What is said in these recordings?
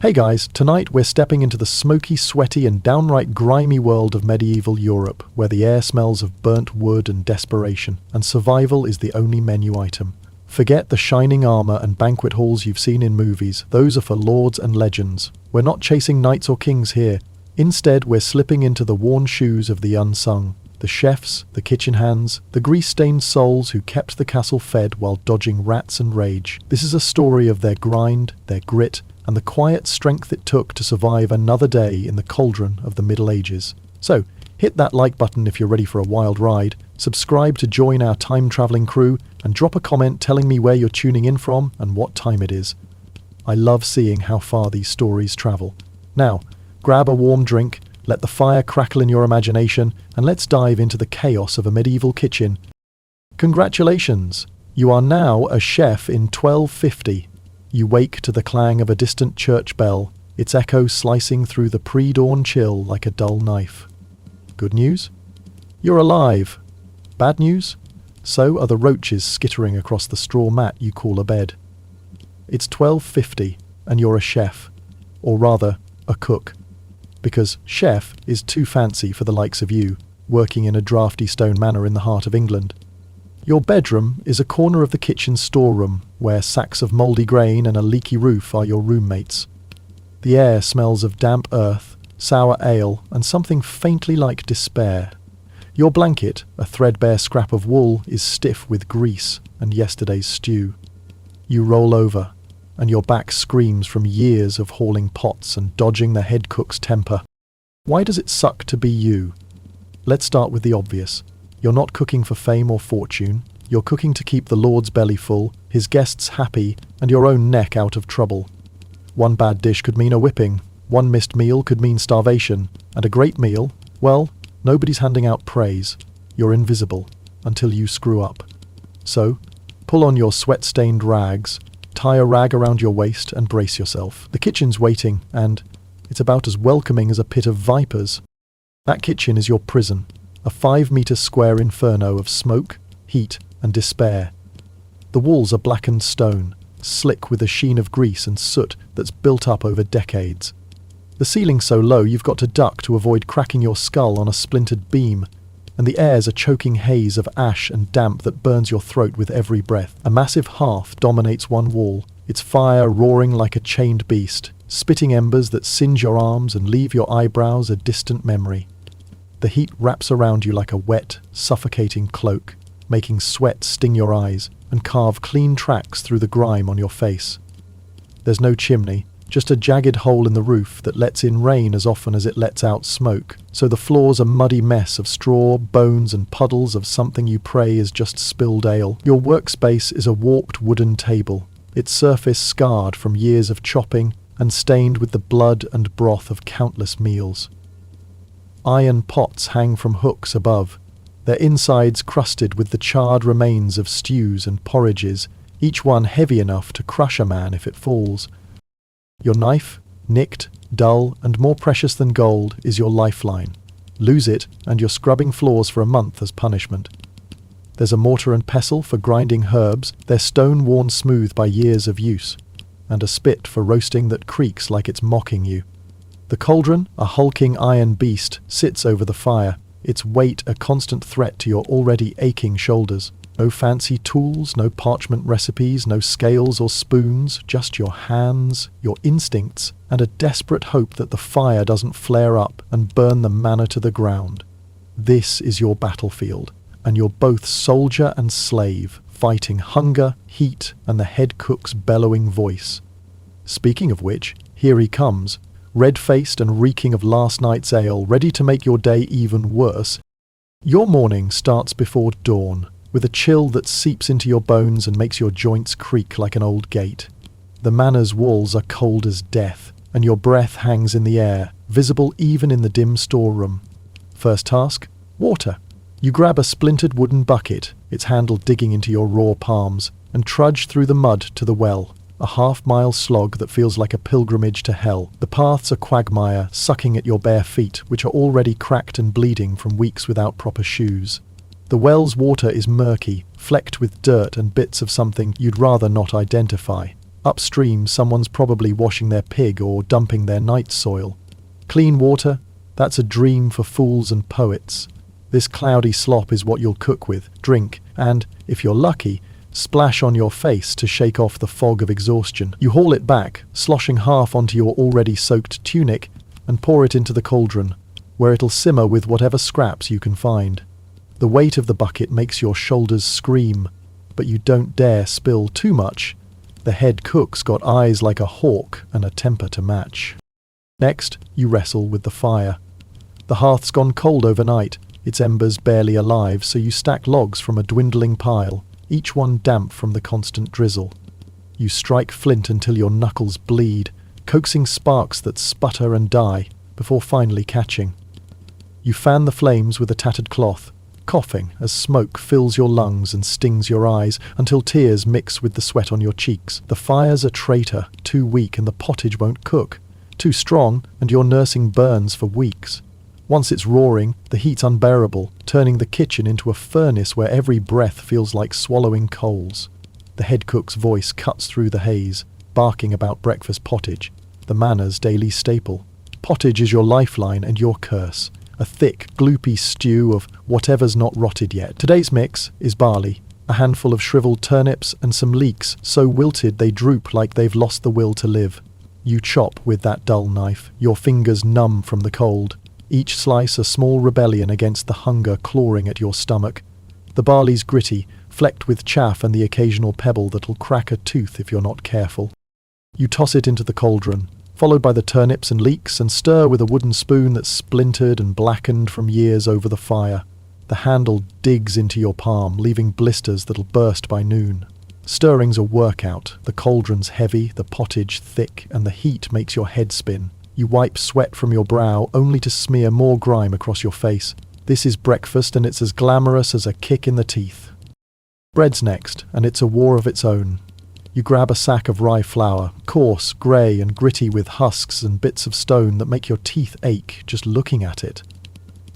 Hey guys, tonight we're stepping into the smoky, sweaty and downright grimy world of medieval Europe, where the air smells of burnt wood and desperation, and survival is the only menu item. Forget the shining armor and banquet halls you've seen in movies, those are for lords and legends. We're not chasing knights or kings here. Instead, we're slipping into the worn shoes of the unsung. The chefs, the kitchen hands, the grease-stained souls who kept the castle fed while dodging rats and rage. This is a story of their grind, their grit, and the quiet strength it took to survive another day in the cauldron of the Middle Ages. So, hit that like button if you're ready for a wild ride, subscribe to join our time-travelling crew, and drop a comment telling me where you're tuning in from and what time it is. I love seeing how far these stories travel. Now, grab a warm drink, let the fire crackle in your imagination, and let's dive into the chaos of a medieval kitchen. Congratulations! You are now a chef in 1250. You wake to the clang of a distant church bell, its echo slicing through the pre-dawn chill like a dull knife. Good news? You're alive. Bad news? So are the roaches skittering across the straw mat you call a bed. It's 1250, and you're a chef. Or rather, a cook. Because chef is too fancy for the likes of you, working in a draughty stone manor in the heart of England. Your bedroom is a corner of the kitchen storeroom, where sacks of mouldy grain and a leaky roof are your roommates. The air smells of damp earth, sour ale, and something faintly like despair. Your blanket, a threadbare scrap of wool, is stiff with grease and yesterday's stew. You roll over, and your back screams from years of hauling pots and dodging the head cook's temper. Why does it suck to be you? Let's start with the obvious. You're not cooking for fame or fortune. You're cooking to keep the Lord's belly full, his guests happy, and your own neck out of trouble. One bad dish could mean a whipping, one missed meal could mean starvation, and a great meal, well, nobody's handing out praise. You're invisible, until you screw up. So, pull on your sweat-stained rags, tie a rag around your waist and brace yourself. The kitchen's waiting, and it's about as welcoming as a pit of vipers. That kitchen is your prison, a 5-meter square inferno of smoke, heat, and despair. The walls are blackened stone, slick with a sheen of grease and soot that's built up over decades. The ceiling's so low you've got to duck to avoid cracking your skull on a splintered beam, and the air's a choking haze of ash and damp that burns your throat with every breath. A massive hearth dominates one wall, its fire roaring like a chained beast, spitting embers that singe your arms and leave your eyebrows a distant memory. The heat wraps around you like a wet, suffocating cloak, making sweat sting your eyes and carve clean tracks through the grime on your face. There's no chimney, just a jagged hole in the roof that lets in rain as often as it lets out smoke, so the floor's a muddy mess of straw, bones and puddles of something you pray is just spilled ale. Your workspace is a warped wooden table, its surface scarred from years of chopping and stained with the blood and broth of countless meals. Iron pots hang from hooks above, their insides crusted with the charred remains of stews and porridges, each one heavy enough to crush a man if it falls. Your knife, nicked, dull, and more precious than gold, is your lifeline. Lose it, and you're scrubbing floors for a month as punishment. There's a mortar and pestle for grinding herbs, their stone worn smooth by years of use, and a spit for roasting that creaks like it's mocking you. The cauldron, a hulking iron beast, sits over the fire, its weight a constant threat to your already aching shoulders. No fancy tools, no parchment recipes, no scales or spoons, just your hands, your instincts, and a desperate hope that the fire doesn't flare up and burn the manor to the ground. This is your battlefield, and you're both soldier and slave, fighting hunger, heat, and the head cook's bellowing voice. Speaking of which, here he comes, red-faced and reeking of last night's ale, ready to make your day even worse. Your morning starts before dawn, with a chill that seeps into your bones and makes your joints creak like an old gate. The manor's walls are cold as death, and your breath hangs in the air, visible even in the dim storeroom. First task, water. You grab a splintered wooden bucket, its handle digging into your raw palms, and trudge through the mud to the well. A half-mile slog that feels like a pilgrimage to hell. The path's a quagmire, sucking at your bare feet, which are already cracked and bleeding from weeks without proper shoes. The well's water is murky, flecked with dirt and bits of something you'd rather not identify. Upstream, someone's probably washing their pig or dumping their night soil. Clean water? That's a dream for fools and poets. This cloudy slop is what you'll cook with, drink, and, if you're lucky, splash on your face to shake off the fog of exhaustion. You haul it back, sloshing half onto your already soaked tunic, and pour it into the cauldron, where it'll simmer with whatever scraps you can find. The weight of the bucket makes your shoulders scream, but you don't dare spill too much. The head cook's got eyes like a hawk and a temper to match. Next, you wrestle with the fire. The hearth's gone cold overnight, its embers barely alive, so you stack logs from a dwindling pile, each one damp from the constant drizzle. You strike flint until your knuckles bleed, coaxing sparks that sputter and die, before finally catching. You fan the flames with a tattered cloth, coughing as smoke fills your lungs and stings your eyes until tears mix with the sweat on your cheeks. The fire's a traitor, too weak and the pottage won't cook. Too strong and you're nursing burns for weeks. Once it's roaring, the heat's unbearable, turning the kitchen into a furnace where every breath feels like swallowing coals. The head cook's voice cuts through the haze, barking about breakfast pottage, the manor's daily staple. Pottage is your lifeline and your curse. A thick, gloopy stew of whatever's not rotted yet. Today's mix is barley, a handful of shriveled turnips and some leeks so wilted they droop like they've lost the will to live. You chop with that dull knife, your fingers numb from the cold, each slice a small rebellion against the hunger clawing at your stomach. The barley's gritty, flecked with chaff and the occasional pebble that'll crack a tooth if you're not careful. You toss it into the cauldron, followed by the turnips and leeks, and stir with a wooden spoon that's splintered and blackened from years over the fire. The handle digs into your palm, leaving blisters that'll burst by noon. Stirring's a workout. The cauldron's heavy, the pottage thick, and the heat makes your head spin. You wipe sweat from your brow, only to smear more grime across your face. This is breakfast, and it's as glamorous as a kick in the teeth. Bread's next, and it's a war of its own. You grab a sack of rye flour, coarse, grey and gritty with husks and bits of stone that make your teeth ache just looking at it.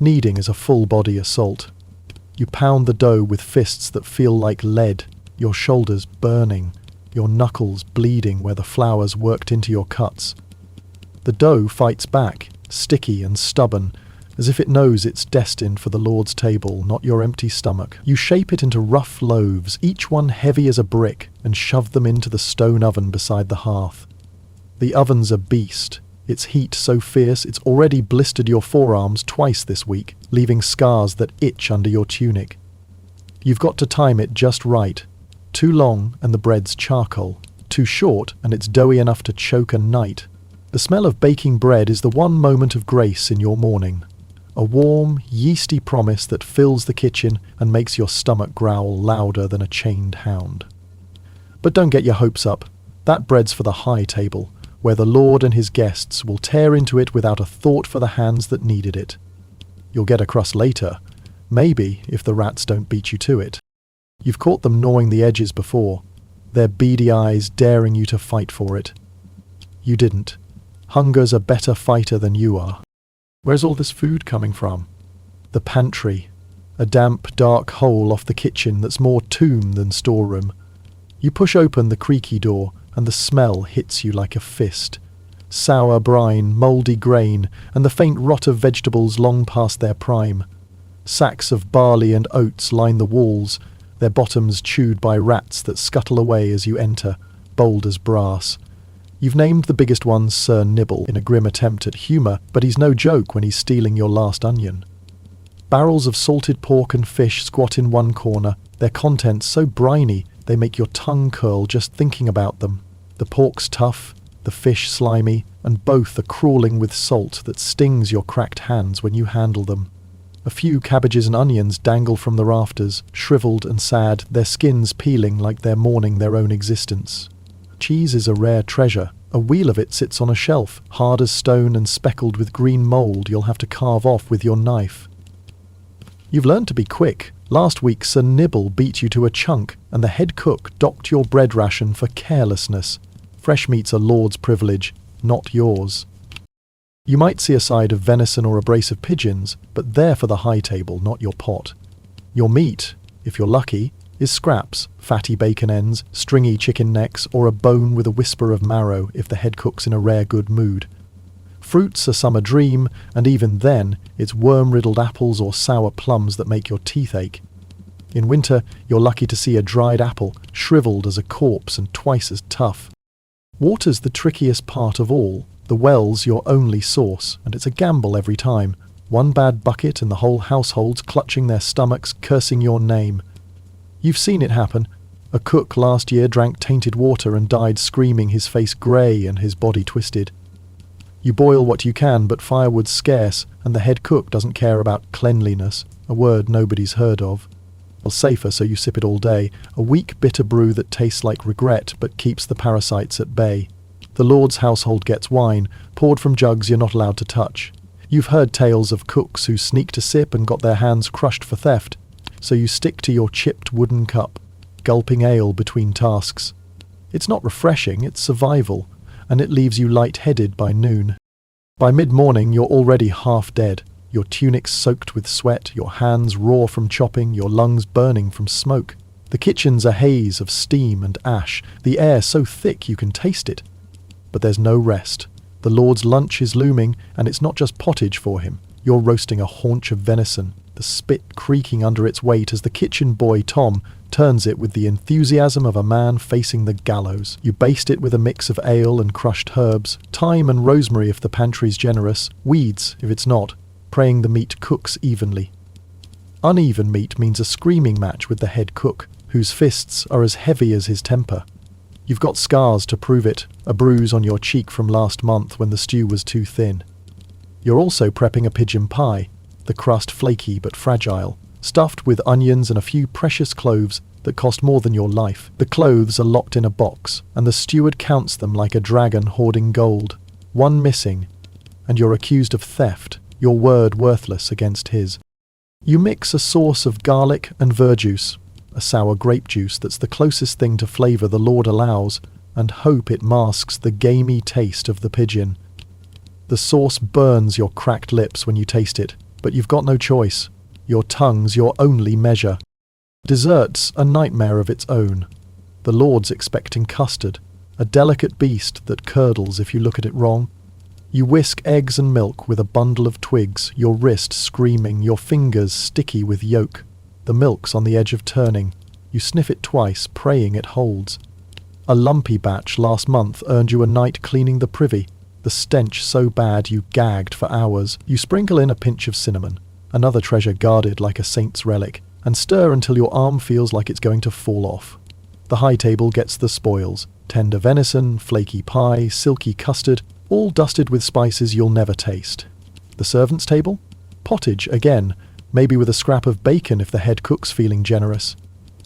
Kneading is a full-body assault. You pound the dough with fists that feel like lead, your shoulders burning, your knuckles bleeding where the flour's worked into your cuts. The dough fights back, sticky and stubborn, as if it knows it's destined for the Lord's table, not your empty stomach. You shape it into rough loaves, each one heavy as a brick, and shove them into the stone oven beside the hearth. The oven's a beast, its heat so fierce it's already blistered your forearms twice this week, leaving scars that itch under your tunic. You've got to time it just right. Too long and the bread's charcoal. Too short and it's doughy enough to choke a knight. The smell of baking bread is the one moment of grace in your morning. A warm, yeasty promise that fills the kitchen and makes your stomach growl louder than a chained hound. But don't get your hopes up. That bread's for the high table, where the Lord and his guests will tear into it without a thought for the hands that needed it. You'll get a crust later, maybe if the rats don't beat you to it. You've caught them gnawing the edges before, their beady eyes daring you to fight for it. You didn't. Hunger's a better fighter than you are. Where's all this food coming from? The pantry. A damp, dark hole off the kitchen that's more tomb than storeroom. You push open the creaky door, and the smell hits you like a fist. Sour brine, mouldy grain, and the faint rot of vegetables long past their prime. Sacks of barley and oats line the walls, their bottoms chewed by rats that scuttle away as you enter, bold as brass. You've named the biggest one Sir Nibble in a grim attempt at humour, but he's no joke when he's stealing your last onion. Barrels of salted pork and fish squat in one corner, their contents so briny they make your tongue curl just thinking about them. The pork's tough, the fish slimy, and both are crawling with salt that stings your cracked hands when you handle them. A few cabbages and onions dangle from the rafters, shriveled and sad, their skins peeling like they're mourning their own existence. Cheese is a rare treasure. A wheel of it sits on a shelf, hard as stone and speckled with green mould you'll have to carve off with your knife. You've learned to be quick. Last week Sir Nibble beat you to a chunk, and the head cook docked your bread ration for carelessness. Fresh meat's a lord's privilege, not yours. You might see a side of venison or a brace of pigeons, but they're for the high table, not your pot. Your meat, if you're lucky, is scraps, fatty bacon ends, stringy chicken necks, or a bone with a whisper of marrow if the head cook's in a rare good mood. Fruit's a summer dream, and even then, it's worm-riddled apples or sour plums that make your teeth ache. In winter, you're lucky to see a dried apple, shriveled as a corpse and twice as tough. Water's the trickiest part of all. The well's your only source, and it's a gamble every time. One bad bucket and the whole household's clutching their stomachs, cursing your name. You've seen it happen. A cook last year drank tainted water and died screaming, his face grey and his body twisted. You boil what you can, but firewood's scarce, and the head cook doesn't care about cleanliness, a word nobody's heard of. Well, safer, so you sip it all day, a weak bitter brew that tastes like regret but keeps the parasites at bay. The Lord's household gets wine, poured from jugs you're not allowed to touch. You've heard tales of cooks who sneaked a sip and got their hands crushed for theft, so you stick to your chipped wooden cup, gulping ale between tasks. It's not refreshing, it's survival, and it leaves you light-headed by noon. By mid-morning, you're already half dead, your tunics soaked with sweat, your hands raw from chopping, your lungs burning from smoke. The kitchen's a haze of steam and ash, the air so thick you can taste it. But there's no rest. The Lord's lunch is looming, and it's not just pottage for him. You're roasting a haunch of venison, the spit creaking under its weight as the kitchen boy, Tom, turns it with the enthusiasm of a man facing the gallows. You baste it with a mix of ale and crushed herbs, thyme and rosemary if the pantry's generous, weeds if it's not, praying the meat cooks evenly. Uneven meat means a screaming match with the head cook, whose fists are as heavy as his temper. You've got scars to prove it, a bruise on your cheek from last month when the stew was too thin. You're also prepping a pigeon pie, the crust flaky but fragile, stuffed with onions and a few precious cloves that cost more than your life. The clothes are locked in a box, and the steward counts them like a dragon hoarding gold. One missing, and you're accused of theft, your word worthless against his. You mix a sauce of garlic and verjuice, a sour grape juice that's the closest thing to flavour the Lord allows, and hope it masks the gamey taste of the pigeon. The sauce burns your cracked lips when you taste it, but you've got no choice. Your tongue's your only measure. Dessert's a nightmare of its own. The Lord's expecting custard, a delicate beast that curdles if you look at it wrong. You whisk eggs and milk with a bundle of twigs, your wrist screaming, your fingers sticky with yolk. The milk's on the edge of turning. You sniff it twice, praying it holds. A lumpy batch last month earned you a night cleaning the privy, the stench so bad you gagged for hours. You sprinkle in a pinch of cinnamon, another treasure guarded like a saint's relic, and stir until your arm feels like it's going to fall off. The high table gets the spoils, tender venison, flaky pie, silky custard, all dusted with spices you'll never taste. The servants' table? Pottage again, maybe with a scrap of bacon if the head cook's feeling generous.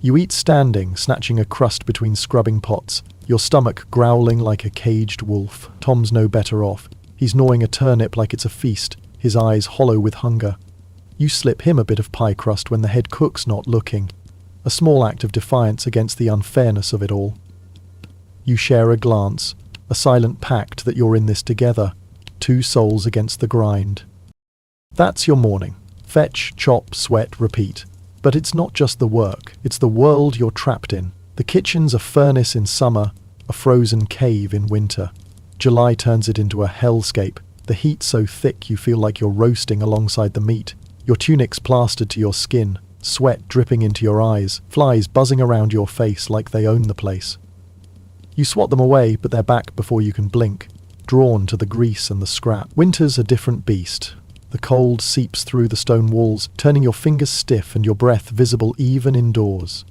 You eat standing, snatching a crust between scrubbing pots, your stomach growling like a caged wolf. Tom's no better off. He's gnawing a turnip like it's a feast, his eyes hollow with hunger. You slip him a bit of pie crust when the head cook's not looking, a small act of defiance against the unfairness of it all. You share a glance, a silent pact that you're in this together, two souls against the grind. That's your morning. Fetch, chop, sweat, repeat. But it's not just the work, it's the world you're trapped in. The kitchen's a furnace in summer, a frozen cave in winter. July turns it into a hellscape, the heat so thick you feel like you're roasting alongside the meat. Your tunic's plastered to your skin, sweat dripping into your eyes, flies buzzing around your face like they own the place. You swat them away, but they're back before you can blink, drawn to the grease and the scrap. Winter's a different beast. The cold seeps through the stone walls, turning your fingers stiff and your breath visible even indoors.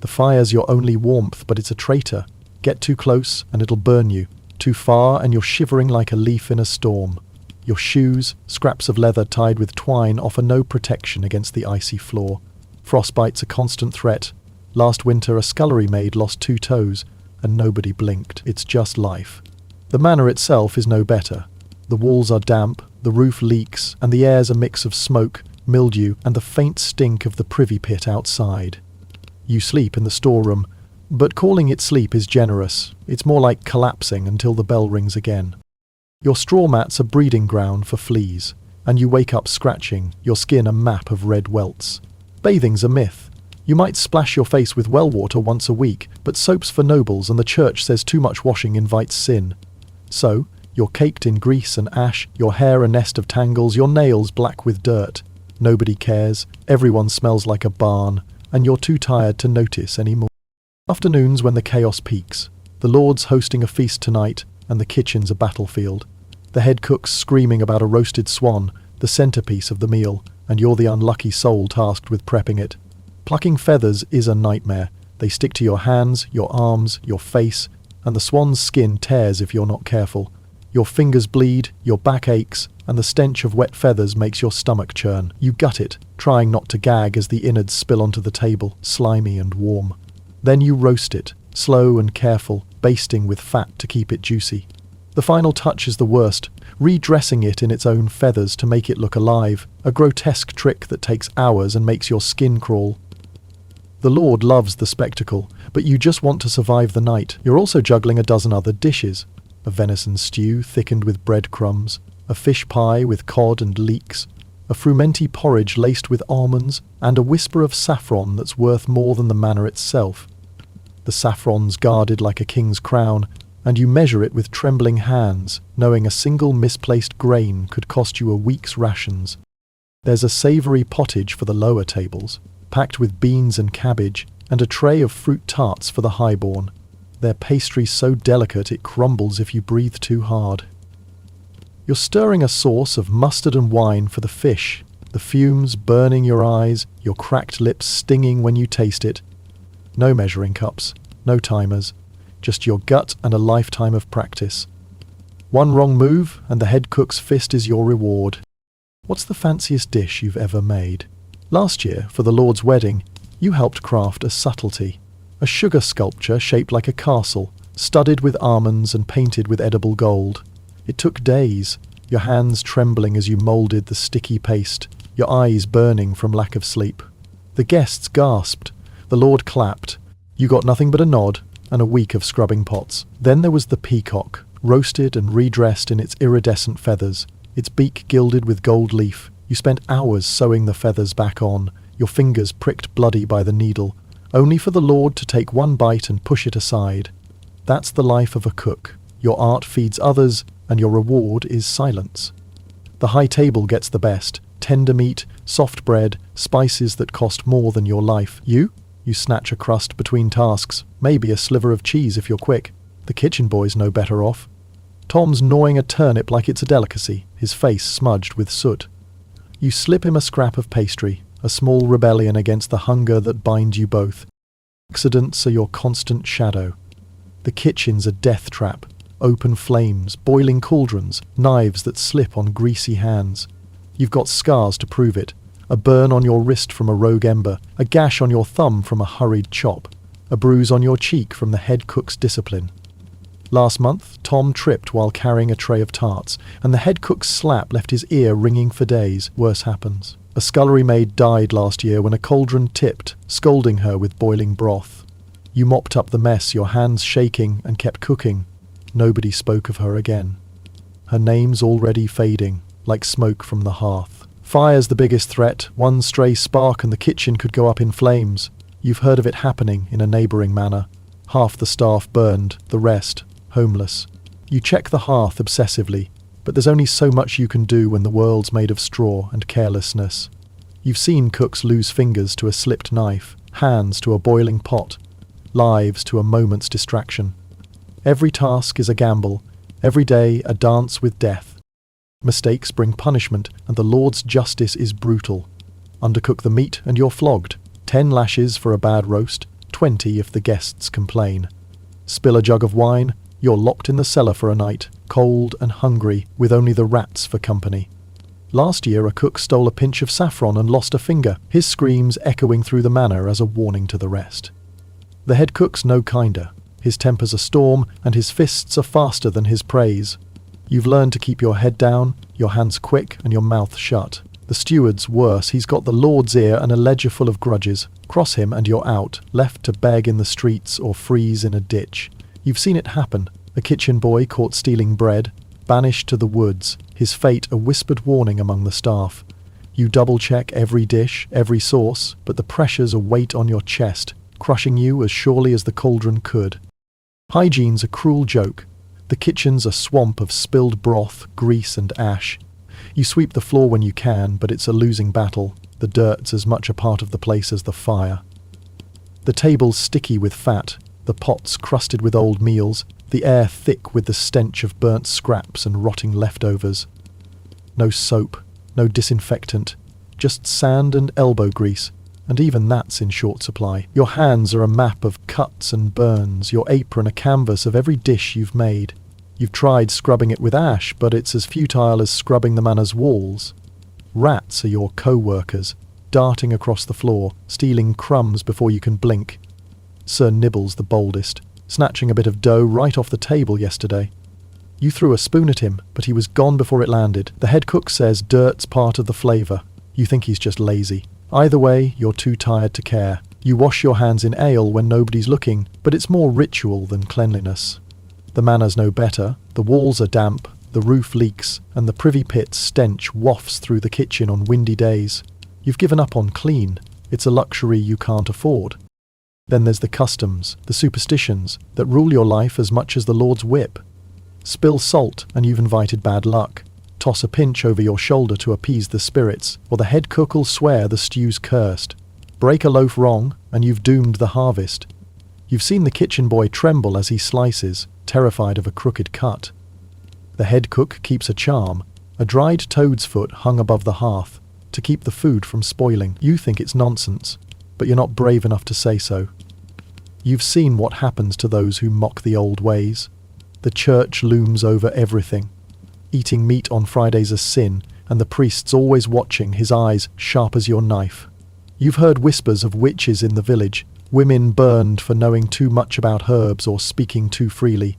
The fire's your only warmth, but it's a traitor. Get too close and it'll burn you. Too far and you're shivering like a leaf in a storm. Your shoes, scraps of leather tied with twine, offer no protection against the icy floor. Frostbite's a constant threat. Last winter a scullery maid lost 2 toes, and nobody blinked. It's just life. The manor itself is no better. The walls are damp, the roof leaks, and the air's a mix of smoke, mildew, and the faint stink of the privy pit outside. You sleep in the storeroom, but calling it sleep is generous. It's more like collapsing until the bell rings again. Your straw mat's a breeding ground for fleas, and you wake up scratching, your skin a map of red welts. Bathing's a myth. You might splash your face with well water once a week, but soap's for nobles and the church says too much washing invites sin. So, you're caked in grease and ash, your hair a nest of tangles, your nails black with dirt. Nobody cares, everyone smells like a barn, and you're too tired to notice anymore. Afternoons when the chaos peaks. The Lord's hosting a feast tonight, and the kitchen's a battlefield. The head cook's screaming about a roasted swan, the centerpiece of the meal, and you're the unlucky soul tasked with prepping it. Plucking feathers is a nightmare. They stick to your hands, your arms, your face, and the swan's skin tears if you're not careful. Your fingers bleed, your back aches, and the stench of wet feathers makes your stomach churn. You gut it, trying not to gag as the innards spill onto the table, slimy and warm. Then you roast it, slow and careful, basting with fat to keep it juicy. The final touch is the worst, redressing it in its own feathers to make it look alive, a grotesque trick that takes hours and makes your skin crawl. The Lord loves the spectacle, but you just want to survive the night. You're also juggling a dozen other dishes. A venison stew thickened with breadcrumbs, a fish pie with cod and leeks, a frumenty porridge laced with almonds, and a whisper of saffron that's worth more than the manor itself. The saffron's guarded like a king's crown, and you measure it with trembling hands, knowing a single misplaced grain could cost you a week's rations. There's a savoury pottage for the lower tables, packed with beans and cabbage, and a tray of fruit tarts for the highborn. Their pastry so delicate it crumbles if you breathe too hard. You're stirring a sauce of mustard and wine for the fish, the fumes burning your eyes, your cracked lips stinging when you taste it. No measuring cups, no timers, just your gut and a lifetime of practice. One wrong move and the head cook's fist is your reward. What's the fanciest dish you've ever made? Last year, for the Lord's wedding, you helped craft a subtlety. A sugar sculpture shaped like a castle, studded with almonds and painted with edible gold. It took days, your hands trembling as you moulded the sticky paste, your eyes burning from lack of sleep. The guests gasped. The Lord clapped. You got nothing but a nod and a week of scrubbing pots. Then there was the peacock, roasted and redressed in its iridescent feathers, its beak gilded with gold leaf. You spent hours sewing the feathers back on, your fingers pricked bloody by the needle, only for the Lord to take one bite and push it aside. That's the life of a cook. Your art feeds others, and your reward is silence. The high table gets the best, tender meat, soft bread, spices that cost more than your life. You snatch a crust between tasks, maybe a sliver of cheese if you're quick. The kitchen boy's no better off. Tom's gnawing a turnip like it's a delicacy, his face smudged with soot. You slip him a scrap of pastry, a small rebellion against the hunger that binds you both. Accidents are your constant shadow. The kitchen's a death trap. Open flames, boiling cauldrons, knives that slip on greasy hands. You've got scars to prove it. A burn on your wrist from a rogue ember, a gash on your thumb from a hurried chop, a bruise on your cheek from the head cook's discipline. Last month, Tom tripped while carrying a tray of tarts, and the head cook's slap left his ear ringing for days. Worse happens. A scullery maid died last year when a cauldron tipped, scolding her with boiling broth. You mopped up the mess, your hands shaking, and kept cooking. Nobody spoke of her again. Her name's already fading, like smoke from the hearth. Fire's the biggest threat. One stray spark and the kitchen could go up in flames. You've heard of it happening in a neighbouring manor. Half the staff burned, the rest homeless. You check the hearth obsessively, but there's only so much you can do when the world's made of straw and carelessness. You've seen cooks lose fingers to a slipped knife, hands to a boiling pot, lives to a moment's distraction. Every task is a gamble, every day a dance with death. Mistakes bring punishment, and the Lord's justice is brutal. Undercook the meat and you're flogged. 10 lashes for a bad roast, 20 if the guests complain. Spill a jug of wine, you're locked in the cellar for a night, cold and hungry, with only the rats for company. Last year a cook stole a pinch of saffron and lost a finger, his screams echoing through the manor as a warning to the rest. The head cook's no kinder. His temper's a storm, and his fists are faster than his praise. You've learned to keep your head down, your hands quick, and your mouth shut. The steward's worse. He's got the Lord's ear and a ledger full of grudges. Cross him and you're out, left to beg in the streets or freeze in a ditch. You've seen it happen. A kitchen boy caught stealing bread, banished to the woods, his fate a whispered warning among the staff. You double-check every dish, every sauce, but the pressure's a weight on your chest, crushing you as surely as the cauldron could. Hygiene's a cruel joke. The kitchen's a swamp of spilled broth, grease and ash. You sweep the floor when you can, but it's a losing battle. The dirt's as much a part of the place as the fire. The table's sticky with fat, the pots crusted with old meals, the air thick with the stench of burnt scraps and rotting leftovers. No soap, no disinfectant, just sand and elbow grease, and even that's in short supply. Your hands are a map of cuts and burns, your apron a canvas of every dish you've made. You've tried scrubbing it with ash, but it's as futile as scrubbing the manor's walls. Rats are your co-workers, darting across the floor, stealing crumbs before you can blink. Sir Nibble's the boldest, snatching a bit of dough right off the table yesterday. You threw a spoon at him, but he was gone before it landed. The head cook says dirt's part of the flavour. You think he's just lazy. Either way, you're too tired to care. You wash your hands in ale when nobody's looking, but it's more ritual than cleanliness. The manor's no better, the walls are damp, the roof leaks, and the privy pit's stench wafts through the kitchen on windy days. You've given up on clean. It's a luxury you can't afford. Then there's the customs, the superstitions, that rule your life as much as the Lord's whip. Spill salt and you've invited bad luck. Toss a pinch over your shoulder to appease the spirits, or the head cook'll swear the stew's cursed. Break a loaf wrong, and you've doomed the harvest. You've seen the kitchen boy tremble as he slices, terrified of a crooked cut. The head cook keeps a charm, a dried toad's foot hung above the hearth, to keep the food from spoiling. You think it's nonsense, but you're not brave enough to say so. You've seen what happens to those who mock the old ways. The church looms over everything. Eating meat on Friday's a sin, and the priest's always watching, his eyes sharp as your knife. You've heard whispers of witches in the village, women burned for knowing too much about herbs or speaking too freely.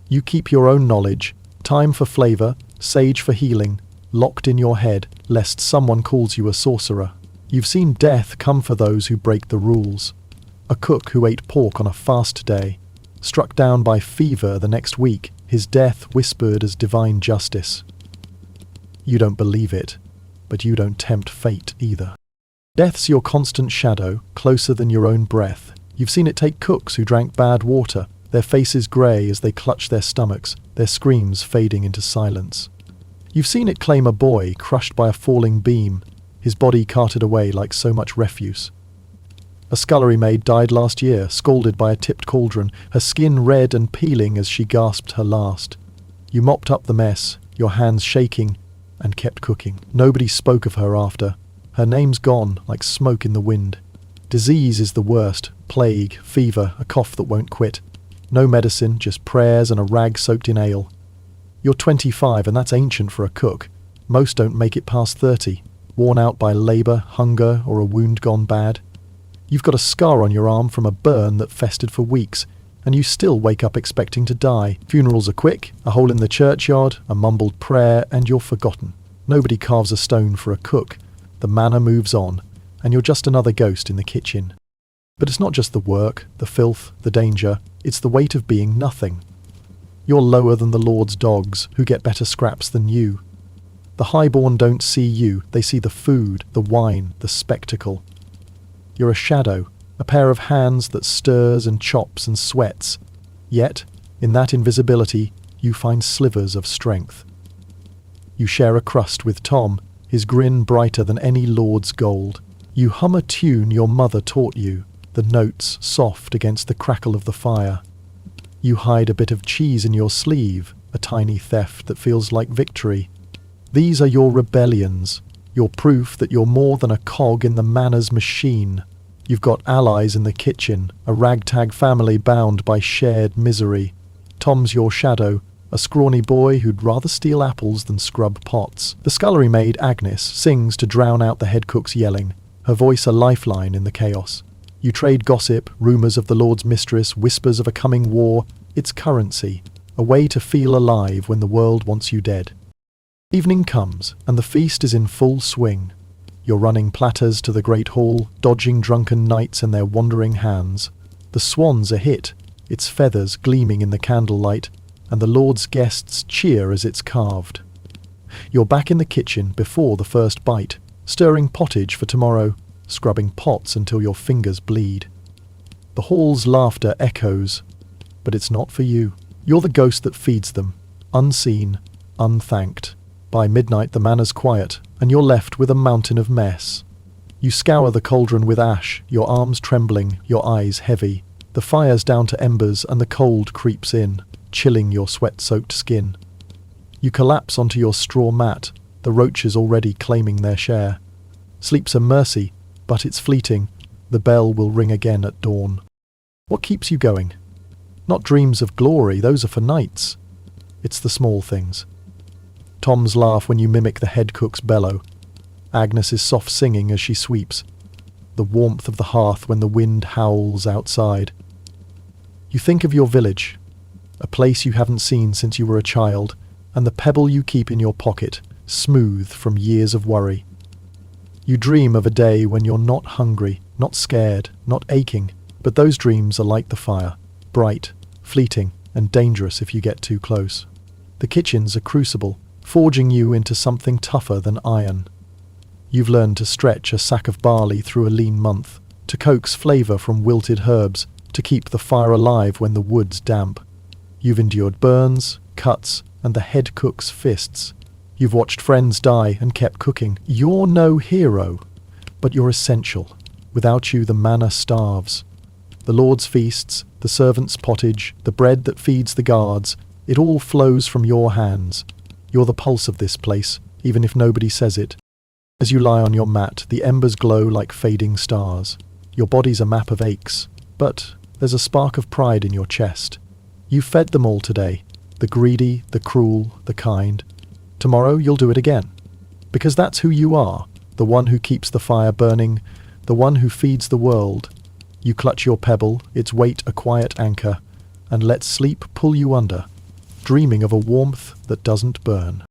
You keep your own knowledge, thyme for flavour, sage for healing, locked in your head, lest someone calls you a sorcerer. You've seen death come for those who break the rules. A cook who ate pork on a fast day, struck down by fever the next week, his death whispered as divine justice. You don't believe it, but you don't tempt fate either. Death's your constant shadow, closer than your own breath. You've seen it take cooks who drank bad water, their faces grey as they clutch their stomachs, their screams fading into silence. You've seen it claim a boy crushed by a falling beam, his body carted away like so much refuse. A scullery maid died last year, scalded by a tipped cauldron, her skin red and peeling as she gasped her last. You mopped up the mess, your hands shaking, and kept cooking. Nobody spoke of her after. Her name's gone, like smoke in the wind. Disease is the worst, plague, fever, a cough that won't quit. No medicine, just prayers and a rag soaked in ale. You're 25 and that's ancient for a cook. Most don't make it past 30, worn out by labour, hunger, or a wound gone bad. You've got a scar on your arm from a burn that festered for weeks, and you still wake up expecting to die. Funerals are quick, a hole in the churchyard, a mumbled prayer, and you're forgotten. Nobody carves a stone for a cook. The manor moves on, and you're just another ghost in the kitchen. But it's not just the work, the filth, the danger, it's the weight of being nothing. You're lower than the Lord's dogs, who get better scraps than you. The highborn don't see you, they see the food, the wine, the spectacle. You're a shadow, a pair of hands that stirs and chops and sweats. Yet, in that invisibility, you find slivers of strength. You share a crust with Tom, his grin brighter than any lord's gold. You hum a tune your mother taught you, the notes soft against the crackle of the fire. You hide a bit of cheese in your sleeve, a tiny theft that feels like victory. These are your rebellions, your proof that you're more than a cog in the manor's machine. You've got allies in the kitchen, a ragtag family bound by shared misery. Tom's your shadow, a scrawny boy who'd rather steal apples than scrub pots. The scullery maid, Agnes, sings to drown out the head cook's yelling, her voice a lifeline in the chaos. You trade gossip, rumours of the Lord's mistress, whispers of a coming war. It's currency, a way to feel alive when the world wants you dead. Evening comes, and the feast is in full swing. You're running platters to the great hall, dodging drunken knights and their wandering hands. The swan's a hit, its feathers gleaming in the candlelight, and the Lord's guests cheer as it's carved. You're back in the kitchen before the first bite, stirring pottage for tomorrow, scrubbing pots until your fingers bleed. The hall's laughter echoes, but it's not for you. You're the ghost that feeds them, unseen, unthanked. By midnight the manor's quiet, and you're left with a mountain of mess. You scour the cauldron with ash, your arms trembling, your eyes heavy. The fire's down to embers, and the cold creeps in, chilling your sweat-soaked skin. You collapse onto your straw mat, the roaches already claiming their share. Sleep's a mercy, but it's fleeting. The bell will ring again at dawn. What keeps you going? Not dreams of glory, those are for nights. It's the small things. Tom's laugh when you mimic the head cook's bellow. Agnes's soft singing as she sweeps. The warmth of the hearth when the wind howls outside. You think of your village, a place you haven't seen since you were a child, and the pebble you keep in your pocket, smooth from years of worry. You dream of a day when you're not hungry, not scared, not aching, but those dreams are like the fire, bright, fleeting, and dangerous if you get too close. The kitchen's a crucible, forging you into something tougher than iron. You've learned to stretch a sack of barley through a lean month, to coax flavour from wilted herbs, to keep the fire alive when the wood's damp. You've endured burns, cuts, and the head cook's fists. You've watched friends die and kept cooking. You're no hero, but you're essential. Without you the manor starves. The Lord's feasts, the servants' pottage, the bread that feeds the guards, it all flows from your hands. You're the pulse of this place, even if nobody says it. As you lie on your mat, the embers glow like fading stars. Your body's a map of aches, but there's a spark of pride in your chest. You fed them all today, the greedy, the cruel, the kind. Tomorrow you'll do it again, because that's who you are, the one who keeps the fire burning, the one who feeds the world. You clutch your pebble, its weight a quiet anchor, and let sleep pull you under, dreaming of a warmth that doesn't burn.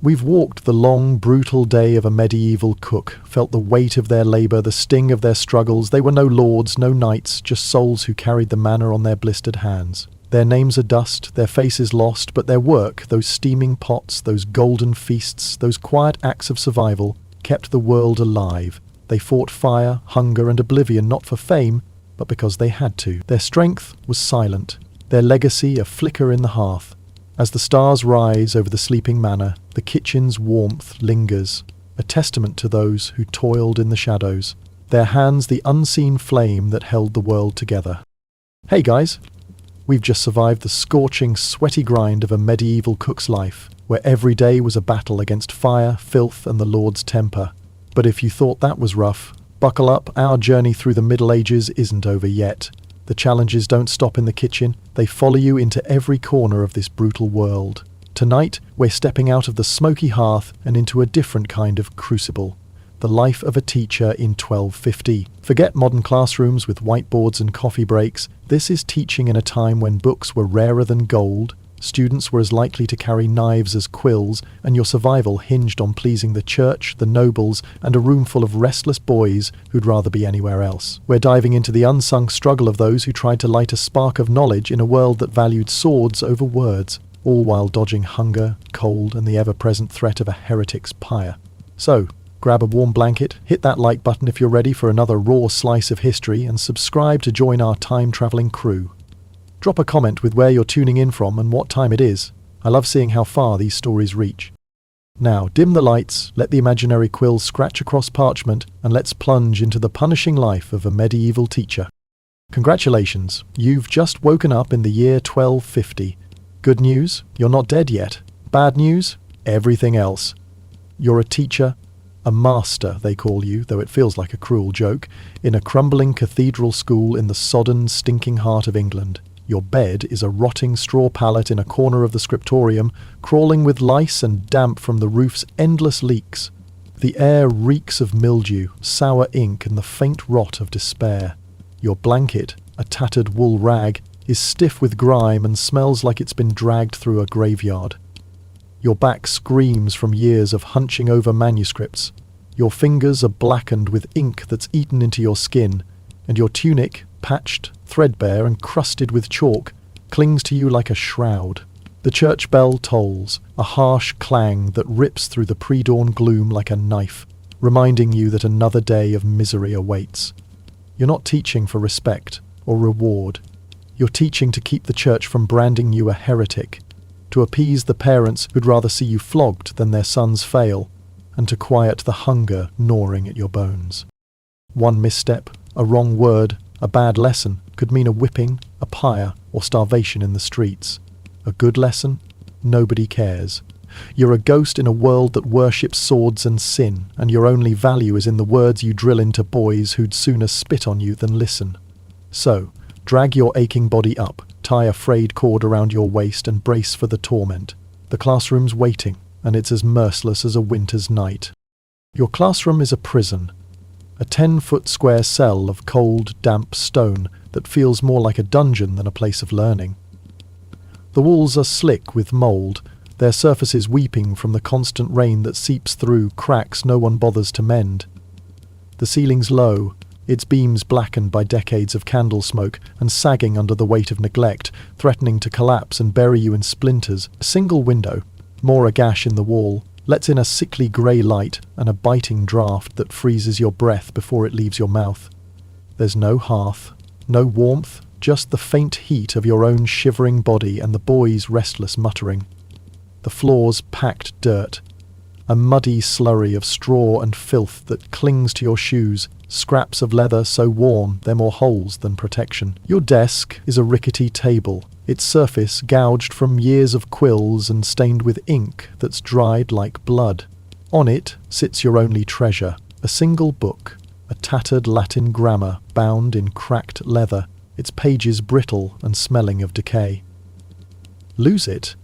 We've walked the long, brutal day of a medieval cook, felt the weight of their labour, the sting of their struggles. They were no lords, no knights, just souls who carried the manor on their blistered hands. Their names are dust, their faces lost, but their work, those steaming pots, those golden feasts, those quiet acts of survival, kept the world alive. They fought fire, hunger, and oblivion not for fame, but because they had to. Their strength was silent, their legacy a flicker in the hearth. As the stars rise over the sleeping manor, the kitchen's warmth lingers, a testament to those who toiled in the shadows, their hands the unseen flame that held the world together. Hey guys! We've just survived the scorching, sweaty grind of a medieval cook's life, where every day was a battle against fire, filth, and the Lord's temper. But if you thought that was rough, buckle up, our journey through the Middle Ages isn't over yet. The challenges don't stop in the kitchen, they follow you into every corner of this brutal world. Tonight, we're stepping out of the smoky hearth and into a different kind of crucible. The life of a teacher in 1250. Forget modern classrooms with whiteboards and coffee breaks. This is teaching in a time when books were rarer than gold, students were as likely to carry knives as quills, and your survival hinged on pleasing the church, the nobles, and a room full of restless boys who'd rather be anywhere else. We're diving into the unsung struggle of those who tried to light a spark of knowledge in a world that valued swords over words, all while dodging hunger, cold, and the ever-present threat of a heretic's pyre. So, grab a warm blanket, hit that like button if you're ready for another raw slice of history, and subscribe to join our time-travelling crew. Drop a comment with where you're tuning in from and what time it is. I love seeing how far these stories reach. Now, dim the lights, let the imaginary quill scratch across parchment, and let's plunge into the punishing life of a medieval teacher. Congratulations, you've just woken up in the year 1250. Good news, you're not dead yet. Bad news, everything else. You're a teacher, a master, they call you, though it feels like a cruel joke, in a crumbling cathedral school in the sodden, stinking heart of England. Your bed is a rotting straw pallet in a corner of the scriptorium, crawling with lice and damp from the roof's endless leaks. The air reeks of mildew, sour ink, and the faint rot of despair. Your blanket, a tattered wool rag, is stiff with grime and smells like it's been dragged through a graveyard. Your back screams from years of hunching over manuscripts. Your fingers are blackened with ink that's eaten into your skin, and your tunic, patched, threadbare, and crusted with chalk, clings to you like a shroud. The church bell tolls, a harsh clang that rips through the pre-dawn gloom like a knife. reminding you that another day of misery awaits. You're not teaching for respect or reward. You're teaching to keep the church from branding you a heretic, to appease the parents who'd rather see you flogged than their sons fail, and to quiet the hunger gnawing at your bones. One misstep, a wrong word, a bad lesson could mean a whipping, a pyre, or starvation in the streets. A good lesson? Nobody cares. You're a ghost in a world that worships swords and sin, and your only value is in the words you drill into boys who'd sooner spit on you than listen. So, drag your aching body up, tie a frayed cord around your waist and brace for the torment. The classroom's waiting, and it's as merciless as a winter's night. Your classroom is a prison, a 10-foot square cell of cold, damp stone that feels more like a dungeon than a place of learning. The walls are slick with mould, their surfaces weeping from the constant rain that seeps through cracks no one bothers to mend. The ceiling's low, its beams blackened by decades of candle smoke and sagging under the weight of neglect, threatening to collapse and bury you in splinters. A single window, more a gash in the wall, lets in a sickly grey light and a biting draught that freezes your breath before it leaves your mouth. There's no hearth, no warmth, just the faint heat of your own shivering body and the boys' restless muttering. The floor's packed dirt, a muddy slurry of straw and filth that clings to your shoes, scraps of leather so worn they're more holes than protection. Your desk is a rickety table, its surface gouged from years of quills and stained with ink that's dried like blood. On it sits your only treasure, a single book, a tattered Latin grammar bound in cracked leather, its pages brittle and smelling of decay. Lose it,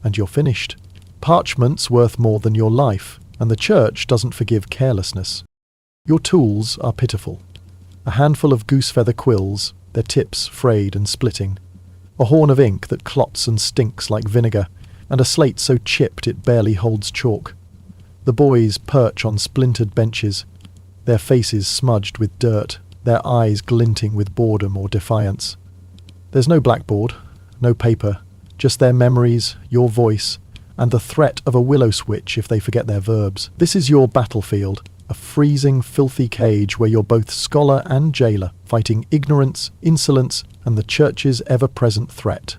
and you're finished. Parchment's worth more than your life, and the church doesn't forgive carelessness. Your tools are pitiful. A handful of goosefeather quills, their tips frayed and splitting. A horn of ink that clots and stinks like vinegar, and a slate so chipped it barely holds chalk. The boys perch on splintered benches, their faces smudged with dirt, their eyes glinting with boredom or defiance. There's no blackboard, no paper, just their memories, your voice, and the threat of a willow switch if they forget their verbs. This is your battlefield, a freezing, filthy cage where you're both scholar and jailer, fighting ignorance, insolence, and the church's ever-present threat.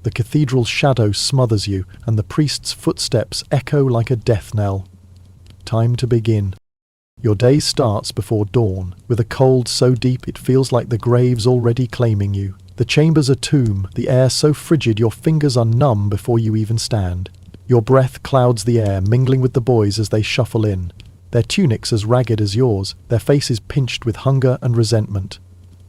The cathedral's shadow smothers you, and the priest's footsteps echo like a death knell. Time to begin. Your day starts before dawn, with a cold so deep it feels like the grave's already claiming you. The chamber's a tomb, the air so frigid your fingers are numb before you even stand. Your breath clouds the air, mingling with the boys as they shuffle in. Their tunics as ragged as yours, their faces pinched with hunger and resentment.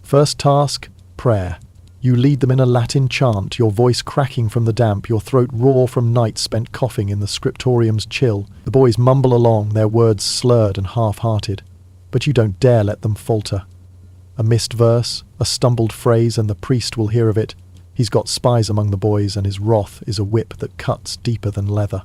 First task, prayer. You lead them in a Latin chant, your voice cracking from the damp, your throat raw from nights spent coughing in the scriptorium's chill. The boys mumble along, their words slurred and half-hearted. But you don't dare let them falter. A missed verse, a stumbled phrase, and the priest will hear of it. He's got spies among the boys, and his wrath is a whip that cuts deeper than leather.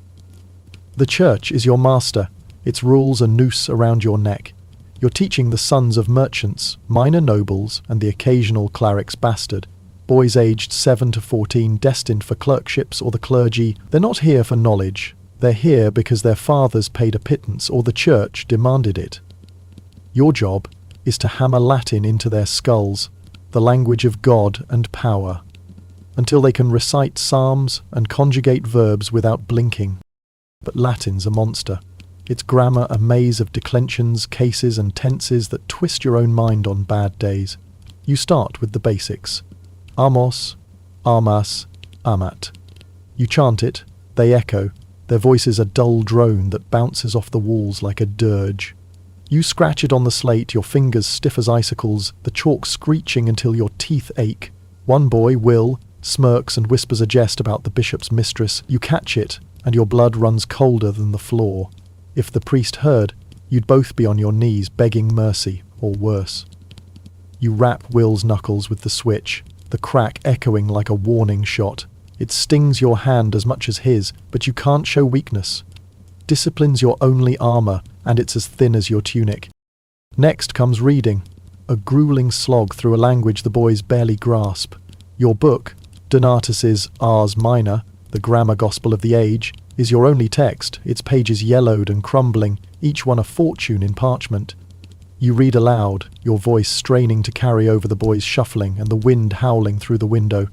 The church is your master. Its rules a noose around your neck. You're teaching the sons of merchants, minor nobles, and the occasional cleric's bastard. Boys aged 7 to 14 destined for clerkships or the clergy. They're not here for knowledge. They're here because their fathers paid a pittance or the church demanded it. Your job is to hammer Latin into their skulls, the language of God and power, until they can recite psalms and conjugate verbs without blinking. But Latin's a monster. Its grammar a maze of declensions, cases and tenses that twist your own mind on bad days. You start with the basics. Amos, amas, amat. You chant it, they echo, their voices a dull drone that bounces off the walls like a dirge. You scratch it on the slate, your fingers stiff as icicles, the chalk screeching until your teeth ache. One boy, Will, smirks and whispers a jest about the bishop's mistress. You catch it, and your blood runs colder than the floor. If the priest heard, you'd both be on your knees begging mercy, or worse. You rap Will's knuckles with the switch, the crack echoing like a warning shot. It stings your hand as much as his, but you can't show weakness. Discipline's your only armour, and it's as thin as your tunic. Next comes reading, a grueling slog through a language the boys barely grasp. Your book, Donatus's Ars Minor, the grammar gospel of the age, is your only text, its pages yellowed and crumbling, each one a fortune in parchment. You read aloud, your voice straining to carry over the boys shuffling and the wind howling through the window.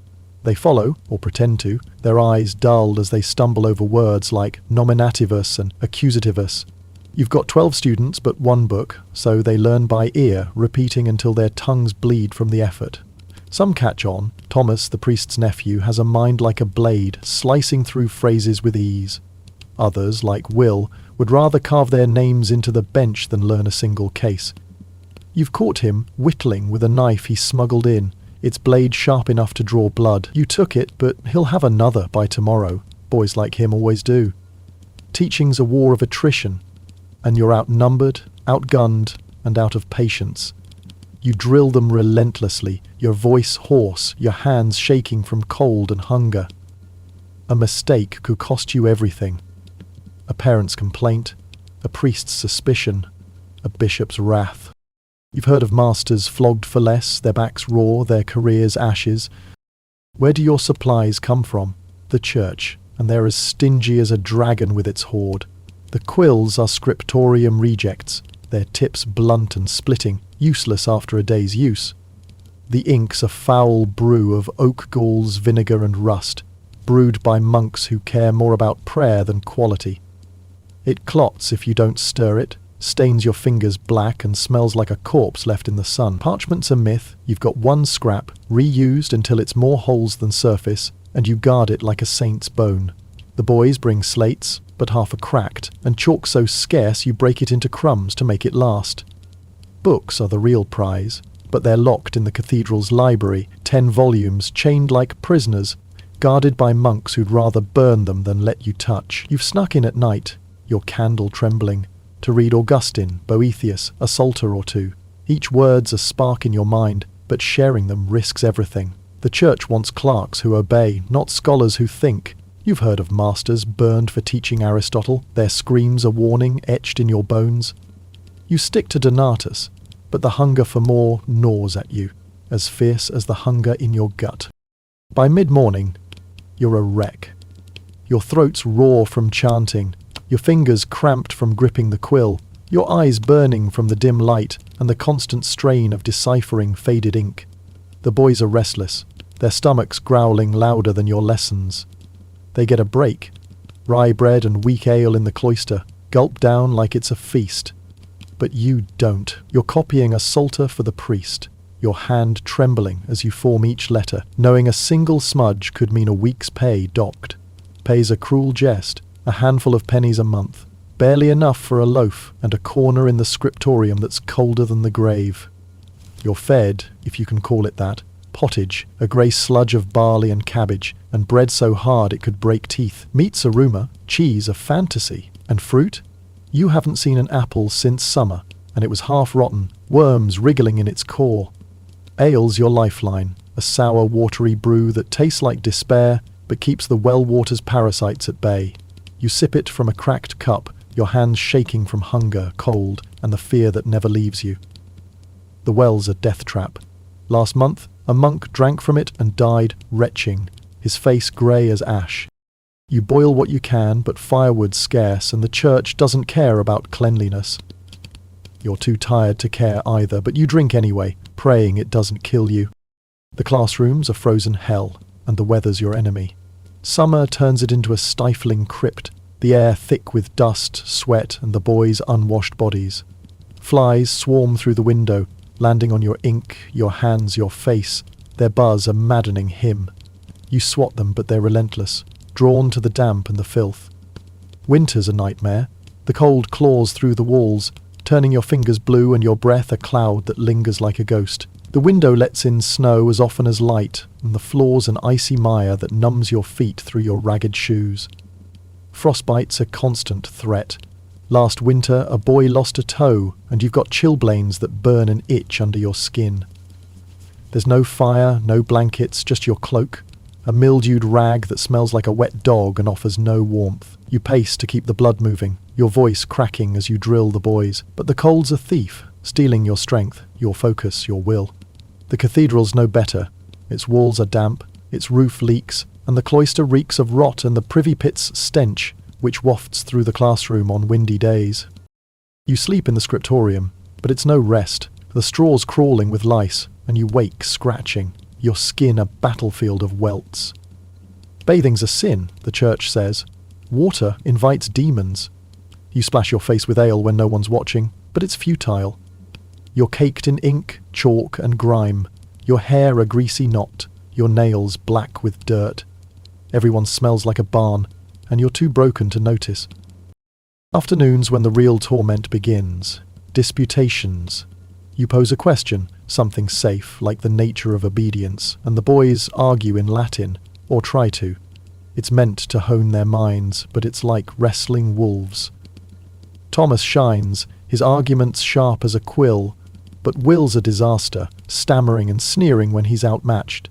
They follow, or pretend to, their eyes dulled as they stumble over words like nominativus and accusativus. You've got 12 students but one book, so they learn by ear, repeating until their tongues bleed from the effort. Some catch on. Thomas, the priest's nephew, has a mind like a blade, slicing through phrases with ease. Others, like Will, would rather carve their names into the bench than learn a single case. You've caught him whittling with a knife he smuggled in, its blade sharp enough to draw blood. You took it, but he'll have another by tomorrow. Boys like him always do. Teaching's a war of attrition, and you're outnumbered, outgunned, and out of patience. You drill them relentlessly, your voice hoarse, your hands shaking from cold and hunger. A mistake could cost you everything. A parent's complaint, a priest's suspicion, a bishop's wrath. You've heard of masters flogged for less, their backs raw, their careers ashes. Where do your supplies come from? The church, and they're as stingy as a dragon with its hoard. The quills are scriptorium rejects, their tips blunt and splitting, useless after a day's use. The ink's a foul brew of oak galls, vinegar and rust, brewed by monks who care more about prayer than quality. It clots if you don't stir it, stains your fingers black and smells like a corpse left in the sun. Parchment's a myth. You've got one scrap, reused until it's more holes than surface, and you guard it like a saint's bone. The boys bring slates, but half are cracked, and chalk so scarce you break it into crumbs to make it last. Books are the real prize, but they're locked in the cathedral's library, 10 volumes chained like prisoners, guarded by monks who'd rather burn them than let you touch. You've snuck in at night, your candle trembling, to read Augustine, Boethius, a psalter or two. Each word's a spark in your mind, but sharing them risks everything. The church wants clerks who obey, not scholars who think. You've heard of masters burned for teaching Aristotle, their screams a warning etched in your bones. You stick to Donatus, but the hunger for more gnaws at you, as fierce as the hunger in your gut. By mid-morning, you're a wreck. Your throat's raw from chanting, your fingers cramped from gripping the quill, your eyes burning from the dim light and the constant strain of deciphering faded ink. The boys are restless, their stomachs growling louder than your lessons. They get a break. Rye bread and weak ale in the cloister, gulped down like it's a feast. But you don't. You're copying a psalter for the priest, your hand trembling as you form each letter, knowing a single smudge could mean a week's pay docked. Pay's a cruel jest, a handful of pennies a month, barely enough for a loaf and a corner in the scriptorium that's colder than the grave. You're fed, if you can call it that, pottage, a grey sludge of barley and cabbage, and bread so hard it could break teeth. Meat's a rumour, cheese a fantasy, and fruit? You haven't seen an apple since summer, and it was half rotten, worms wriggling in its core. Ale's your lifeline, a sour, watery brew that tastes like despair, but keeps the well water's parasites at bay. You sip it from a cracked cup, your hands shaking from hunger, cold, and the fear that never leaves you. The well's a death trap. Last month, a monk drank from it and died retching, his face grey as ash. You boil what you can, but firewood's scarce, and the church doesn't care about cleanliness. You're too tired to care either, but you drink anyway, praying it doesn't kill you. The classroom's a frozen hell, and the weather's your enemy. Summer turns it into a stifling crypt, the air thick with dust, sweat, and the boys' unwashed bodies. Flies swarm through the window, landing on your ink, your hands, your face, their buzz a maddening hymn. You swat them, but they're relentless, drawn to the damp and the filth. Winter's a nightmare. The cold claws through the walls, turning your fingers blue and your breath a cloud that lingers like a ghost. The window lets in snow as often as light, and the floor's an icy mire that numbs your feet through your ragged shoes. Frostbite's a constant threat. Last winter, a boy lost a toe, and you've got chilblains that burn and itch under your skin. There's no fire, no blankets, just your cloak, a mildewed rag that smells like a wet dog and offers no warmth. You pace to keep the blood moving, your voice cracking as you drill the boys. But the cold's a thief, stealing your strength, your focus, your will. The cathedral's no better. Its walls are damp, its roof leaks, and the cloister reeks of rot and the privy pit's stench, which wafts through the classroom on windy days. You sleep in the scriptorium, but it's no rest. The straw's crawling with lice, and you wake scratching, your skin a battlefield of welts. Bathing's a sin, the church says. Water invites demons. You splash your face with ale when no one's watching, but it's futile. You're caked in ink, chalk and grime, your hair a greasy knot, your nails black with dirt. Everyone smells like a barn, and you're too broken to notice. Afternoons when the real torment begins. Disputations. You pose a question, something safe, like the nature of obedience, and the boys argue in Latin, or try to. It's meant to hone their minds, but it's like wrestling wolves. Thomas shines, his arguments sharp as a quill, but Will's a disaster, stammering and sneering when he's outmatched.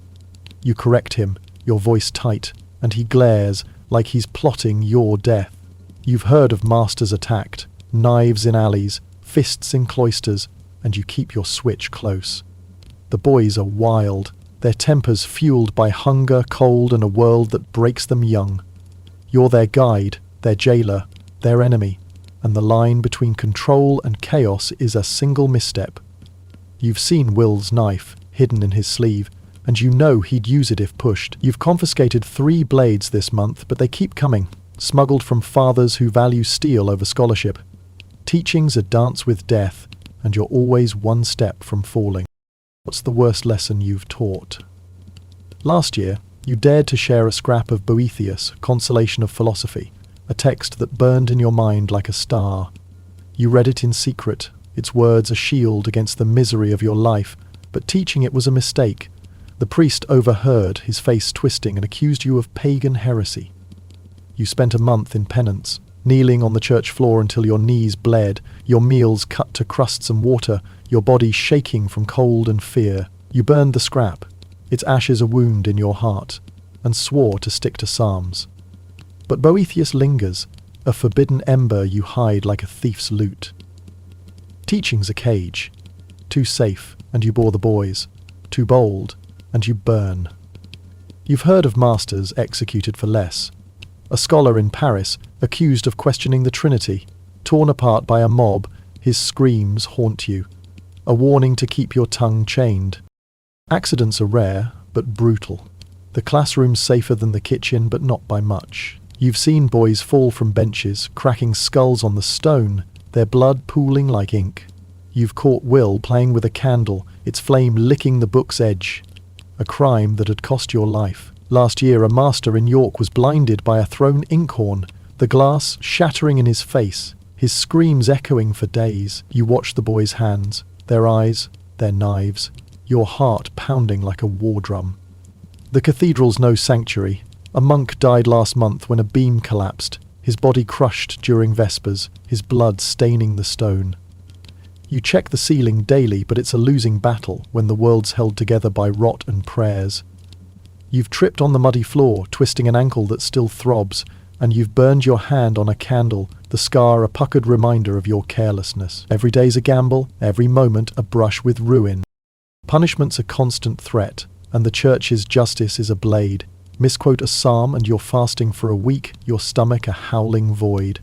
You correct him, your voice tight, and he glares like he's plotting your death. You've heard of masters attacked, knives in alleys, fists in cloisters, and you keep your switch close. The boys are wild, their tempers fueled by hunger, cold, and a world that breaks them young. You're their guide, their jailer, their enemy, and the line between control and chaos is a single misstep. You've seen Will's knife, hidden in his sleeve, and you know he'd use it if pushed. You've confiscated 3 blades this month, but they keep coming, smuggled from fathers who value steel over scholarship. Teaching's a dance with death, and you're always one step from falling. What's the worst lesson you've taught? Last year, you dared to share a scrap of Boethius, Consolation of Philosophy, a text that burned in your mind like a star. You read it in secret, its words a shield against the misery of your life, but teaching it was a mistake. The priest overheard, his face twisting, and accused you of pagan heresy. You spent a month in penance, kneeling on the church floor until your knees bled, your meals cut to crusts and water, your body shaking from cold and fear. You burned the scrap, its ashes a wound in your heart, and swore to stick to psalms. But Boethius lingers, a forbidden ember you hide like a thief's loot. Teaching's a cage. Too safe, and you bore the boys. Too bold, and you burn. You've heard of masters executed for less. A scholar in Paris, accused of questioning the Trinity, torn apart by a mob, his screams haunt you. A warning to keep your tongue chained. Accidents are rare, but brutal. The classroom's safer than the kitchen, but not by much. You've seen boys fall from benches, cracking skulls on the stone, their blood pooling like ink. You've caught Will playing with a candle, its flame licking the book's edge. A crime that had cost your life. Last year, a master in York was blinded by a thrown inkhorn, the glass shattering in his face, his screams echoing for days. You watched the boys' hands, their eyes, their knives, your heart pounding like a war drum. The cathedral's no sanctuary. A monk died last month when a beam collapsed, his body crushed during Vespers, his blood staining the stone. You check the ceiling daily, but it's a losing battle when the world's held together by rot and prayers. You've tripped on the muddy floor, twisting an ankle that still throbs, and you've burned your hand on a candle, the scar a puckered reminder of your carelessness. Every day's a gamble, every moment a brush with ruin. Punishment's a constant threat, and the church's justice is a blade. Misquote a psalm and you're fasting for a week, your stomach a howling void.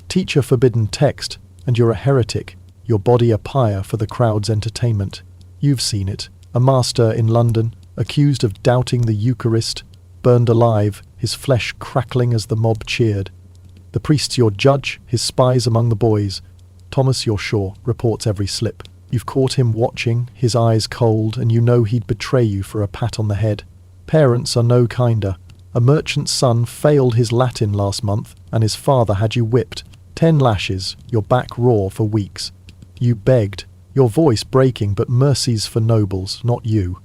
Teach a forbidden text, and you're a heretic, your body a pyre for the crowd's entertainment. You've seen it. A master in London, accused of doubting the Eucharist, burned alive, his flesh crackling as the mob cheered. The priest's your judge, his spies among the boys. Thomas, you're sure, reports every slip. You've caught him watching, his eyes cold, and you know he'd betray you for a pat on the head. Parents are no kinder. A merchant's son failed his Latin last month, and his father had you whipped. 10 lashes, your back raw for weeks. You begged, your voice breaking, but mercies for nobles, not you.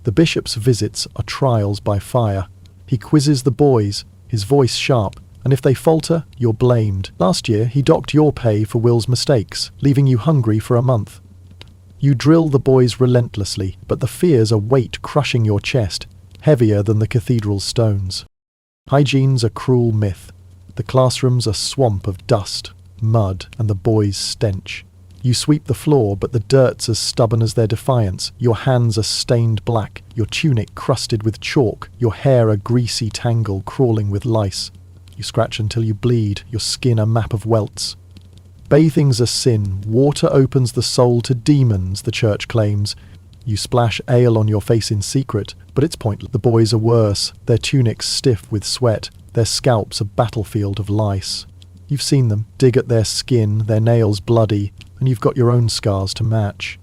The bishop's visits are trials by fire. He quizzes the boys, his voice sharp, and if they falter, you're blamed. Last year, he docked your pay for Will's mistakes, leaving you hungry for a month. You drill the boys relentlessly, but the fear's a weight crushing your chest, heavier than the cathedral's stones. Hygiene's a cruel myth. The classroom's a swamp of dust, mud, and the boys' stench. You sweep the floor, but the dirt's as stubborn as their defiance. Your hands are stained black, your tunic crusted with chalk, your hair a greasy tangle crawling with lice. You scratch until you bleed, your skin a map of welts. Bathing's a sin. Water opens the soul to demons, the church claims. You splash ale on your face in secret, but it's pointless. The boys are worse, their tunics stiff with sweat, their scalps a battlefield of lice. You've seen them dig at their skin, their nails bloody, and you've got your own scars to match.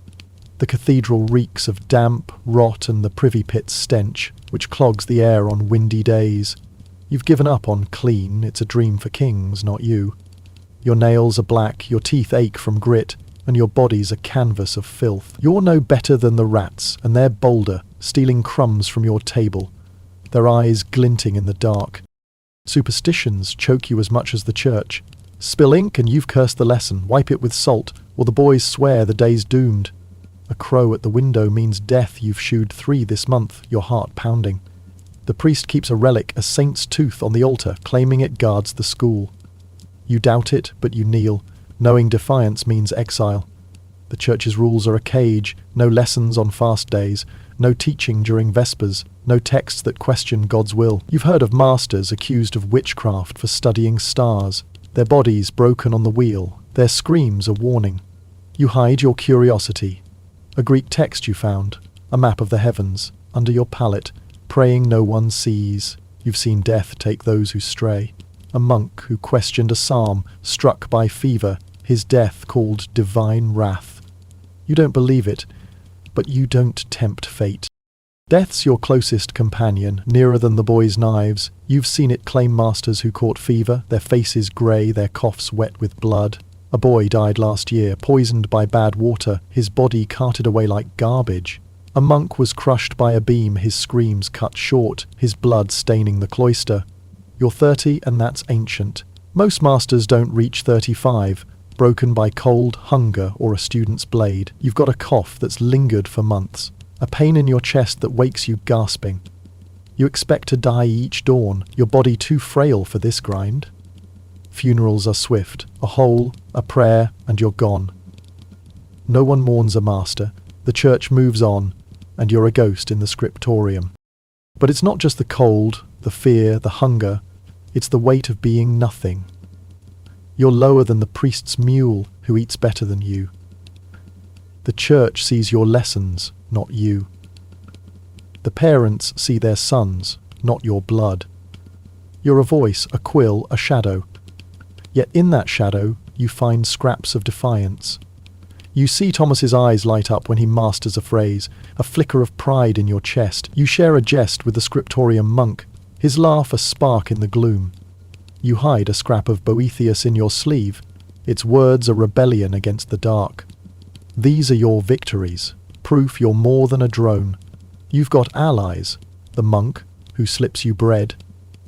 The cathedral reeks of damp, rot, and the privy pit's stench, which clogs the air on windy days. You've given up on clean, it's a dream for kings, not you. Your nails are black, your teeth ache from grit, and your body's a canvas of filth. You're no better than the rats, and they're bolder, stealing crumbs from your table, their eyes glinting in the dark. Superstitions choke you as much as the church. Spill ink and you've cursed the lesson, wipe it with salt, or the boys swear the day's doomed. A crow at the window means death, you've shooed 3 this month, your heart pounding. The priest keeps a relic, a saint's tooth, on the altar, claiming it guards the school. You doubt it, but you kneel, knowing defiance means exile. The church's rules are a cage, no lessons on fast days, no teaching during vespers, no texts that question God's will. You've heard of masters accused of witchcraft for studying stars, their bodies broken on the wheel, their screams a warning. You hide your curiosity. A Greek text you found, a map of the heavens, under your pallet, praying no one sees. You've seen death take those who stray. A monk who questioned a psalm, struck by fever, his death called divine wrath. You don't believe it, but you don't tempt fate. Death's your closest companion, nearer than the boys' knives. You've seen it claim masters who caught fever, their faces grey, their coughs wet with blood. A boy died last year, poisoned by bad water, his body carted away like garbage. A monk was crushed by a beam, his screams cut short, his blood staining the cloister. You're 30 and that's ancient. Most masters don't reach 35, broken by cold, hunger, or a student's blade. You've got a cough that's lingered for months, a pain in your chest that wakes you gasping. You expect to die each dawn, your body too frail for this grind. Funerals are swift, a hole, a prayer, and you're gone. No one mourns a master, the church moves on, and you're a ghost in the scriptorium. But it's not just the cold, the fear, the hunger, it's the weight of being nothing. You're lower than the priest's mule who eats better than you. The church sees your lessons, not you. The parents see their sons, not your blood. You're a voice, a quill, a shadow. Yet in that shadow you find scraps of defiance. You see Thomas's eyes light up when he masters a phrase, a flicker of pride in your chest. You share a jest with the scriptorium monk, his laugh a spark in the gloom. You hide a scrap of Boethius in your sleeve, its words a rebellion against the dark. These are your victories, proof you're more than a drone. You've got allies, the monk who slips you bread,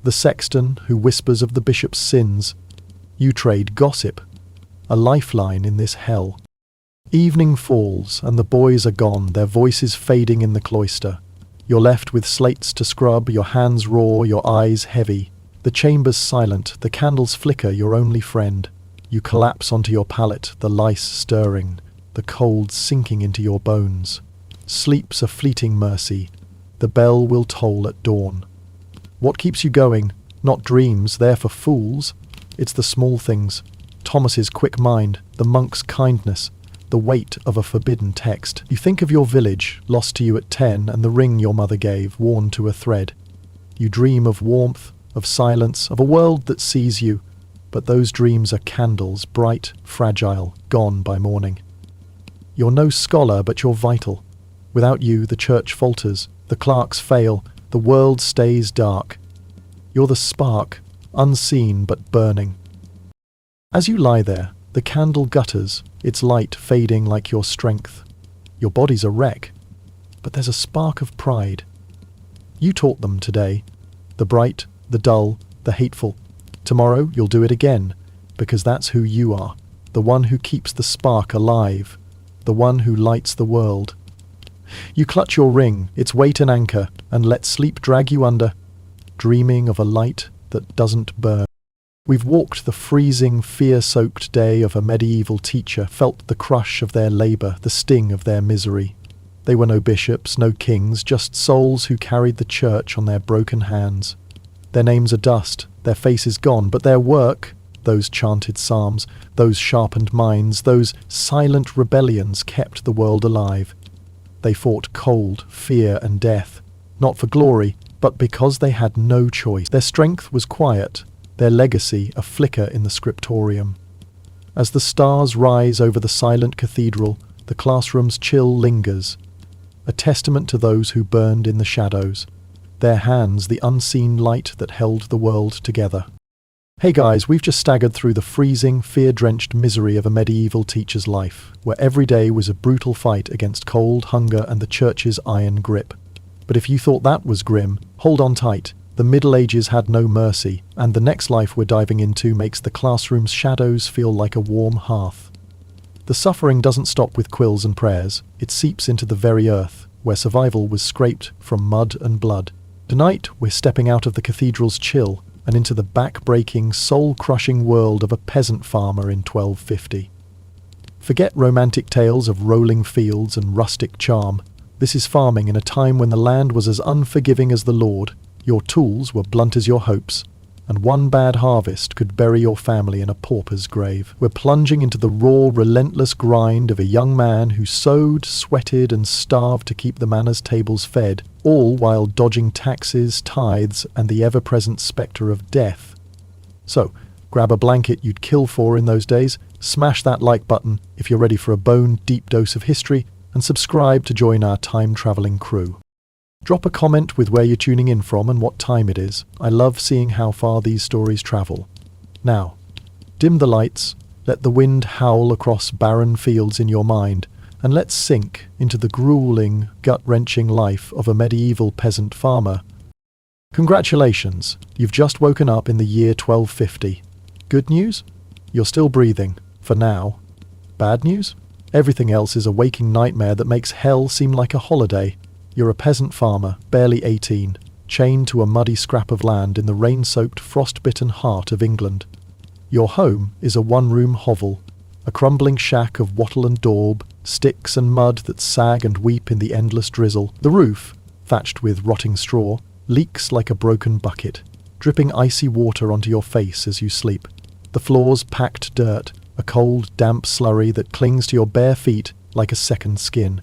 the sexton who whispers of the bishop's sins. You trade gossip, a lifeline in this hell. Evening falls, and the boys are gone, their voices fading in the cloister. You're left with slates to scrub, your hands raw, your eyes heavy. The chamber's silent, the candles flicker, your only friend. You collapse onto your pallet, the lice stirring, the cold sinking into your bones. Sleep's a fleeting mercy. The bell will toll at dawn. What keeps you going? Not dreams, they're for fools. It's the small things. Thomas's quick mind, the monk's kindness, the weight of a forbidden text. You think of your village, lost to you at 10, and the ring your mother gave, worn to a thread. You dream of warmth, of silence, of a world that sees you, but those dreams are candles, bright, fragile, gone by morning. You're no scholar, but you're vital. Without you, the church falters, the clerks fail, the world stays dark. You're the spark, unseen but burning. As you lie there, the candle gutters, its light fading like your strength. Your body's a wreck, but there's a spark of pride. You taught them today, the bright, the dull, the hateful. Tomorrow you'll do it again, because that's who you are, the one who keeps the spark alive, the one who lights the world. You clutch your ring, its weight an anchor, and let sleep drag you under, dreaming of a light that doesn't burn. We've walked the freezing, fear-soaked day of a medieval teacher, felt the crush of their labour, the sting of their misery. They were no bishops, no kings, just souls who carried the church on their broken hands. Their names are dust, their faces gone, but their work, those chanted psalms, those sharpened minds, those silent rebellions kept the world alive. They fought cold, fear, and death, not for glory, but because they had no choice. Their strength was quiet, their legacy a flicker in the scriptorium. As the stars rise over the silent cathedral, the classroom's chill lingers, a testament to those who burned in the shadows, their hands the unseen light that held the world together. Hey guys, we've just staggered through the freezing, fear-drenched misery of a medieval teacher's life, where every day was a brutal fight against cold, hunger, and the church's iron grip. But if you thought that was grim, hold on tight. The Middle Ages had no mercy, and the next life we're diving into makes the classroom's shadows feel like a warm hearth. The suffering doesn't stop with quills and prayers, it seeps into the very earth, where survival was scraped from mud and blood. Tonight, we're stepping out of the cathedral's chill and into the back-breaking, soul-crushing world of a peasant farmer in 1250. Forget romantic tales of rolling fields and rustic charm. This is farming in a time when the land was as unforgiving as the Lord, your tools were blunt as your hopes, and one bad harvest could bury your family in a pauper's grave. We're plunging into the raw, relentless grind of a young man who sowed, sweated, and starved to keep the manor's tables fed, all while dodging taxes, tithes, and the ever-present spectre of death. So, grab a blanket you'd kill for in those days, smash that like button if you're ready for a bone-deep dose of history, and subscribe to join our time-travelling crew. Drop a comment with where you're tuning in from and what time it is. I love seeing how far these stories travel. Now, dim the lights, let the wind howl across barren fields in your mind, and let's sink into the grueling, gut-wrenching life of a medieval peasant farmer. Congratulations, you've just woken up in the year 1250. Good news? You're still breathing, for now. Bad news? Everything else is a waking nightmare that makes hell seem like a holiday. You're a peasant farmer, barely 18, chained to a muddy scrap of land in the rain-soaked, frost-bitten heart of England. Your home is a one-room hovel, a crumbling shack of wattle and daub, sticks and mud that sag and weep in the endless drizzle. The roof, thatched with rotting straw, leaks like a broken bucket, dripping icy water onto your face as you sleep. The floor's packed dirt, a cold, damp slurry that clings to your bare feet like a second skin,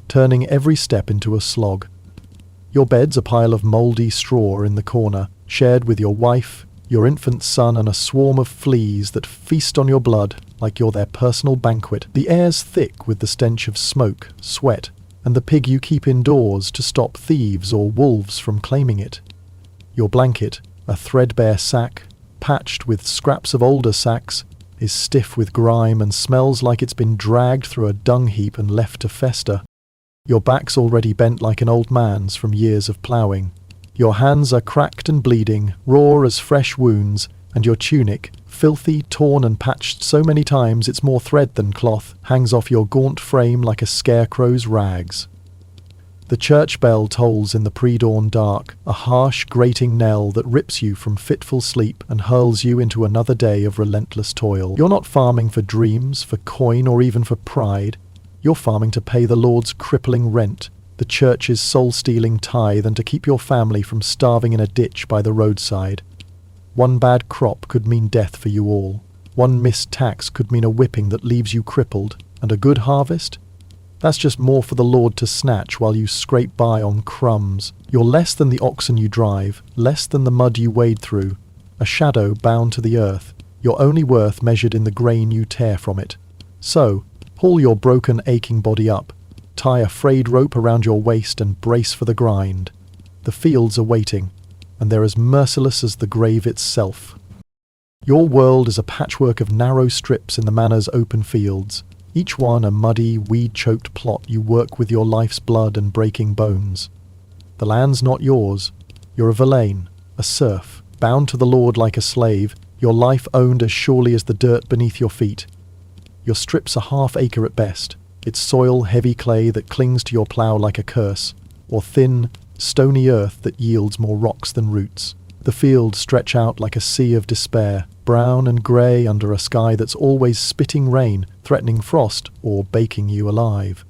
turning every step into a slog. Your bed's a pile of mouldy straw in the corner, shared with your wife, your infant son, and a swarm of fleas that feast on your blood like you're their personal banquet. The air's thick with the stench of smoke, sweat, and the pig you keep indoors to stop thieves or wolves from claiming it. Your blanket, a threadbare sack, patched with scraps of older sacks, is stiff with grime and smells like it's been dragged through a dung heap and left to fester. Your back's already bent like an old man's from years of ploughing. Your hands are cracked and bleeding, raw as fresh wounds, and your tunic, filthy, torn and patched so many times it's more thread than cloth, hangs off your gaunt frame like a scarecrow's rags. The church bell tolls in the pre-dawn dark, a harsh, grating knell that rips you from fitful sleep and hurls you into another day of relentless toil. You're not farming for dreams, for coin, or even for pride. You're farming to pay the Lord's crippling rent, the church's soul-stealing tithe, and to keep your family from starving in a ditch by the roadside. One bad crop could mean death for you all. One missed tax could mean a whipping that leaves you crippled. And a good harvest? That's just more for the Lord to snatch while you scrape by on crumbs. You're less than the oxen you drive, less than the mud you wade through, a shadow bound to the earth, your only worth measured in the grain you tear from it. So, pull your broken, aching body up, tie a frayed rope around your waist and brace for the grind. The fields are waiting, and they're as merciless as the grave itself. Your world is a patchwork of narrow strips in the manor's open fields, each one a muddy, weed-choked plot you work with your life's blood and breaking bones. The land's not yours. You're a villein, a serf, bound to the Lord like a slave, your life owned as surely as the dirt beneath your feet. Your strip's a half-acre at best, its soil heavy clay that clings to your plough like a curse, or thin, stony earth that yields more rocks than roots. The fields stretch out like a sea of despair, brown and grey under a sky that's always spitting rain, threatening frost, or baking you alive.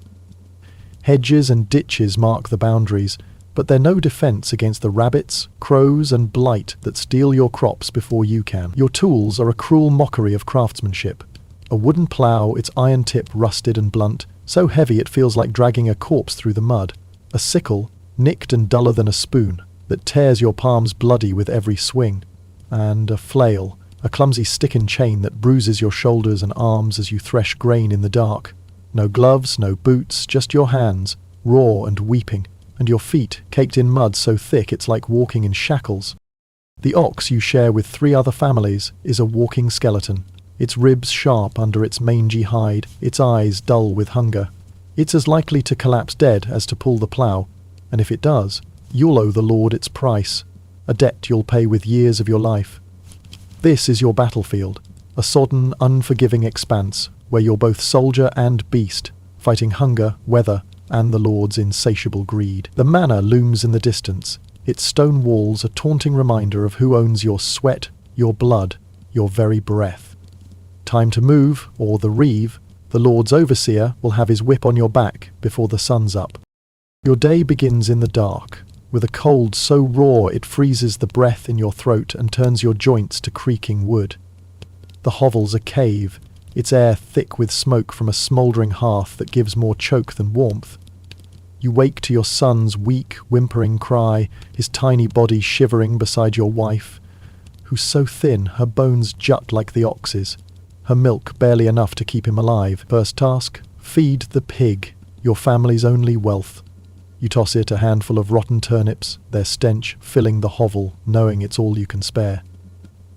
Hedges and ditches mark the boundaries, But they're no defense against the rabbits, crows, and blight that steal your crops before you can. Your tools are a cruel mockery of craftsmanship. A wooden plough, its iron tip rusted and blunt, so heavy it feels like dragging a corpse through the mud. A sickle, nicked and duller than a spoon, that tears your palms bloody with every swing. And a flail, a clumsy stick and chain that bruises your shoulders and arms as you thresh grain in the dark. No gloves, no boots, just your hands, raw and weeping, and your feet caked in mud so thick it's like walking in shackles. The ox you share with 3 other families is a walking skeleton, its ribs sharp under its mangy hide, its eyes dull with hunger. It's as likely to collapse dead as to pull the plough, and if it does, you'll owe the Lord its price, a debt you'll pay with years of your life. This is your battlefield, a sodden, unforgiving expanse where you're both soldier and beast, fighting hunger, weather, and the Lord's insatiable greed. The manor looms in the distance, its stone walls a taunting reminder of who owns your sweat, your blood, your very breath. Time to move, or the reeve, the Lord's overseer, will have his whip on your back before the sun's up. Your day begins in the dark, with a cold so raw it freezes the breath in your throat and turns your joints to creaking wood. The hovel's a cave, its air thick with smoke from a smouldering hearth that gives more choke than warmth. You wake to your son's weak, whimpering cry, his tiny body shivering beside your wife, who's so thin her bones jut like the ox's, her milk barely enough to keep him alive. First task, feed the pig, your family's only wealth. You toss it a handful of rotten turnips, their stench filling the hovel, knowing it's all you can spare.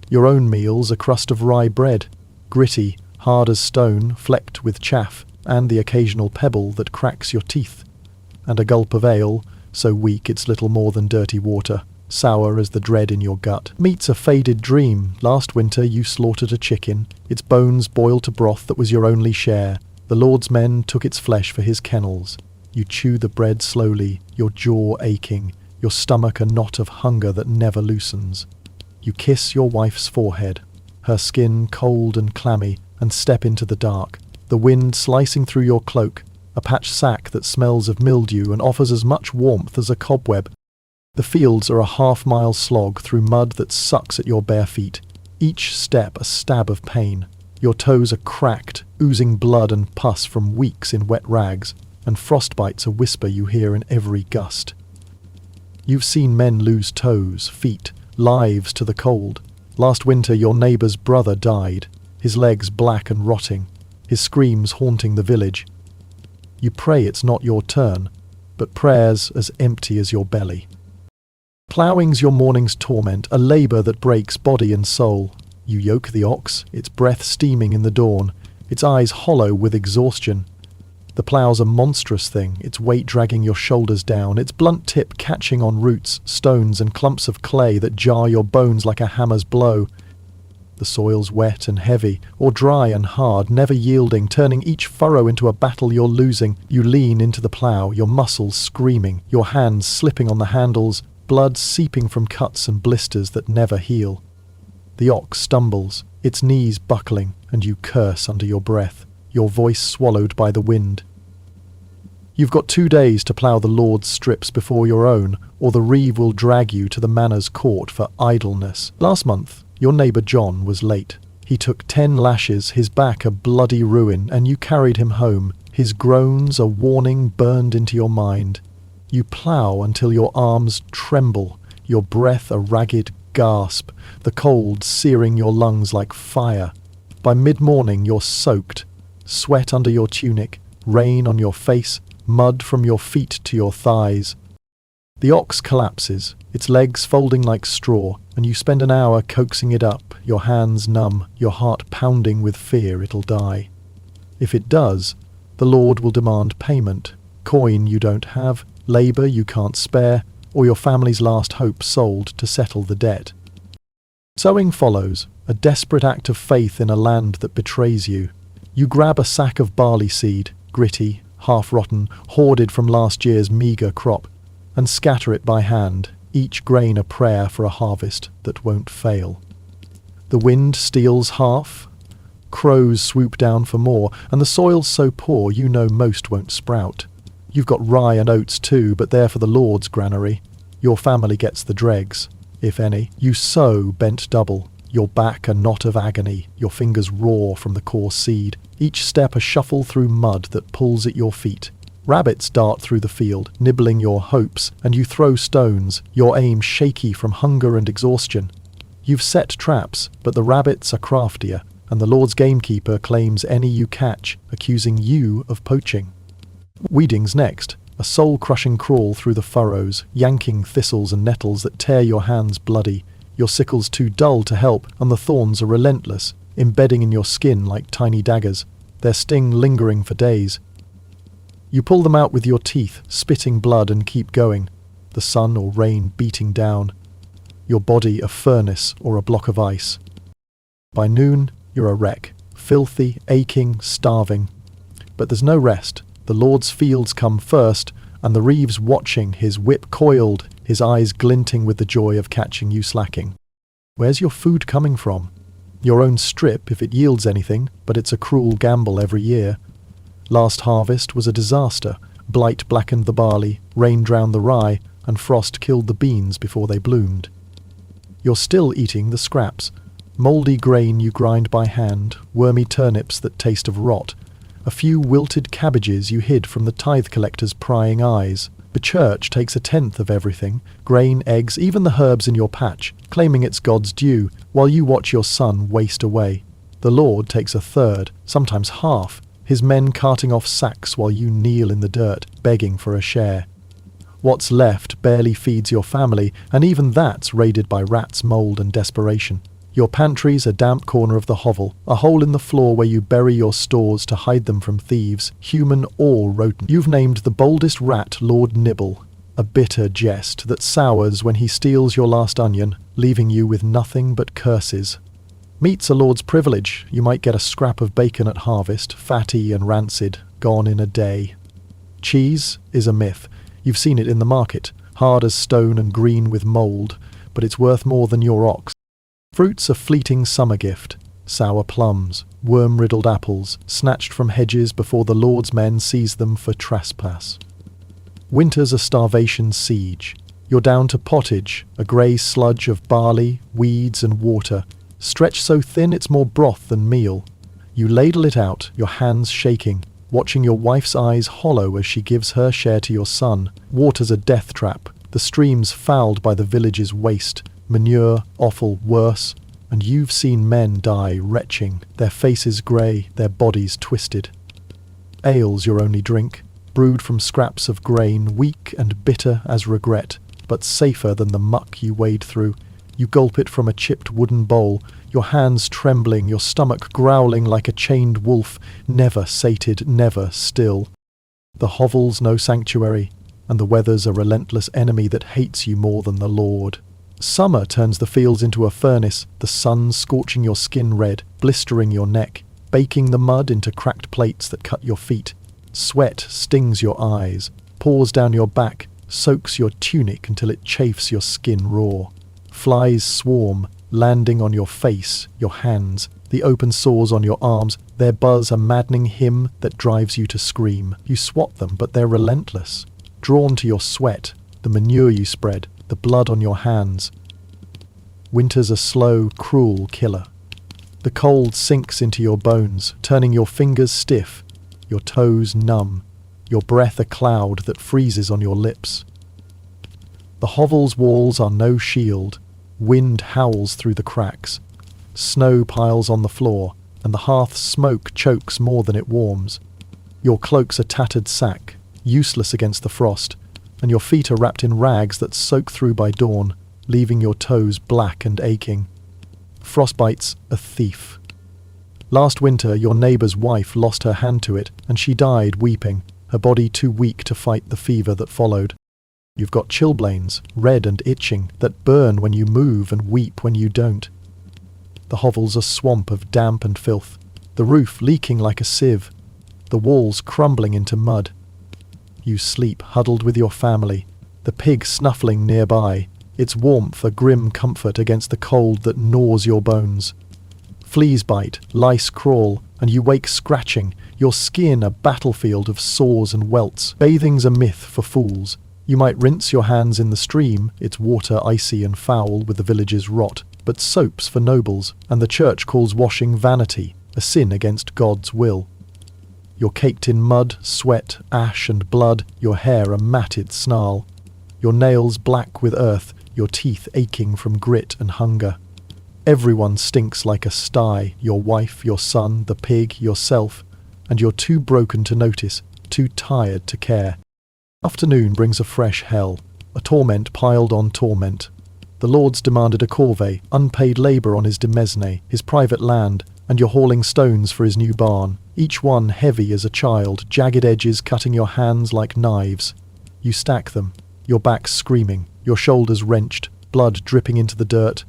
Your own meal's a crust of rye bread, gritty, hard as stone, flecked with chaff, and the occasional pebble that cracks your teeth. And a gulp of ale, so weak it's little more than dirty water, sour as the dread in your gut. Meat's a faded dream. Last winter you slaughtered a chicken, its bones boiled to broth that was your only share. The Lord's men took its flesh for his kennels. You chew the bread slowly, your jaw aching, your stomach a knot of hunger that never loosens. You kiss your wife's forehead, her skin cold and clammy, and step into the dark, the wind slicing through your cloak, a patched sack that smells of mildew and offers as much warmth as a cobweb. The fields are a half-mile slog through mud that sucks at your bare feet, each step a stab of pain. Your toes are cracked, oozing blood and pus from weeks in wet rags, and frostbite's a whisper you hear in every gust. You've seen men lose toes, feet, lives to the cold. Last winter your neighbour's brother died, his legs black and rotting, his screams haunting the village. You pray it's not your turn, but prayers as empty as your belly. Ploughing's your morning's torment, a labour that breaks body and soul. You yoke the ox, its breath steaming in the dawn, its eyes hollow with exhaustion. The plough's a monstrous thing, its weight dragging your shoulders down, its blunt tip catching on roots, stones and clumps of clay that jar your bones like a hammer's blow. The soil's wet and heavy, or dry and hard, never yielding, turning each furrow into a battle you're losing. You lean into the plough, your muscles screaming, your hands slipping on the handles, blood seeping from cuts and blisters that never heal. The ox stumbles, its knees buckling, and you curse under your breath, your voice swallowed by the wind. You've got 2 days to plough the Lord's strips before your own, or the reeve will drag you to the manor's court for idleness. Last month, your neighbour John was late. He took 10 lashes, his back a bloody ruin, and you carried him home, his groans a warning burned into your mind. You plough until your arms tremble, your breath a ragged gasp, the cold searing your lungs like fire. By mid-morning you're soaked, sweat under your tunic, rain on your face, mud from your feet to your thighs. The ox collapses, its legs folding like straw, and you spend an hour coaxing it up, your hands numb, your heart pounding with fear it'll die. If it does, the Lord will demand payment, coin you don't have, labour you can't spare, or your family's last hope sold to settle the debt. Sowing follows, a desperate act of faith in a land that betrays you. You grab a sack of barley seed, gritty, half-rotten, hoarded from last year's meagre crop, and scatter it by hand, each grain a prayer for a harvest that won't fail. The wind steals half, crows swoop down for more, and the soil's so poor you know most won't sprout. You've got rye and oats too, but they're for the Lord's granary. Your family gets the dregs, if any. You sow bent double, your back a knot of agony, your fingers raw from the coarse seed, each step a shuffle through mud that pulls at your feet. Rabbits dart through the field, nibbling your hopes, and you throw stones, your aim shaky from hunger and exhaustion. You've set traps, but the rabbits are craftier, and the Lord's gamekeeper claims any you catch, accusing you of poaching. Weeding's next, a soul-crushing crawl through the furrows, yanking thistles and nettles that tear your hands bloody. Your sickle's too dull to help, and the thorns are relentless, embedding in your skin like tiny daggers, their sting lingering for days. You pull them out with your teeth, spitting blood, and keep going, the sun or rain beating down, your body a furnace or a block of ice. By noon, you're a wreck, filthy, aching, starving. But there's no rest. The Lord's fields come first, and the reeve's watching, his whip coiled, his eyes glinting with the joy of catching you slacking. Where's your food coming from? Your own strip, if it yields anything, but it's a cruel gamble every year. Last harvest was a disaster. Blight blackened the barley, rain drowned the rye, and frost killed the beans before they bloomed. You're still eating the scraps. Mouldy grain you grind by hand, wormy turnips that taste of rot, a few wilted cabbages you hid from the tithe collector's prying eyes. The church takes a tenth of everything, grain, eggs, even the herbs in your patch, claiming it's God's due, while you watch your son waste away. The Lord takes a third, sometimes half, his men carting off sacks while you kneel in the dirt, begging for a share. What's left barely feeds your family, and even that's raided by rats, mould, and desperation. Your pantry's a damp corner of the hovel, a hole in the floor where you bury your stores to hide them from thieves, human or rodent. You've named the boldest rat Lord Nibble, a bitter jest that sours when he steals your last onion, leaving you with nothing but curses. Meat's a lord's privilege. You might get a scrap of bacon at harvest, fatty and rancid, gone in a day. Cheese is a myth. You've seen it in the market, hard as stone and green with mould, but it's worth more than your ox. Fruit's a fleeting summer gift. Sour plums, worm-riddled apples, snatched from hedges before the Lord's men seize them for trespass. Winter's a starvation siege. You're down to pottage, a grey sludge of barley, weeds and water, stretched so thin it's more broth than meal. You ladle it out, your hands shaking, watching your wife's eyes hollow as she gives her share to your son. Water's a death trap, the streams fouled by the village's waste, manure, offal, worse, and you've seen men die retching, their faces grey, their bodies twisted. Ale's your only drink, brewed from scraps of grain, weak and bitter as regret, but safer than the muck you wade through. You gulp it from a chipped wooden bowl, your hands trembling, your stomach growling like a chained wolf, never sated, never still. The hovel's no sanctuary, and the weather's a relentless enemy that hates you more than the Lord. Summer turns the fields into a furnace, the sun scorching your skin red, blistering your neck, baking the mud into cracked plates that cut your feet. Sweat stings your eyes, pours down your back, soaks your tunic until it chafes your skin raw. Flies swarm, landing on your face, your hands, the open sores on your arms, their buzz a maddening hymn that drives you to scream. You swat them, but they're relentless. Drawn to your sweat, the manure you spread, the blood on your hands. Winter's a slow, cruel killer. The cold sinks into your bones, turning your fingers stiff, your toes numb, your breath a cloud that freezes on your lips. The hovel's walls are no shield. Wind howls through the cracks. Snow piles on the floor, and the hearth's smoke chokes more than it warms. Your cloak's a tattered sack, useless against the frost, and your feet are wrapped in rags that soak through by dawn, leaving your toes black and aching. Frostbite's a thief. Last winter your neighbour's wife lost her hand to it, and she died weeping, her body too weak to fight the fever that followed. You've got chilblains, red and itching, that burn when you move and weep when you don't. The hovel's a swamp of damp and filth, the roof leaking like a sieve, the walls crumbling into mud. You sleep huddled with your family, the pig snuffling nearby, its warmth a grim comfort against the cold that gnaws your bones. Fleas bite, lice crawl, and you wake scratching, your skin a battlefield of sores and welts. Bathing's a myth for fools. You might rinse your hands in the stream, its water icy and foul with the village's rot, but soap's for nobles, and the church calls washing vanity, a sin against God's will. You're caked in mud, sweat, ash and blood, your hair a matted snarl. Your nails black with earth, your teeth aching from grit and hunger. Everyone stinks like a sty, your wife, your son, the pig, yourself, and you're too broken to notice, too tired to care. Afternoon brings a fresh hell, a torment piled on torment. The Lord's demanded a corvée, unpaid labour on his demesne, his private land, and you're hauling stones for his new barn, each one heavy as a child, jagged edges cutting your hands like knives. You stack them, your back screaming, your shoulders wrenched, blood dripping into the dirt.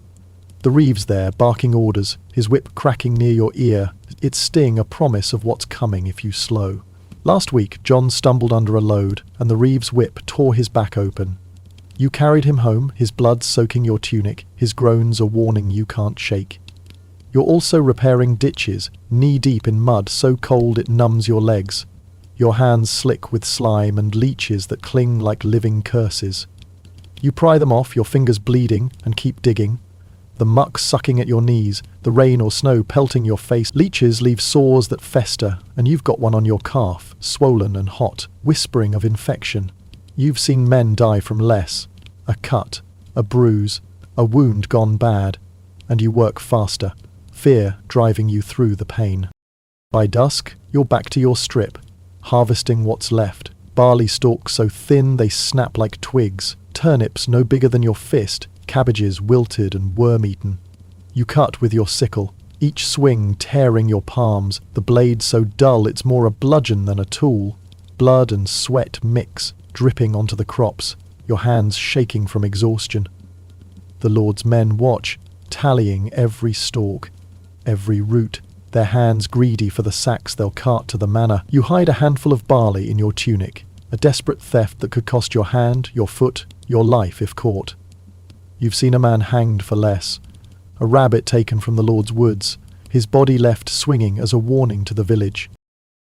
The Reeve's there, barking orders, his whip cracking near your ear, its sting a promise of what's coming if you slow. Last week, John stumbled under a load, and the Reeve's whip tore his back open. You carried him home, his blood soaking your tunic, his groans a warning you can't shake. You're also repairing ditches, knee-deep in mud so cold it numbs your legs. Your hands slick with slime and leeches that cling like living curses. You pry them off, your fingers bleeding, and keep digging. The muck sucking at your knees, the rain or snow pelting your face. Leeches leave sores that fester, and you've got one on your calf, swollen and hot, whispering of infection. You've seen men die from less. A cut, a bruise, a wound gone bad, and you work faster, fear driving you through the pain. By dusk, you're back to your strip, harvesting what's left. Barley stalks so thin they snap like twigs, turnips no bigger than your fist, cabbages wilted and worm-eaten. You cut with your sickle, each swing tearing your palms, the blade so dull it's more a bludgeon than a tool. Blood and sweat mix, dripping onto the crops, your hands shaking from exhaustion. The Lord's men watch, tallying every stalk, every root, their hands greedy for the sacks they'll cart to the manor. You hide a handful of barley in your tunic, a desperate theft that could cost your hand, your foot, your life if caught. You've seen a man hanged for less, a rabbit taken from the Lord's woods, his body left swinging as a warning to the village.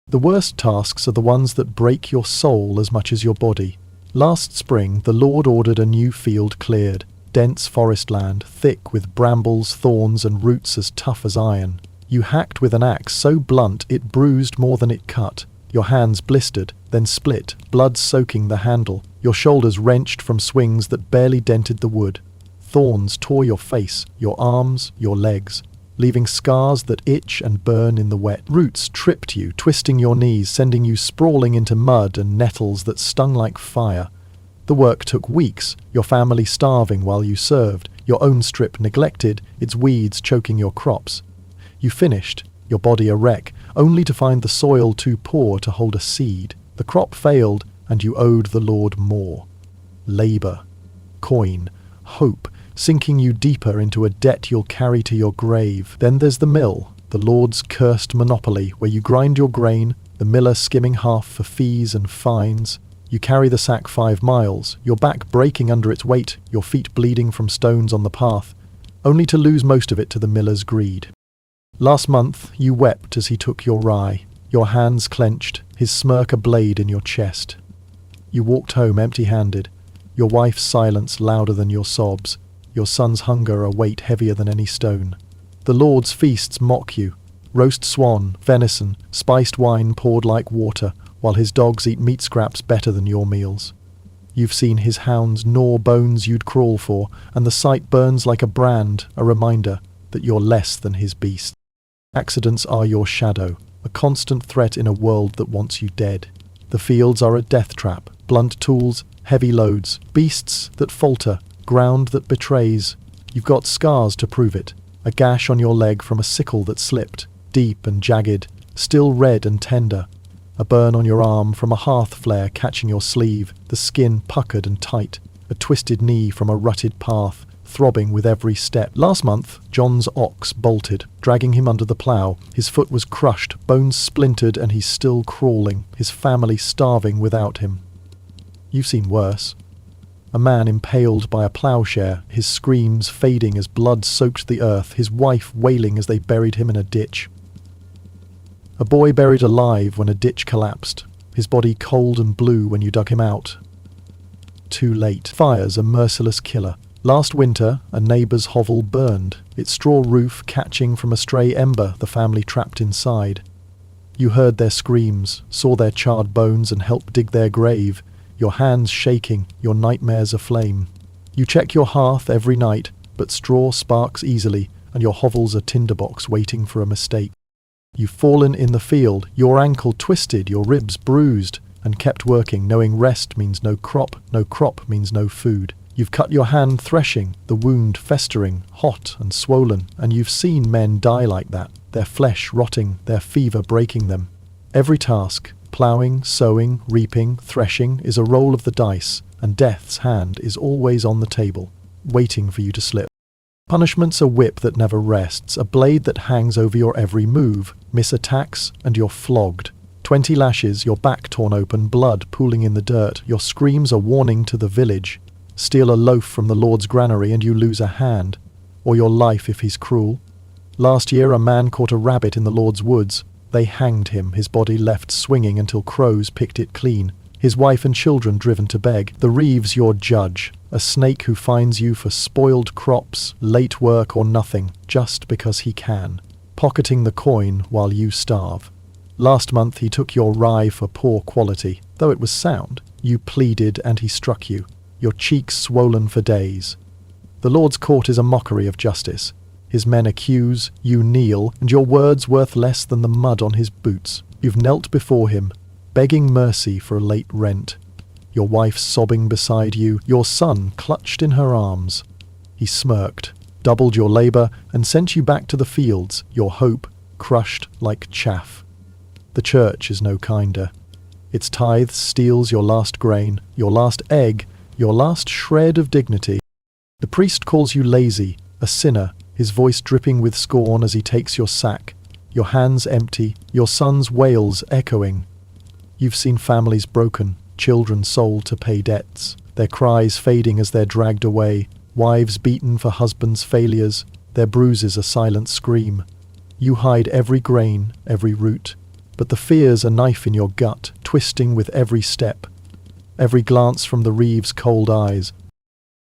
The worst tasks are the ones that break your soul as much as your body. Last spring, the Lord ordered a new field cleared, dense forest land, thick with brambles, thorns and roots as tough as iron. You hacked with an axe so blunt it bruised more than it cut. Your hands blistered, then split, blood soaking the handle, your shoulders wrenched from swings that barely dented the wood. Thorns tore your face, your arms, your legs, leaving scars that itch and burn in the wet. Roots tripped you, twisting your knees, sending you sprawling into mud and nettles that stung like fire. The work took weeks, your family starving while you served, your own strip neglected, its weeds choking your crops. You finished, your body a wreck, only to find the soil too poor to hold a seed. The crop failed, and you owed the Lord more. Labour, coin, hope, sinking you deeper into a debt you'll carry to your grave. Then there's the mill, the Lord's cursed monopoly, where you grind your grain, the miller skimming half for fees and fines. You carry the sack 5 miles, your back breaking under its weight, your feet bleeding from stones on the path, only to lose most of it to the miller's greed. Last month you wept as he took your rye, your hands clenched, his smirk a blade in your chest. You walked home empty-handed, your wife's silence louder than your sobs, your son's hunger a weight heavier than any stone. The Lord's feasts mock you, roast swan, venison, spiced wine poured like water, while his dogs eat meat scraps better than your meals. You've seen his hounds gnaw bones you'd crawl for, and the sight burns like a brand, a reminder that you're less than his beast. Accidents are your shadow, a constant threat in a world that wants you dead. The fields are a death trap, blunt tools, heavy loads, beasts that falter, ground that betrays. You've got scars to prove it, a gash on your leg from a sickle that slipped, deep and jagged, still red and tender. A burn on your arm from a hearth flare catching your sleeve, the skin puckered and tight, a twisted knee from a rutted path, throbbing with every step. Last month, John's ox bolted, dragging him under the plough. His foot was crushed, bones splintered, and he's still crawling, his family starving without him. You've seen worse. A man impaled by a ploughshare, his screams fading as blood soaked the earth, his wife wailing as they buried him in a ditch. A boy buried alive when a ditch collapsed, his body cold and blue when you dug him out. Too late. Fire's a merciless killer. Last winter, a neighbour's hovel burned, its straw roof catching from a stray ember, the family trapped inside. You heard their screams, saw their charred bones and helped dig their grave, your hands shaking, your nightmares aflame. You check your hearth every night, but straw sparks easily, and your hovel's a tinderbox waiting for a mistake. You've fallen in the field, your ankle twisted, your ribs bruised, and kept working, knowing rest means no crop means no food. You've cut your hand threshing, the wound festering, hot and swollen, and you've seen men die like that, their flesh rotting, their fever breaking them. Every task, ploughing, sowing, reaping, threshing, is a roll of the dice, and death's hand is always on the table, waiting for you to slip. Punishment's a whip that never rests, a blade that hangs over your every move. Miss attacks, and you're flogged. 20 lashes, your back torn open, blood pooling in the dirt, your screams a warning to the village. Steal a loaf from the Lord's granary and you lose a hand, or your life if he's cruel. Last year a man caught a rabbit in the Lord's woods. They hanged him, his body left swinging until crows picked it clean. His wife and children driven to beg. The Reeve's your judge, a snake who finds you for spoiled crops, late work or nothing, just because he can, pocketing the coin while you starve. Last month he took your rye for poor quality. Though it was sound, you pleaded and he struck you, your cheeks swollen for days. The Lord's court is a mockery of justice. His men accuse, you kneel, and your words worth less than the mud on his boots. You've knelt before him, begging mercy for a late rent. Your wife sobbing beside you, your son clutched in her arms. He smirked, doubled your labour, and sent you back to the fields, your hope crushed like chaff. The church is no kinder. Its tithes steals your last grain, your last egg, your last shred of dignity. The priest calls you lazy, a sinner, his voice dripping with scorn as he takes your sack, your hands empty, your son's wails echoing. You've seen families broken, children sold to pay debts, their cries fading as they're dragged away, wives beaten for husbands' failures, their bruises a silent scream. You hide every grain, every root, but the fear's a knife in your gut, twisting with every step, every glance from the Reeve's cold eyes.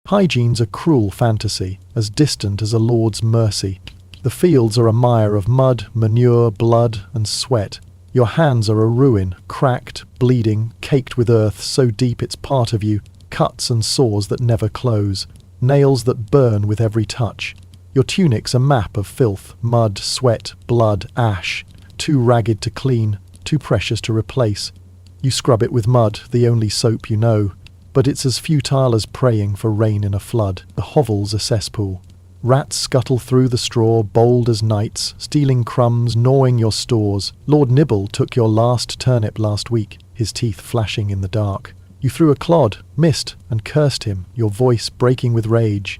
Hygiene's a cruel fantasy, as distant as a Lord's mercy. The fields are a mire of mud, manure, blood, and sweat. Your hands are a ruin, cracked, bleeding, caked with earth so deep it's part of you, cuts and sores that never close, nails that burn with every touch. Your tunic's a map of filth, mud, sweat, blood, ash, too ragged to clean, too precious to replace. You scrub it with mud, the only soap you know, but it's as futile as praying for rain in a flood. The hovel's a cesspool. Rats scuttle through the straw, bold as knights, stealing crumbs, gnawing your stores. Lord Nibble took your last turnip last week, his teeth flashing in the dark. You threw a clod, missed, and cursed him, your voice breaking with rage.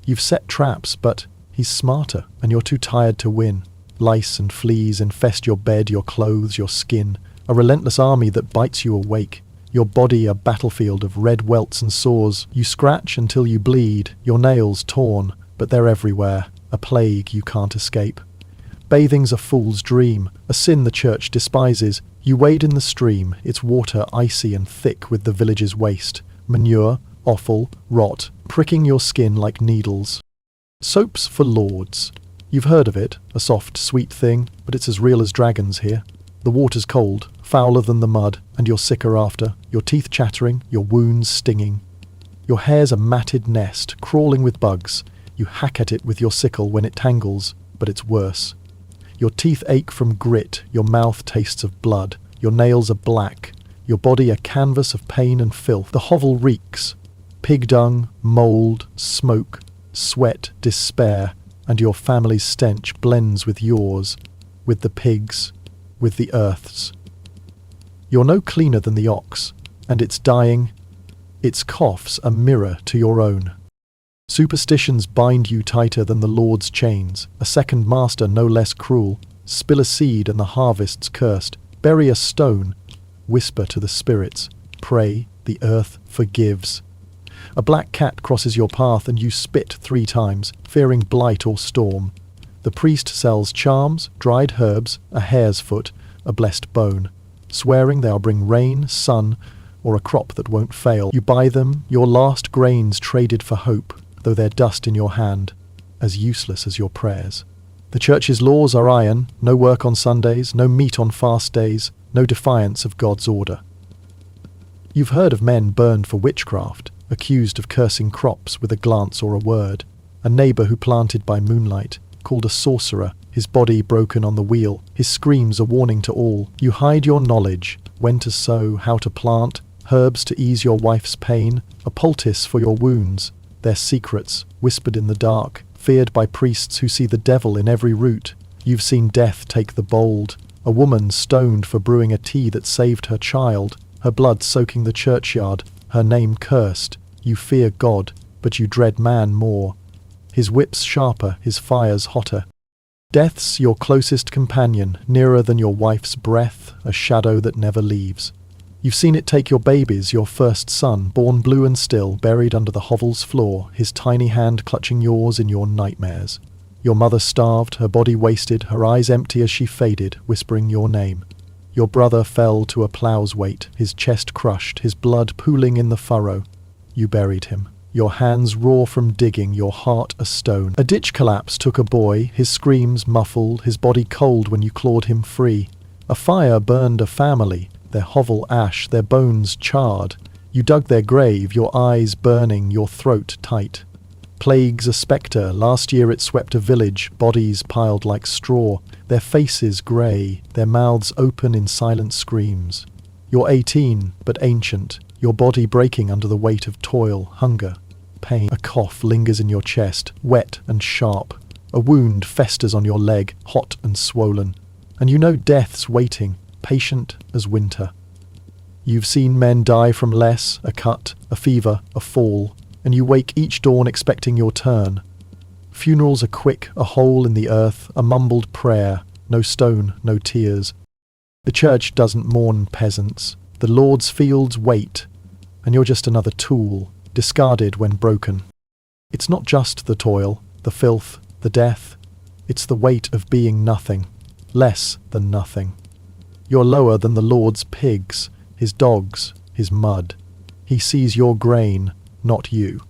You've set traps, but he's smarter, and you're too tired to win. Lice and fleas infest your bed, your clothes, your skin, a relentless army that bites you awake. Your body a battlefield of red welts and sores. You scratch until you bleed, your nails torn, but they're everywhere, a plague you can't escape. Bathing's a fool's dream, a sin the church despises. You wade in the stream, its water icy and thick with the village's waste. Manure, offal, rot, pricking your skin like needles. Soap's for lords. You've heard of it, a soft, sweet thing, but it's as real as dragons here. The water's cold, fouler than the mud, and you're sicker after, your teeth chattering, your wounds stinging. Your hair's a matted nest, crawling with bugs. You hack at it with your sickle when it tangles, but it's worse. Your teeth ache from grit, your mouth tastes of blood, your nails are black, your body a canvas of pain and filth. The hovel reeks. Pig dung, mould, smoke, sweat, despair, and your family's stench blends with yours, with the pigs, with the earth's. You're no cleaner than the ox, and its dying, its cough's a mirror to your own. Superstitions bind you tighter than the Lord's chains, a second master no less cruel. Spill a seed and the harvest's cursed. Bury a stone, whisper to the spirits. Pray, the earth forgives. A black cat crosses your path and you spit 3 times, fearing blight or storm. The priest sells charms, dried herbs, a hare's foot, a blessed bone, swearing they'll bring rain, sun, or a crop that won't fail. You buy them, your last grains traded for hope, though they're dust in your hand, as useless as your prayers. The church's laws are iron, no work on Sundays, no meat on fast days, no defiance of God's order. You've heard of men burned for witchcraft, accused of cursing crops with a glance or a word, a neighbour who planted by moonlight, called a sorcerer, his body broken on the wheel, his screams a warning to all. You hide your knowledge, when to sow, how to plant, herbs to ease your wife's pain, a poultice for your wounds, their secrets, whispered in the dark, feared by priests who see the devil in every root. You've seen death take the bold, a woman stoned for brewing a tea that saved her child, her blood soaking the churchyard, her name cursed. You fear God, but you dread man more. His whip's sharper, his fire's hotter. Death's your closest companion, nearer than your wife's breath, a shadow that never leaves. You've seen it take your babies, your first son, born blue and still, buried under the hovel's floor, his tiny hand clutching yours in your nightmares. Your mother starved, her body wasted, her eyes empty as she faded, whispering your name. Your brother fell to a plough's weight, his chest crushed, his blood pooling in the furrow. You buried him. Your hands raw from digging, your heart a stone. A ditch collapse took a boy, his screams muffled, his body cold when you clawed him free. A fire burned a family, their hovel ash, their bones charred. You dug their grave, your eyes burning, your throat tight. Plague's a spectre, last year it swept a village, bodies piled like straw, their faces grey, their mouths open in silent screams. You're 18, but ancient, your body breaking under the weight of toil, hunger, pain. A cough lingers in your chest, wet and sharp. A wound festers on your leg, hot and swollen. And you know death's waiting, patient as winter. You've seen men die from less, a cut, a fever, a fall, and you wake each dawn expecting your turn. Funerals are quick, a hole in the earth, a mumbled prayer, no stone, no tears. The church doesn't mourn peasants. The Lord's fields wait, and you're just another tool, discarded when broken. It's not just the toil, the filth, the death. It's the weight of being nothing, less than nothing. You're lower than the Lord's pigs, his dogs, his mud. He sees your grain, not you.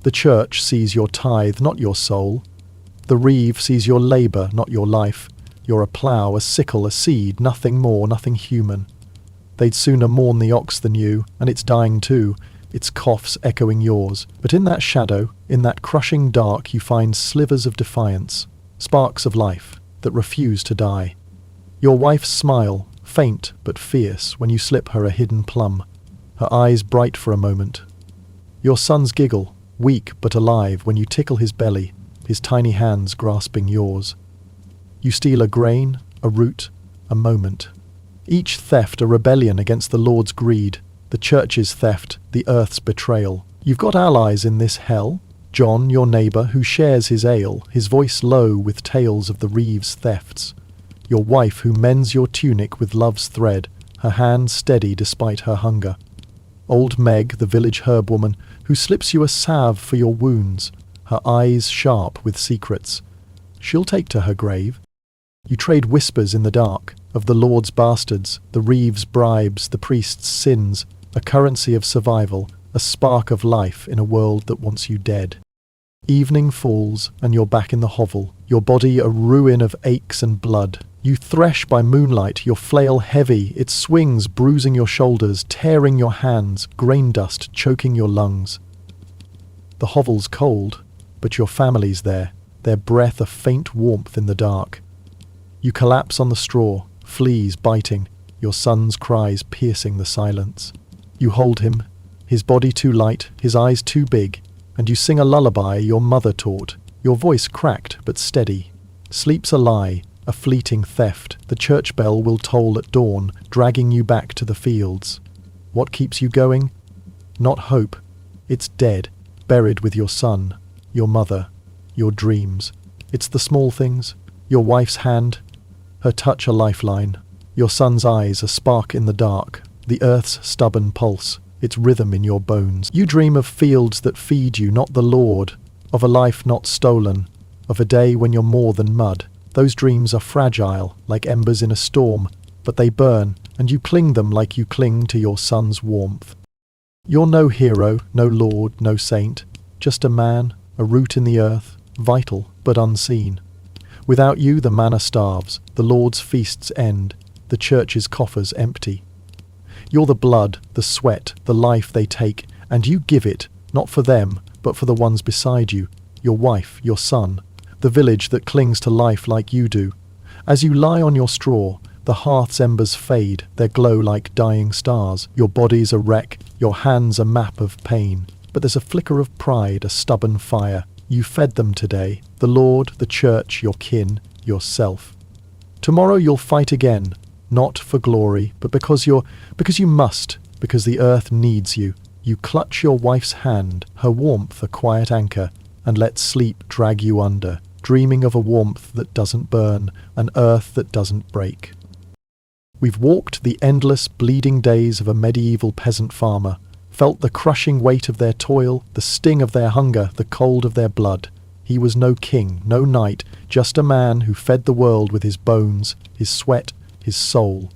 The church sees your tithe, not your soul. The reeve sees your labour, not your life. You're a plough, a sickle, a seed, nothing more, nothing human. They'd sooner mourn the ox than you, and it's dying too, its coughs echoing yours. But in that shadow, in that crushing dark, you find slivers of defiance, sparks of life that refuse to die. Your wife's smile, faint but fierce when you slip her a hidden plum, her eyes bright for a moment. Your son's giggle, weak but alive when you tickle his belly, his tiny hands grasping yours. You steal a grain, a root, a moment. Each theft a rebellion against the Lord's greed, the church's theft, the earth's betrayal. You've got allies in this hell. John, your neighbour, who shares his ale, his voice low with tales of the reeve's thefts. Your wife who mends your tunic with love's thread, her hand steady despite her hunger. Old Meg, the village herb woman, who slips you a salve for your wounds, her eyes sharp with secrets. She'll take to her grave. You trade whispers in the dark, of the Lord's bastards, the reeve's bribes, the priest's sins, a currency of survival, a spark of life in a world that wants you dead. Evening falls, and you're back in the hovel, your body a ruin of aches and blood. You thresh by moonlight, your flail heavy, it swings, bruising your shoulders, tearing your hands, grain dust choking your lungs. The hovel's cold, but your family's there, their breath a faint warmth in the dark. You collapse on the straw, fleas biting, your son's cries piercing the silence. You hold him, his body too light, his eyes too big, and you sing a lullaby your mother taught, your voice cracked but steady. Sleep's a lie, a fleeting theft, the church bell will toll at dawn, dragging you back to the fields. What keeps you going? Not hope. It's dead, buried with your son, your mother, your dreams. It's the small things, your wife's hand, her touch a lifeline, your son's eyes a spark in the dark, the earth's stubborn pulse. its rhythm in your bones. You dream of fields that feed you, not the Lord, of a life not stolen, of a day when you're more than mud. Those dreams are fragile, like embers in a storm, but they burn, and you cling them like you cling to your sun's warmth. You're no hero, no lord, no saint, just a man, a root in the earth, vital but unseen. Without you the manna starves, the Lord's feasts end, the church's coffers empty. You're the blood, the sweat, the life they take, and you give it, not for them, but for the ones beside you, your wife, your son, the village that clings to life like you do. As you lie on your straw, the hearth's embers fade, their glow like dying stars. Your body's a wreck, your hands a map of pain. But there's a flicker of pride, a stubborn fire. You fed them today, the Lord, the church, your kin, yourself. Tomorrow you'll fight again, not for glory, but because you must, because the earth needs you. You clutch your wife's hand, her warmth a quiet anchor, and let sleep drag you under, dreaming of a warmth that doesn't burn, an earth that doesn't break. We've walked the endless, bleeding days of a medieval peasant farmer, felt the crushing weight of their toil, the sting of their hunger, the cold of their blood. He was no king, no knight, just a man who fed the world with his bones, his sweat, his soul.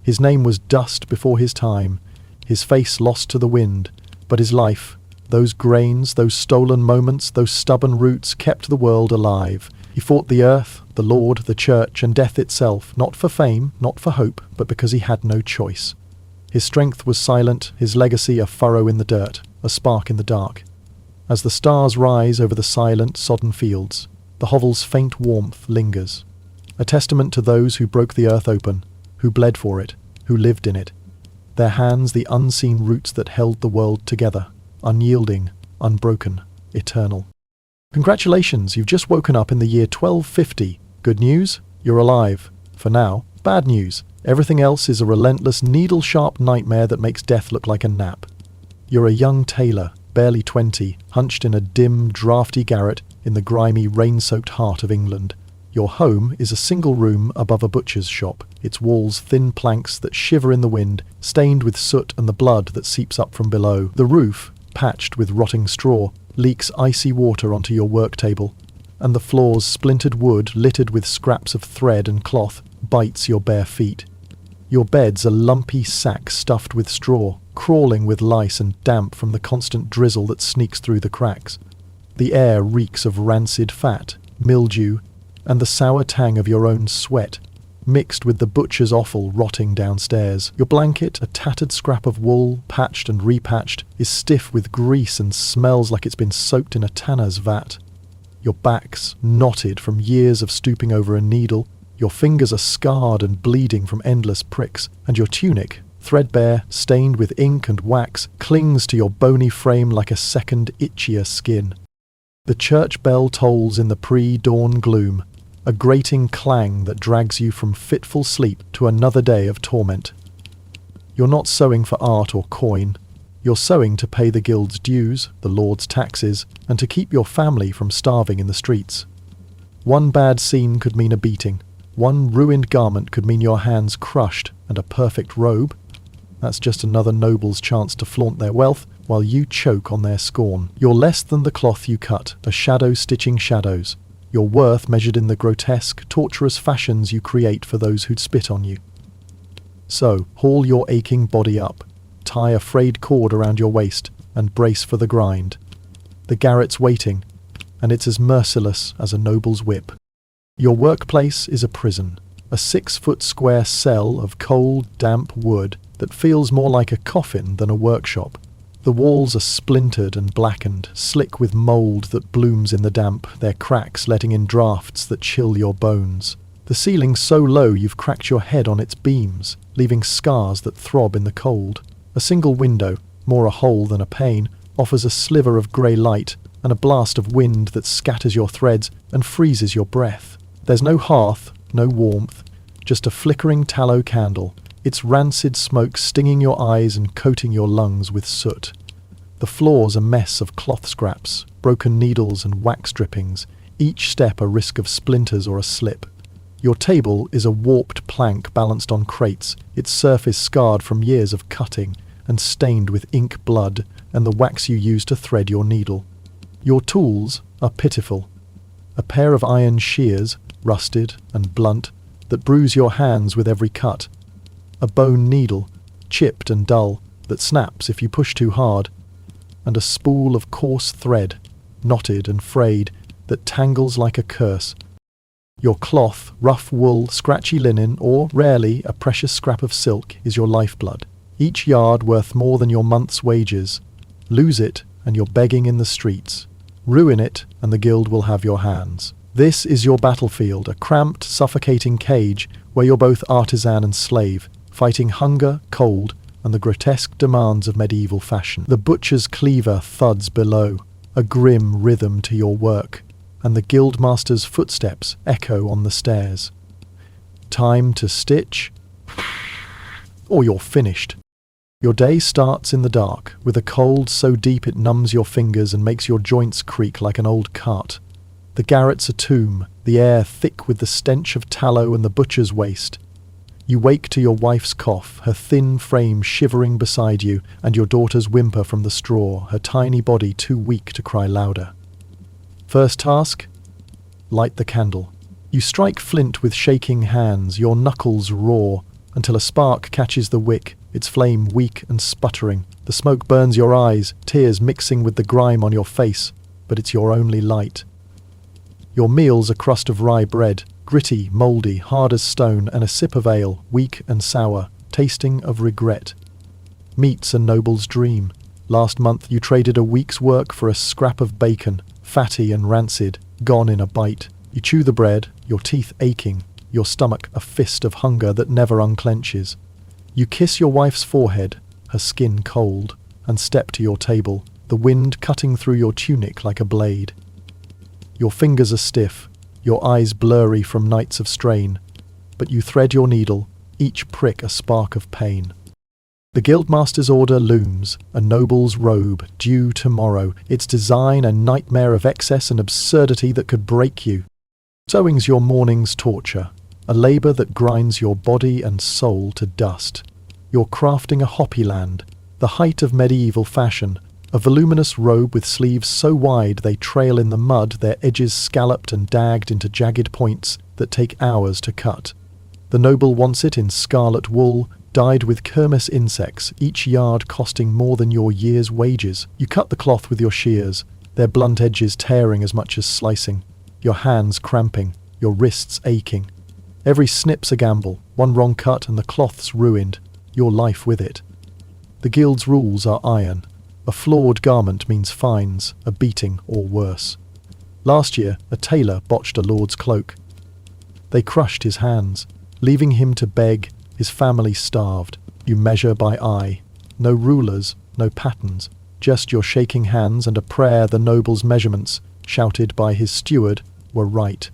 His name was dust before his time, his face lost to the wind, but his life, those grains, those stolen moments, those stubborn roots kept the world alive. He fought the earth, the Lord, the church, and death itself, not for fame, not for hope, but because he had no choice. His strength was silent, his legacy a furrow in the dirt, a spark in the dark. As the stars rise over the silent, sodden fields, the hovel's faint warmth lingers, a testament to those who broke the earth open, who bled for it, who lived in it. Their hands the unseen roots that held the world together, unyielding, unbroken, eternal. Congratulations, you've just woken up in the year 1250. Good news? You're alive. For now. Bad news. Everything else is a relentless, needle-sharp nightmare that makes death look like a nap. You're a young tailor, barely 20, hunched in a dim, drafty garret in the grimy, rain-soaked heart of England. Your home is a single room above a butcher's shop, its walls thin planks that shiver in the wind, stained with soot and the blood that seeps up from below. The roof, patched with rotting straw, leaks icy water onto your work table, and the floor's splintered wood, littered with scraps of thread and cloth, bites your bare feet. Your bed's a lumpy sack stuffed with straw, crawling with lice and damp from the constant drizzle that sneaks through the cracks. The air reeks of rancid fat, mildew, and the sour tang of your own sweat, mixed with the butcher's offal rotting downstairs. Your blanket, a tattered scrap of wool, patched and repatched, is stiff with grease and smells like it's been soaked in a tanner's vat. Your back's knotted from years of stooping over a needle, your fingers are scarred and bleeding from endless pricks, and your tunic, threadbare, stained with ink and wax, clings to your bony frame like a second, itchier skin. The church bell tolls in the pre-dawn gloom, a grating clang that drags you from fitful sleep to another day of torment. You're not sewing for art or coin. You're sewing to pay the guild's dues, the Lord's taxes, and to keep your family from starving in the streets. One bad scene could mean a beating. One ruined garment could mean your hands crushed, and a perfect robe. That's just another noble's chance to flaunt their wealth while you choke on their scorn. You're less than the cloth you cut, a shadow stitching shadows. Your worth measured in the grotesque, torturous fashions you create for those who'd spit on you. So, haul your aching body up, tie a frayed cord around your waist, and brace for the grind. The garret's waiting, and it's as merciless as a noble's whip. Your workplace is a prison, a 6-foot square cell of cold, damp wood that feels more like a coffin than a workshop. The walls are splintered and blackened, slick with mould that blooms in the damp, their cracks letting in drafts that chill your bones. The ceiling's so low you've cracked your head on its beams, leaving scars that throb in the cold. A single window, more a hole than a pane, offers a sliver of grey light and a blast of wind that scatters your threads and freezes your breath. There's no hearth, no warmth, just a flickering tallow candle, its rancid smoke stinging your eyes and coating your lungs with soot. The floor's a mess of cloth scraps, broken needles and wax drippings, each step a risk of splinters or a slip. Your table is a warped plank balanced on crates, its surface scarred from years of cutting, and stained with ink blood and the wax you use to thread your needle. Your tools are pitiful. A pair of iron shears, rusted and blunt, that bruise your hands with every cut. A bone needle, chipped and dull, that snaps if you push too hard. And a spool of coarse thread, knotted and frayed, that tangles like a curse. Your cloth, rough wool, scratchy linen, or, rarely, a precious scrap of silk is your lifeblood. Each yard worth more than your month's wages. Lose it, and you're begging in the streets. Ruin it, and the guild will have your hands. This is your battlefield, a cramped, suffocating cage where you're both artisan and slave, fighting hunger, cold, and the grotesque demands of medieval fashion. The butcher's cleaver thuds below, a grim rhythm to your work, and the guildmaster's footsteps echo on the stairs. Time to stitch, or you're finished. Your day starts in the dark, with a cold so deep it numbs your fingers and makes your joints creak like an old cart. The garret's a tomb, the air thick with the stench of tallow and the butcher's waste. You wake to your wife's cough, her thin frame shivering beside you, and your daughter's whimper from the straw, her tiny body too weak to cry louder. First task? Light the candle. You strike flint with shaking hands, your knuckles raw, until a spark catches the wick, its flame weak and sputtering. The smoke burns your eyes, tears mixing with the grime on your face, but it's your only light. Your meal's a crust of rye bread, gritty, mouldy, hard as stone, and a sip of ale, weak and sour, tasting of regret. Meat's a noble's dream. Last month you traded a week's work for a scrap of bacon, fatty and rancid, gone in a bite. You chew the bread, your teeth aching, your stomach a fist of hunger that never unclenches. You kiss your wife's forehead, her skin cold, and step to your table, the wind cutting through your tunic like a blade. Your fingers are stiff, your eyes blurry from nights of strain, but you thread your needle, each prick a spark of pain. The guildmaster's order looms, a noble's robe, due tomorrow, its design a nightmare of excess and absurdity that could break you. Sewing's your morning's torture, a labour that grinds your body and soul to dust. You're crafting a hoppy land, the height of medieval fashion, a voluminous robe with sleeves so wide they trail in the mud, their edges scalloped and dagged into jagged points that take hours to cut. The noble wants it in scarlet wool, dyed with kermes insects, each yard costing more than your year's wages. You cut the cloth with your shears, their blunt edges tearing as much as slicing, your hands cramping, your wrists aching. Every snip's a gamble, one wrong cut and the cloth's ruined, your life with it. The guild's rules are iron. A flawed garment means fines, a beating, or worse. Last year, a tailor botched a lord's cloak. They crushed his hands, leaving him to beg, his family starved. You measure by eye. No rulers, no patterns, just your shaking hands and a prayer the noble's measurements, shouted by his steward, were right.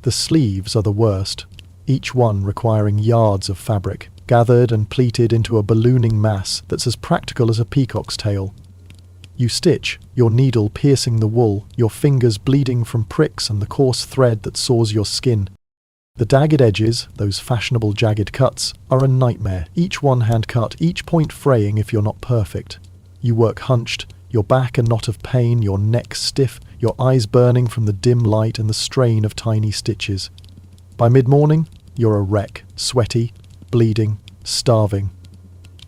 The sleeves are the worst, each one requiring yards of fabric, gathered and pleated into a ballooning mass that's as practical as a peacock's tail. You stitch, your needle piercing the wool, your fingers bleeding from pricks and the coarse thread that saws your skin. The jagged edges, those fashionable jagged cuts, are a nightmare, each one hand-cut, each point fraying if you're not perfect. You work hunched, your back a knot of pain, your neck stiff, your eyes burning from the dim light and the strain of tiny stitches. By mid-morning, you're a wreck, sweaty, bleeding, starving.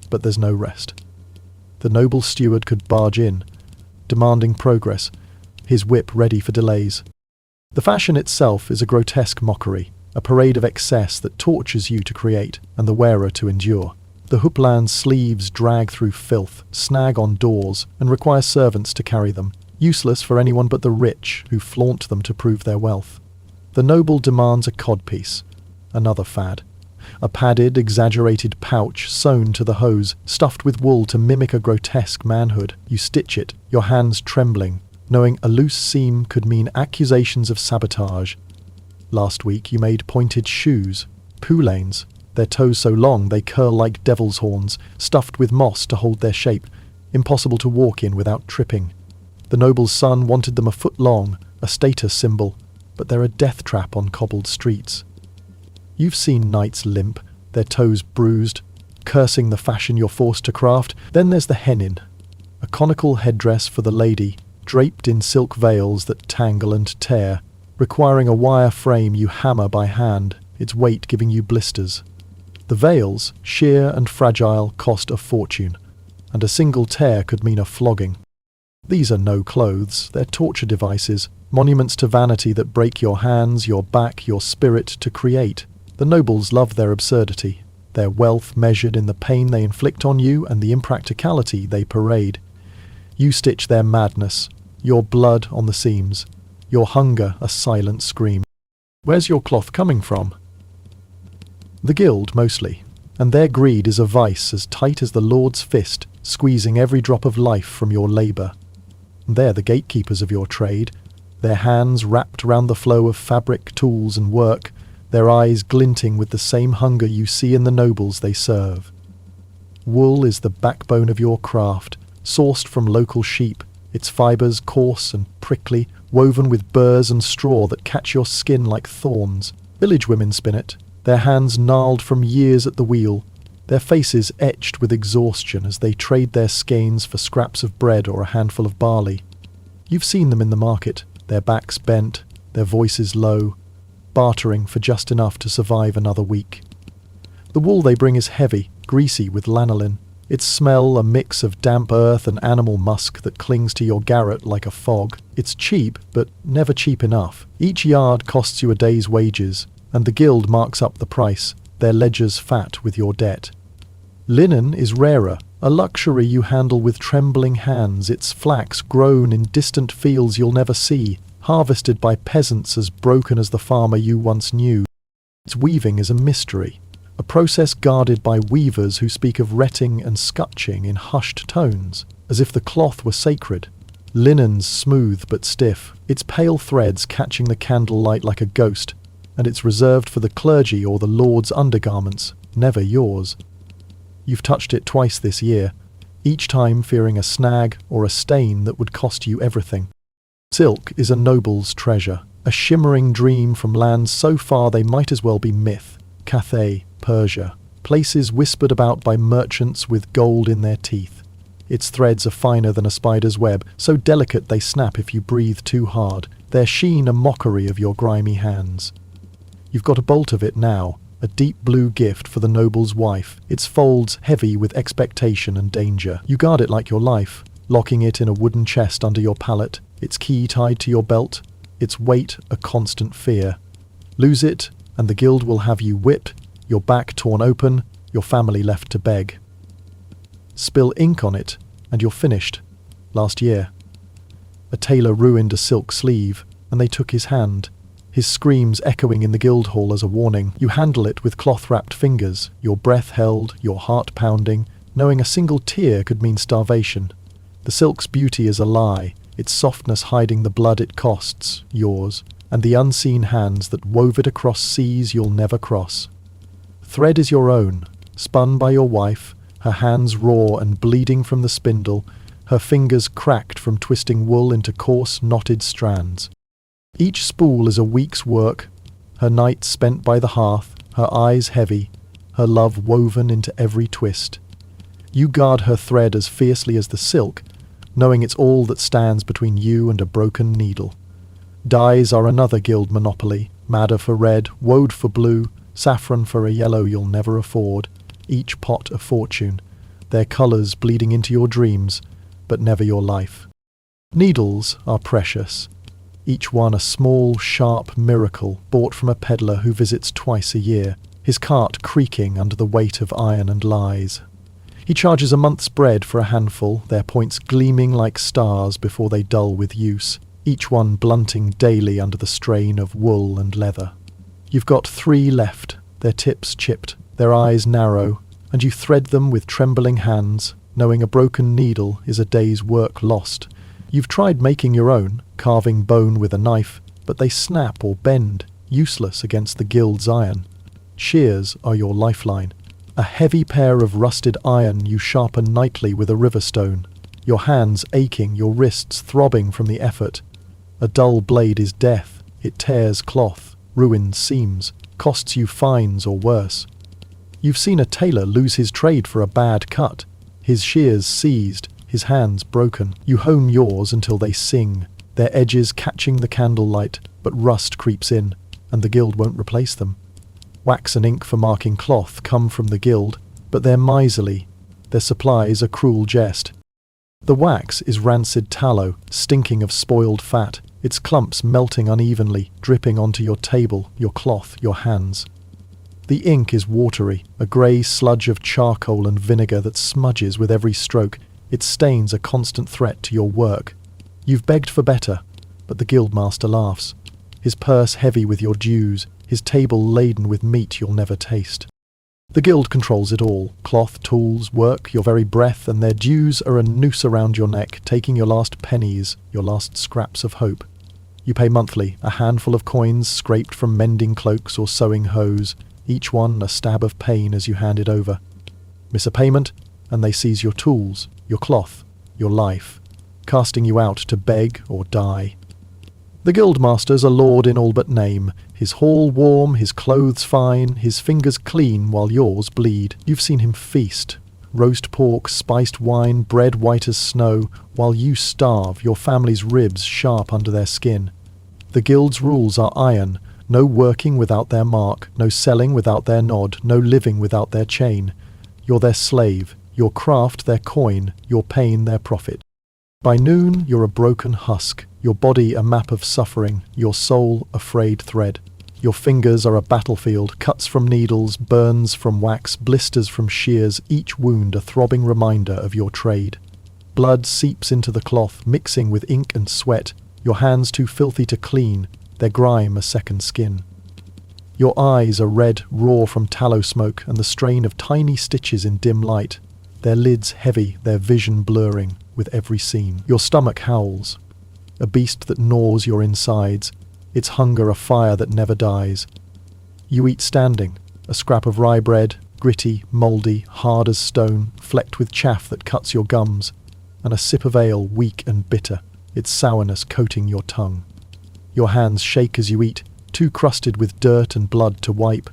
But there's no rest. The noble steward could barge in, demanding progress, his whip ready for delays. The fashion itself is a grotesque mockery, a parade of excess that tortures you to create and the wearer to endure. The hooplan's sleeves drag through filth, snag on doors, and require servants to carry them, useless for anyone but the rich who flaunt them to prove their wealth. The noble demands a codpiece, another fad. A padded, exaggerated pouch sewn to the hose, stuffed with wool to mimic a grotesque manhood. You stitch it, your hands trembling, knowing a loose seam could mean accusations of sabotage. Last week you made pointed shoes, poulaines, their toes so long they curl like devil's horns, stuffed with moss to hold their shape, impossible to walk in without tripping. The noble's son wanted them a foot long, a status symbol, but they're a death trap on cobbled streets. You've seen knights limp, their toes bruised, cursing the fashion you're forced to craft. Then there's the hennin, a conical headdress for the lady, draped in silk veils that tangle and tear, requiring a wire frame you hammer by hand, its weight giving you blisters. The veils, sheer and fragile, cost a fortune, and a single tear could mean a flogging. These are no clothes, they're torture devices, monuments to vanity that break your hands, your back, your spirit to create. The nobles love their absurdity, their wealth measured in the pain they inflict on you and the impracticality they parade. You stitch their madness, your blood on the seams, your hunger a silent scream. Where's your cloth coming from? The guild, mostly, and their greed is a vice as tight as the Lord's fist, squeezing every drop of life from your labour. They're the gatekeepers of your trade, their hands wrapped round the flow of fabric, tools and work, their eyes glinting with the same hunger you see in the nobles they serve. Wool is the backbone of your craft, sourced from local sheep, its fibres coarse and prickly, woven with burrs and straw that catch your skin like thorns. Village women spin it, their hands gnarled from years at the wheel, their faces etched with exhaustion as they trade their skeins for scraps of bread or a handful of barley. You've seen them in the market, their backs bent, their voices low, bartering for just enough to survive another week. The wool they bring is heavy, greasy with lanolin, its smell a mix of damp earth and animal musk that clings to your garret like a fog. It's cheap, but never cheap enough. Each yard costs you a day's wages, and the guild marks up the price, their ledgers fat with your debt. Linen is rarer, a luxury you handle with trembling hands, its flax grown in distant fields you'll never see, harvested by peasants as broken as the farmer you once knew. Its weaving is a mystery, a process guarded by weavers who speak of retting and scutching in hushed tones, as if the cloth were sacred. Linen's smooth but stiff, its pale threads catching the candlelight like a ghost, and it's reserved for the clergy or the lord's undergarments, never yours. You've touched it twice this year, each time fearing a snag or a stain that would cost you everything. Silk is a noble's treasure, a shimmering dream from lands so far they might as well be myth. Cathay, Persia, places whispered about by merchants with gold in their teeth. Its threads are finer than a spider's web, so delicate they snap if you breathe too hard, their sheen a mockery of your grimy hands. You've got a bolt of it now, a deep blue gift for the noble's wife, its folds heavy with expectation and danger. You guard it like your life, locking it in a wooden chest under your pallet, its key tied to your belt, its weight a constant fear. Lose it, and the guild will have you whipped, your back torn open, your family left to beg. Spill ink on it, and you're finished. Last year. A tailor ruined a silk sleeve, and they took his hand, his screams echoing in the guild hall as a warning. You handle it with cloth-wrapped fingers, your breath held, your heart pounding, knowing a single tear could mean starvation. The silk's beauty is a lie, its softness hiding the blood it costs, yours, and the unseen hands that wove it across seas you'll never cross. Thread is your own, spun by your wife, her hands raw and bleeding from the spindle, her fingers cracked from twisting wool into coarse, knotted strands. Each spool is a week's work, her nights spent by the hearth, her eyes heavy, her love woven into every twist. You guard her thread as fiercely as the silk, knowing it's all that stands between you and a broken needle. Dyes are another guild monopoly, madder for red, woad for blue, saffron for a yellow you'll never afford, each pot a fortune, their colours bleeding into your dreams, but never your life. Needles are precious, each one a small, sharp miracle bought from a peddler who visits twice a year, his cart creaking under the weight of iron and lies. He charges a month's bread for a handful, their points gleaming like stars before they dull with use, each one blunting daily under the strain of wool and leather. You've got 3 left, their tips chipped, their eyes narrow, and you thread them with trembling hands, knowing a broken needle is a day's work lost. You've tried making your own, carving bone with a knife, but they snap or bend, useless against the guild's iron. Shears are your lifeline, a heavy pair of rusted iron you sharpen nightly with a river stone, your hands aching, your wrists throbbing from the effort. A dull blade is death, it tears cloth, ruins seams, costs you fines or worse. You've seen a tailor lose his trade for a bad cut, his shears seized, his hands broken. You hone yours until they sing, their edges catching the candlelight, but rust creeps in, and the guild won't replace them. Wax and ink for marking cloth come from the guild, but they're miserly. Their supplies a cruel jest. The wax is rancid tallow, stinking of spoiled fat, its clumps melting unevenly, dripping onto your table, your cloth, your hands. The ink is watery, a grey sludge of charcoal and vinegar that smudges with every stroke. Its stains a constant threat to your work. You've begged for better, but the guildmaster laughs, his purse heavy with your dues, his table laden with meat you'll never taste. The guild controls it all, cloth, tools, work, your very breath, and their dues are a noose around your neck, taking your last pennies, your last scraps of hope. You pay monthly, a handful of coins scraped from mending cloaks or sewing hoes, each one a stab of pain as you hand it over. Miss a payment, and they seize your tools, your cloth, your life, casting you out to beg or die. The guildmaster's a lord in all but name, his hall warm, his clothes fine, his fingers clean while yours bleed. You've seen him feast, roast pork, spiced wine, bread white as snow, while you starve, your family's ribs sharp under their skin. The guild's rules are iron, no working without their mark, no selling without their nod, no living without their chain. You're their slave, your craft their coin, your pain their profit. By noon you're a broken husk, your body a map of suffering, your soul a frayed thread. Your fingers are a battlefield, cuts from needles, burns from wax, blisters from shears, each wound a throbbing reminder of your trade. Blood seeps into the cloth, mixing with ink and sweat, your hands too filthy to clean, their grime a second skin. Your eyes are red, raw from tallow smoke and the strain of tiny stitches in dim light, their lids heavy, their vision blurring with every scene. Your stomach howls, a beast that gnaws your insides, its hunger a fire that never dies. You eat standing, a scrap of rye bread, gritty, mouldy, hard as stone, flecked with chaff that cuts your gums, and a sip of ale weak and bitter, its sourness coating your tongue. Your hands shake as you eat, too crusted with dirt and blood to wipe.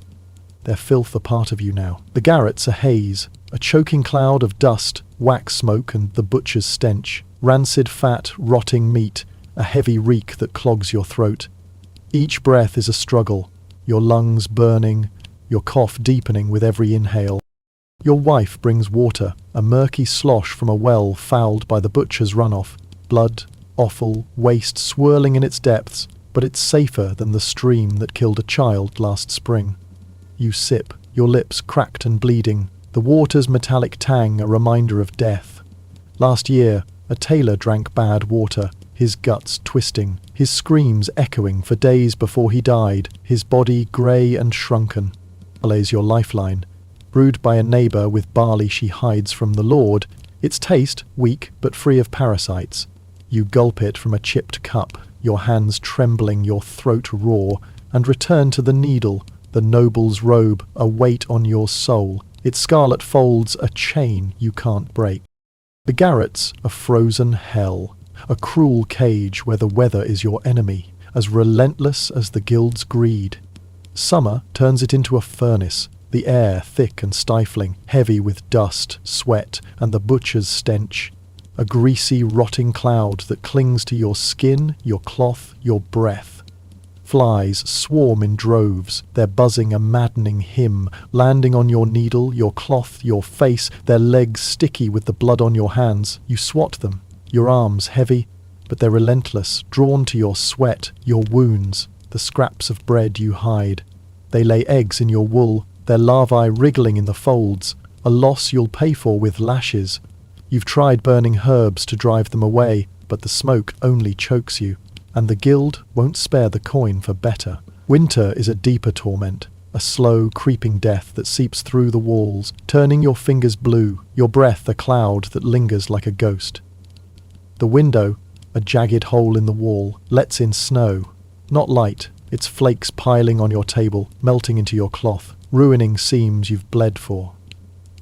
Their filth a part of you now. The garret's a haze, a choking cloud of dust, wax smoke and the butcher's stench, rancid fat, rotting meat, a heavy reek that clogs your throat. Each breath is a struggle, your lungs burning, your cough deepening with every inhale. Your wife brings water, a murky slosh from a well fouled by the butcher's runoff, blood, offal, waste swirling in its depths, but it's safer than the stream that killed a child last spring. You sip, your lips cracked and bleeding, the water's metallic tang a reminder of death. Last year, a tailor drank bad water, his guts twisting, his screams echoing for days before he died, his body grey and shrunken. Lays your lifeline, brewed by a neighbour with barley she hides from the Lord, its taste weak but free of parasites. You gulp it from a chipped cup, your hands trembling, your throat raw, and return to the needle, the noble's robe, a weight on your soul, its scarlet folds a chain you can't break. The garret's a frozen hell, a cruel cage where the weather is your enemy, as relentless as the guild's greed. Summer turns it into a furnace, the air thick and stifling, heavy with dust, sweat, and the butcher's stench. A greasy, rotting cloud that clings to your skin, your cloth, your breath. Flies swarm in droves, their buzzing a maddening hymn, landing on your needle, your cloth, your face, their legs sticky with the blood on your hands. You swat them, your arms heavy, but they're relentless, drawn to your sweat, your wounds, the scraps of bread you hide. They lay eggs in your wool, their larvae wriggling in the folds, a loss you'll pay for with lashes. You've tried burning herbs to drive them away, but the smoke only chokes you, and the guild won't spare the coin for better. Winter is a deeper torment, a slow, creeping death that seeps through the walls, turning your fingers blue, your breath a cloud that lingers like a ghost. The window, a jagged hole in the wall, lets in snow, not light, its flakes piling on your table, melting into your cloth, ruining seams you've bled for.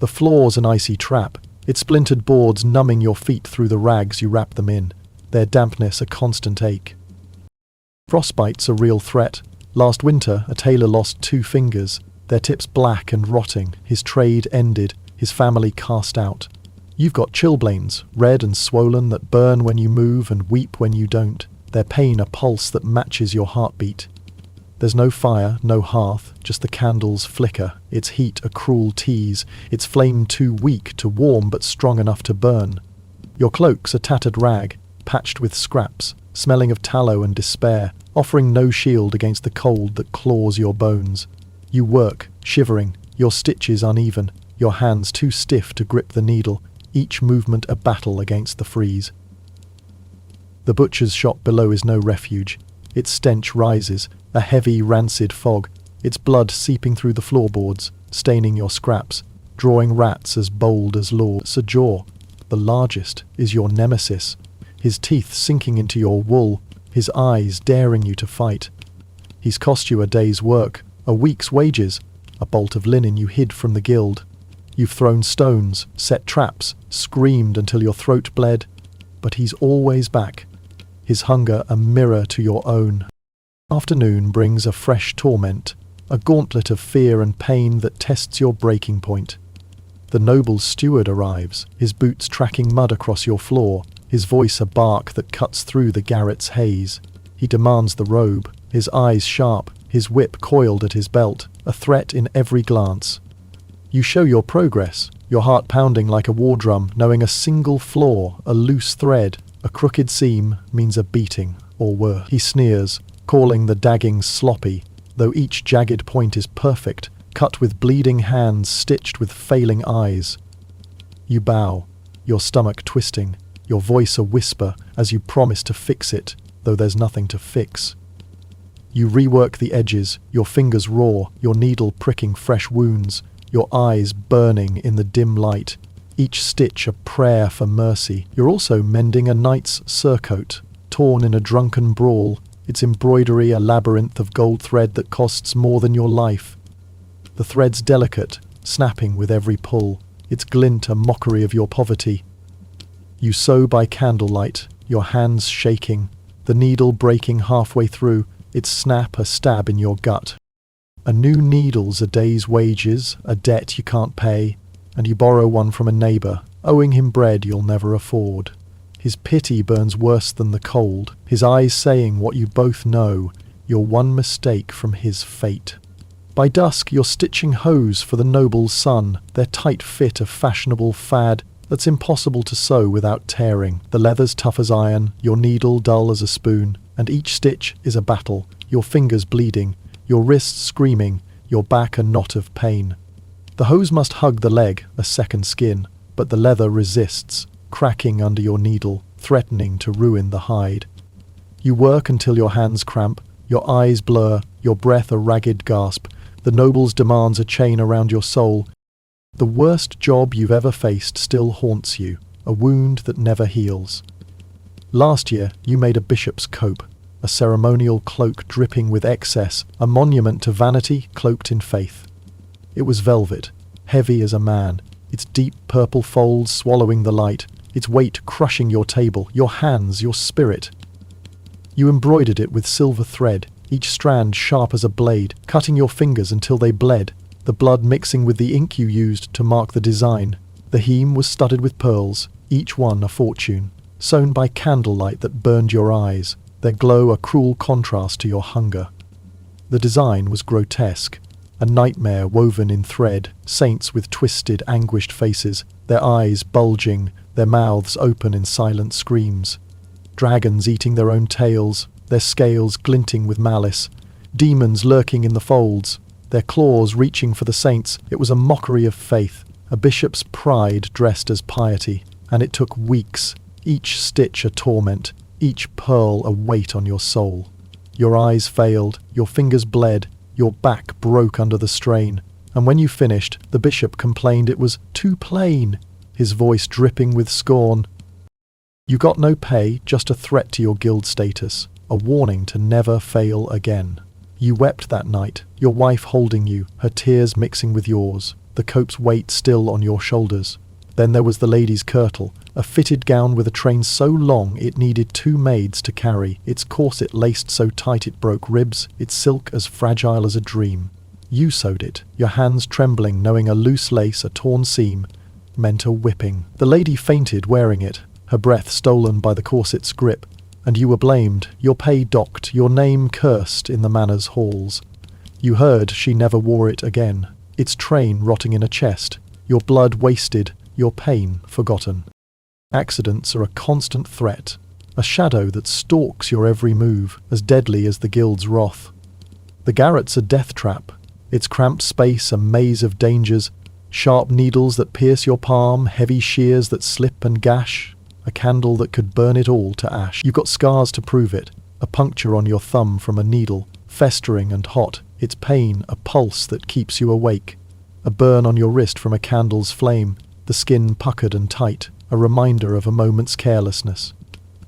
The floor's an icy trap, its splintered boards numbing your feet through the rags you wrap them in, their dampness a constant ache. Frostbite's a real threat. Last winter, a tailor lost 2 fingers. their tips black and rotting, his trade ended, his family cast out. You've got chilblains, red and swollen, that burn when you move and weep when you don't, their pain a pulse that matches your heartbeat. There's no fire, no hearth, just the candles flicker, its heat a cruel tease, its flame too weak to warm but strong enough to burn. Your cloak's a tattered rag, patched with scraps, smelling of tallow and despair, offering no shield against the cold that claws your bones. You work, shivering, your stitches uneven, your hands too stiff to grip the needle, each movement a battle against the freeze. The butcher's shop below is no refuge. Its stench rises, a heavy, rancid fog, its blood seeping through the floorboards, staining your scraps, drawing rats as bold as lords. A jaw, the largest, is your nemesis, his teeth sinking into your wool, his eyes daring you to fight. He's cost you a day's work, a week's wages, a bolt of linen you hid from the guild. You've thrown stones, set traps, screamed until your throat bled, but he's always back, his hunger a mirror to your own. Afternoon brings a fresh torment, a gauntlet of fear and pain that tests your breaking point. The noble steward arrives, his boots tracking mud across your floor, his voice a bark that cuts through the garret's haze. He demands the robe, his eyes sharp, his whip coiled at his belt, a threat in every glance. You show your progress, your heart pounding like a war drum, knowing a single flaw, a loose thread, a crooked seam means a beating, or worse. He sneers, calling the dagging sloppy, though each jagged point is perfect, cut with bleeding hands stitched with failing eyes. You bow, your stomach twisting, your voice a whisper as you promise to fix it, though there's nothing to fix. You rework the edges, your fingers raw, your needle pricking fresh wounds, your eyes burning in the dim light, each stitch a prayer for mercy. You're also mending a knight's surcoat, torn in a drunken brawl, its embroidery a labyrinth of gold thread that costs more than your life. The thread's delicate, snapping with every pull, its glint a mockery of your poverty. You sew by candlelight, your hands shaking, the needle breaking halfway through, its snap a stab in your gut. A new needle's a day's wages, a debt you can't pay, and you borrow one from a neighbour, owing him bread you'll never afford. His pity burns worse than the cold, his eyes saying what you both know, you're one mistake from his fate. By dusk you're stitching hose for the noble's son, their tight fit a fashionable fad that's impossible to sew without tearing. The leather's tough as iron, your needle dull as a spoon, and each stitch is a battle, your fingers bleeding, your wrists screaming, your back a knot of pain. The hose must hug the leg, a second skin, but the leather resists, cracking under your needle, threatening to ruin the hide. You work until your hands cramp, your eyes blur, your breath a ragged gasp, the noble's demands a chain around your soul. The worst job you've ever faced still haunts you, a wound that never heals. Last year you made a bishop's cope, a ceremonial cloak dripping with excess, a monument to vanity cloaked in faith. It was velvet, heavy as a man, its deep purple folds swallowing the light, its weight crushing your table, your hands, your spirit. You embroidered it with silver thread, each strand sharp as a blade, cutting your fingers until they bled, the blood mixing with the ink you used to mark the design. The hem was studded with pearls, each one a fortune, sewn by candlelight that burned your eyes, their glow a cruel contrast to your hunger. The design was grotesque, a nightmare woven in thread, saints with twisted, anguished faces, their eyes bulging, their mouths open in silent screams. Dragons eating their own tails, their scales glinting with malice, demons lurking in the folds, their claws reaching for the saints. It was a mockery of faith, a bishop's pride dressed as piety, and it took weeks, each stitch a torment, each pearl a weight on your soul. Your eyes failed, your fingers bled, your back broke under the strain, and when you finished, the bishop complained it was too plain, his voice dripping with scorn. You got no pay, just a threat to your guild status, a warning to never fail again. You wept that night, your wife holding you, her tears mixing with yours, the cope's weight still on your shoulders. Then there was the lady's kirtle, a fitted gown with a train so long it needed 2 maids to carry, its corset laced so tight it broke ribs, its silk as fragile as a dream. You sewed it, your hands trembling, knowing a loose lace, a torn seam, meant a whipping. The lady fainted wearing it, her breath stolen by the corset's grip, and you were blamed, your pay docked, your name cursed in the manor's halls. You heard she never wore it again, its train rotting in a chest, your blood wasted, your pain forgotten. Accidents are a constant threat, a shadow that stalks your every move, as deadly as the guild's wrath. The garret's a death trap, its cramped space a maze of dangers, sharp needles that pierce your palm, heavy shears that slip and gash, a candle that could burn it all to ash. You've got scars to prove it, a puncture on your thumb from a needle, festering and hot, its pain a pulse that keeps you awake, a burn on your wrist from a candle's flame, the skin puckered and tight, a reminder of a moment's carelessness.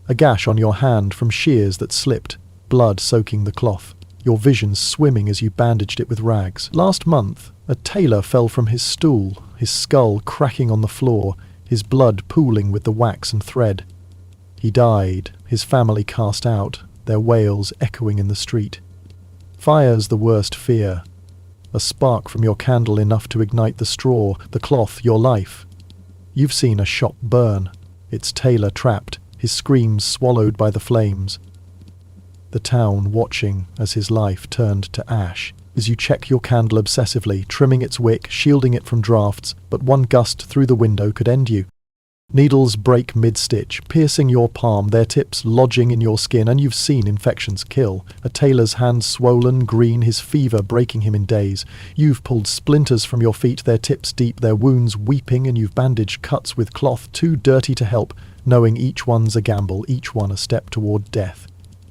A gash on your hand from shears that slipped, blood soaking the cloth, your vision swimming as you bandaged it with rags. Last month, a tailor fell from his stool, his skull cracking on the floor, his blood pooling with the wax and thread. He died, his family cast out, their wails echoing in the street. Fire's the worst fear. A spark from your candle enough to ignite the straw, the cloth, your life. You've seen a shop burn, its tailor trapped, his screams swallowed by the flames. The town watching as his life turned to ash, as you check your candle obsessively, trimming its wick, shielding it from drafts, but one gust through the window could end you. Needles break mid-stitch, piercing your palm, their tips lodging in your skin, and you've seen infections kill. A tailor's hand swollen, green, his fever breaking him in days. You've pulled splinters from your feet, their tips deep, their wounds weeping, and you've bandaged cuts with cloth too dirty to help, knowing each one's a gamble, each one a step toward death.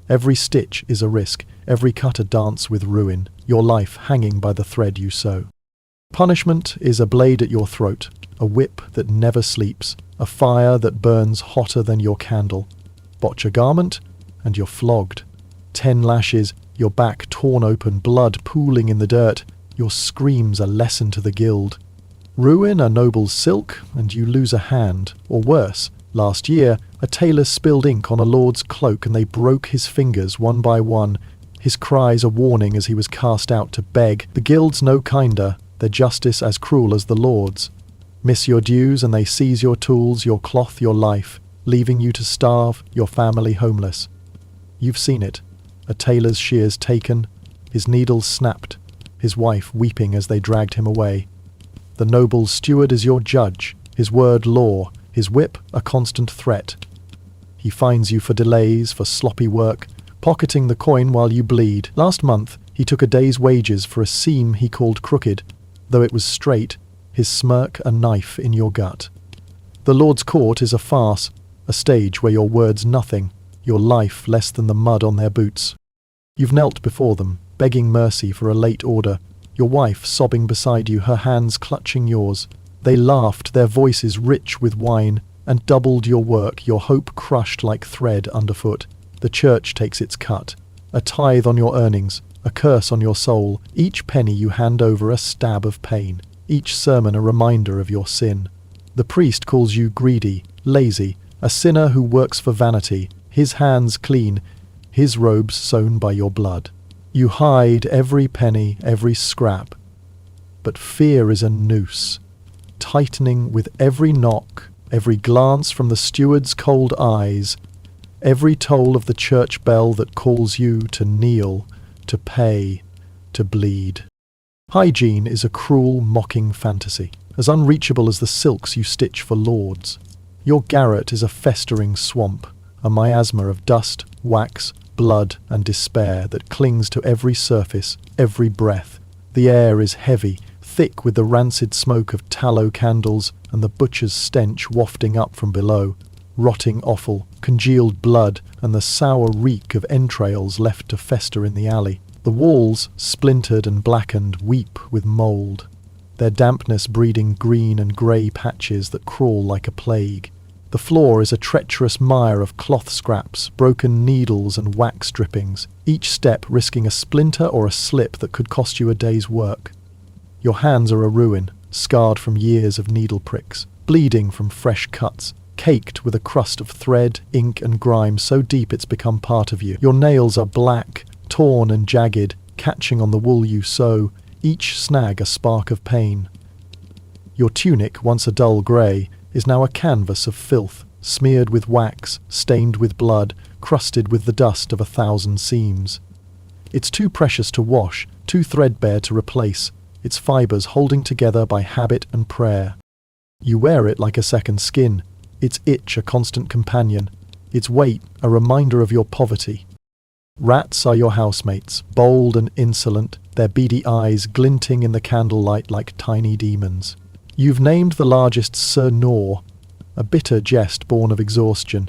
Every stitch is a risk, every cut a dance with ruin, your life hanging by the thread you sew. Punishment is a blade at your throat, a whip that never sleeps, a fire that burns hotter than your candle. Botch a garment, and you're flogged. 10 lashes, your back torn open, blood pooling in the dirt, your screams a lesson to the guild. Ruin a noble's silk, and you lose a hand, or worse. Last year, a tailor spilled ink on a lord's cloak and they broke his fingers one by one, his cries a warning as he was cast out to beg. The guild's no kinder, their justice as cruel as the lord's. Miss your dues and they seize your tools, your cloth, your life, leaving you to starve, your family homeless. You've seen it. A tailor's shears taken, his needles snapped, his wife weeping as they dragged him away. The noble's steward is your judge, his word law, his whip a constant threat. He fines you for delays, for sloppy work, pocketing the coin while you bleed. Last month, he took a day's wages for a seam he called crooked, though it was straight, his smirk a knife in your gut. The Lord's court is a farce, a stage where your word's nothing, your life less than the mud on their boots. You've knelt before them, begging mercy for a late order, your wife sobbing beside you, her hands clutching yours. They laughed, their voices rich with wine, and doubled your work, your hope crushed like thread underfoot. The church takes its cut, a tithe on your earnings, a curse on your soul, each penny you hand over a stab of pain, each sermon a reminder of your sin. The priest calls you greedy, lazy, a sinner who works for vanity, his hands clean, his robes sown by your blood. You hide every penny, every scrap, but fear is a noose, tightening with every knock, every glance from the steward's cold eyes, every toll of the church bell that calls you to kneel, to pay, to bleed. Hygiene is a cruel, mocking fantasy, as unreachable as the silks you stitch for lords. Your garret is a festering swamp, a miasma of dust, wax, blood, and despair that clings to every surface, every breath. The air is heavy, thick with the rancid smoke of tallow candles and the butcher's stench wafting up from below, rotting offal, congealed blood, and the sour reek of entrails left to fester in the alley. The walls, splintered and blackened, weep with mould, their dampness breeding green and grey patches that crawl like a plague. The floor is a treacherous mire of cloth scraps, broken needles and wax drippings, each step risking a splinter or a slip that could cost you a day's work. Your hands are a ruin, scarred from years of needle pricks, bleeding from fresh cuts, caked with a crust of thread, ink and grime so deep it's become part of you. Your nails are black, torn and jagged, catching on the wool you sew, each snag a spark of pain. Your tunic, once a dull grey, is now a canvas of filth, smeared with wax, stained with blood, crusted with the dust of 1,000 seams. It's too precious to wash, too threadbare to replace, its fibres holding together by habit and prayer. You wear it like a second skin, its itch a constant companion, its weight a reminder of your poverty. Rats are your housemates, bold and insolent, their beady eyes glinting in the candlelight like tiny demons. You've named the largest Sir Gnaw, a bitter jest born of exhaustion,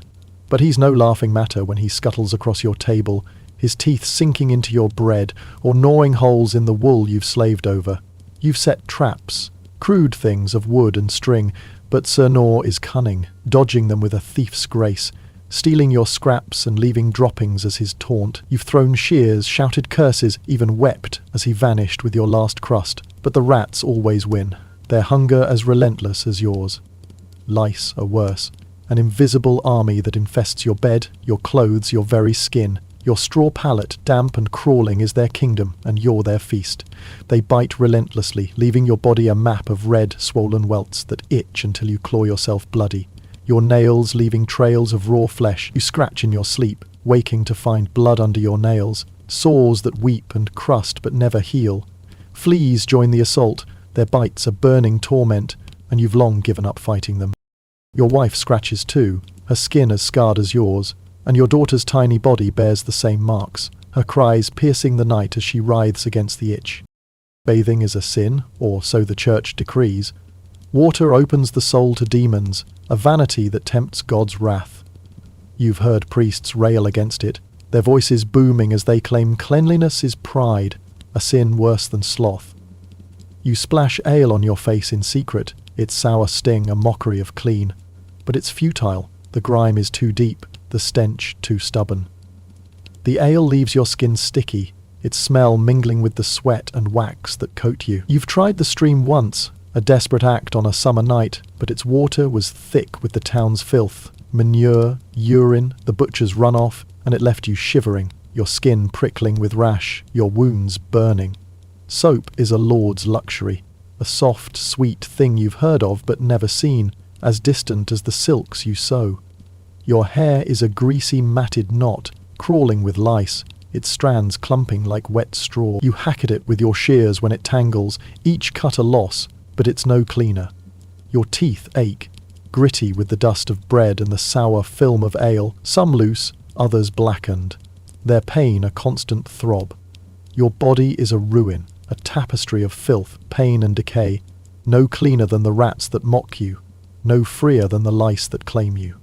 but he's no laughing matter when he scuttles across your table, his teeth sinking into your bread or gnawing holes in the wool you've slaved over. You've set traps, crude things of wood and string, but Sir Gnaw is cunning, dodging them with a thief's grace, stealing your scraps and leaving droppings as his taunt. You've thrown shears, shouted curses, even wept as he vanished with your last crust, but the rats always win, their hunger as relentless as yours. Lice are worse, an invisible army that infests your bed, your clothes, your very skin. Your straw pallet, damp and crawling, is their kingdom, and you're their feast. They bite relentlessly, leaving your body a map of red, swollen welts that itch until you claw yourself bloody. Your nails leaving trails of raw flesh, you scratch in your sleep, waking to find blood under your nails, sores that weep and crust but never heal. Fleas join the assault, their bites a burning torment, and you've long given up fighting them. Your wife scratches too, her skin as scarred as yours, and your daughter's tiny body bears the same marks, her cries piercing the night as she writhes against the itch. Bathing is a sin, or so the church decrees. Water opens the soul to demons, a vanity that tempts God's wrath. You've heard priests rail against it, their voices booming as they claim cleanliness is pride, a sin worse than sloth. You splash ale on your face in secret, its sour sting a mockery of clean. But it's futile, the grime is too deep, the stench too stubborn. The ale leaves your skin sticky, its smell mingling with the sweat and wax that coat you. You've tried the stream once, a desperate act on a summer night, but its water was thick with the town's filth, manure, urine, the butcher's runoff, and it left you shivering, your skin prickling with rash, your wounds burning. Soap is a lord's luxury, a soft, sweet thing you've heard of but never seen, as distant as the silks you sew. Your hair is a greasy matted knot, crawling with lice, its strands clumping like wet straw. You hack at it with your shears when it tangles, each cut a loss, but it's no cleaner. Your teeth ache, gritty with the dust of bread and the sour film of ale, some loose, others blackened. Their pain a constant throb. Your body is a ruin, a tapestry of filth, pain and decay, no cleaner than the rats that mock you, no freer than the lice that claim you.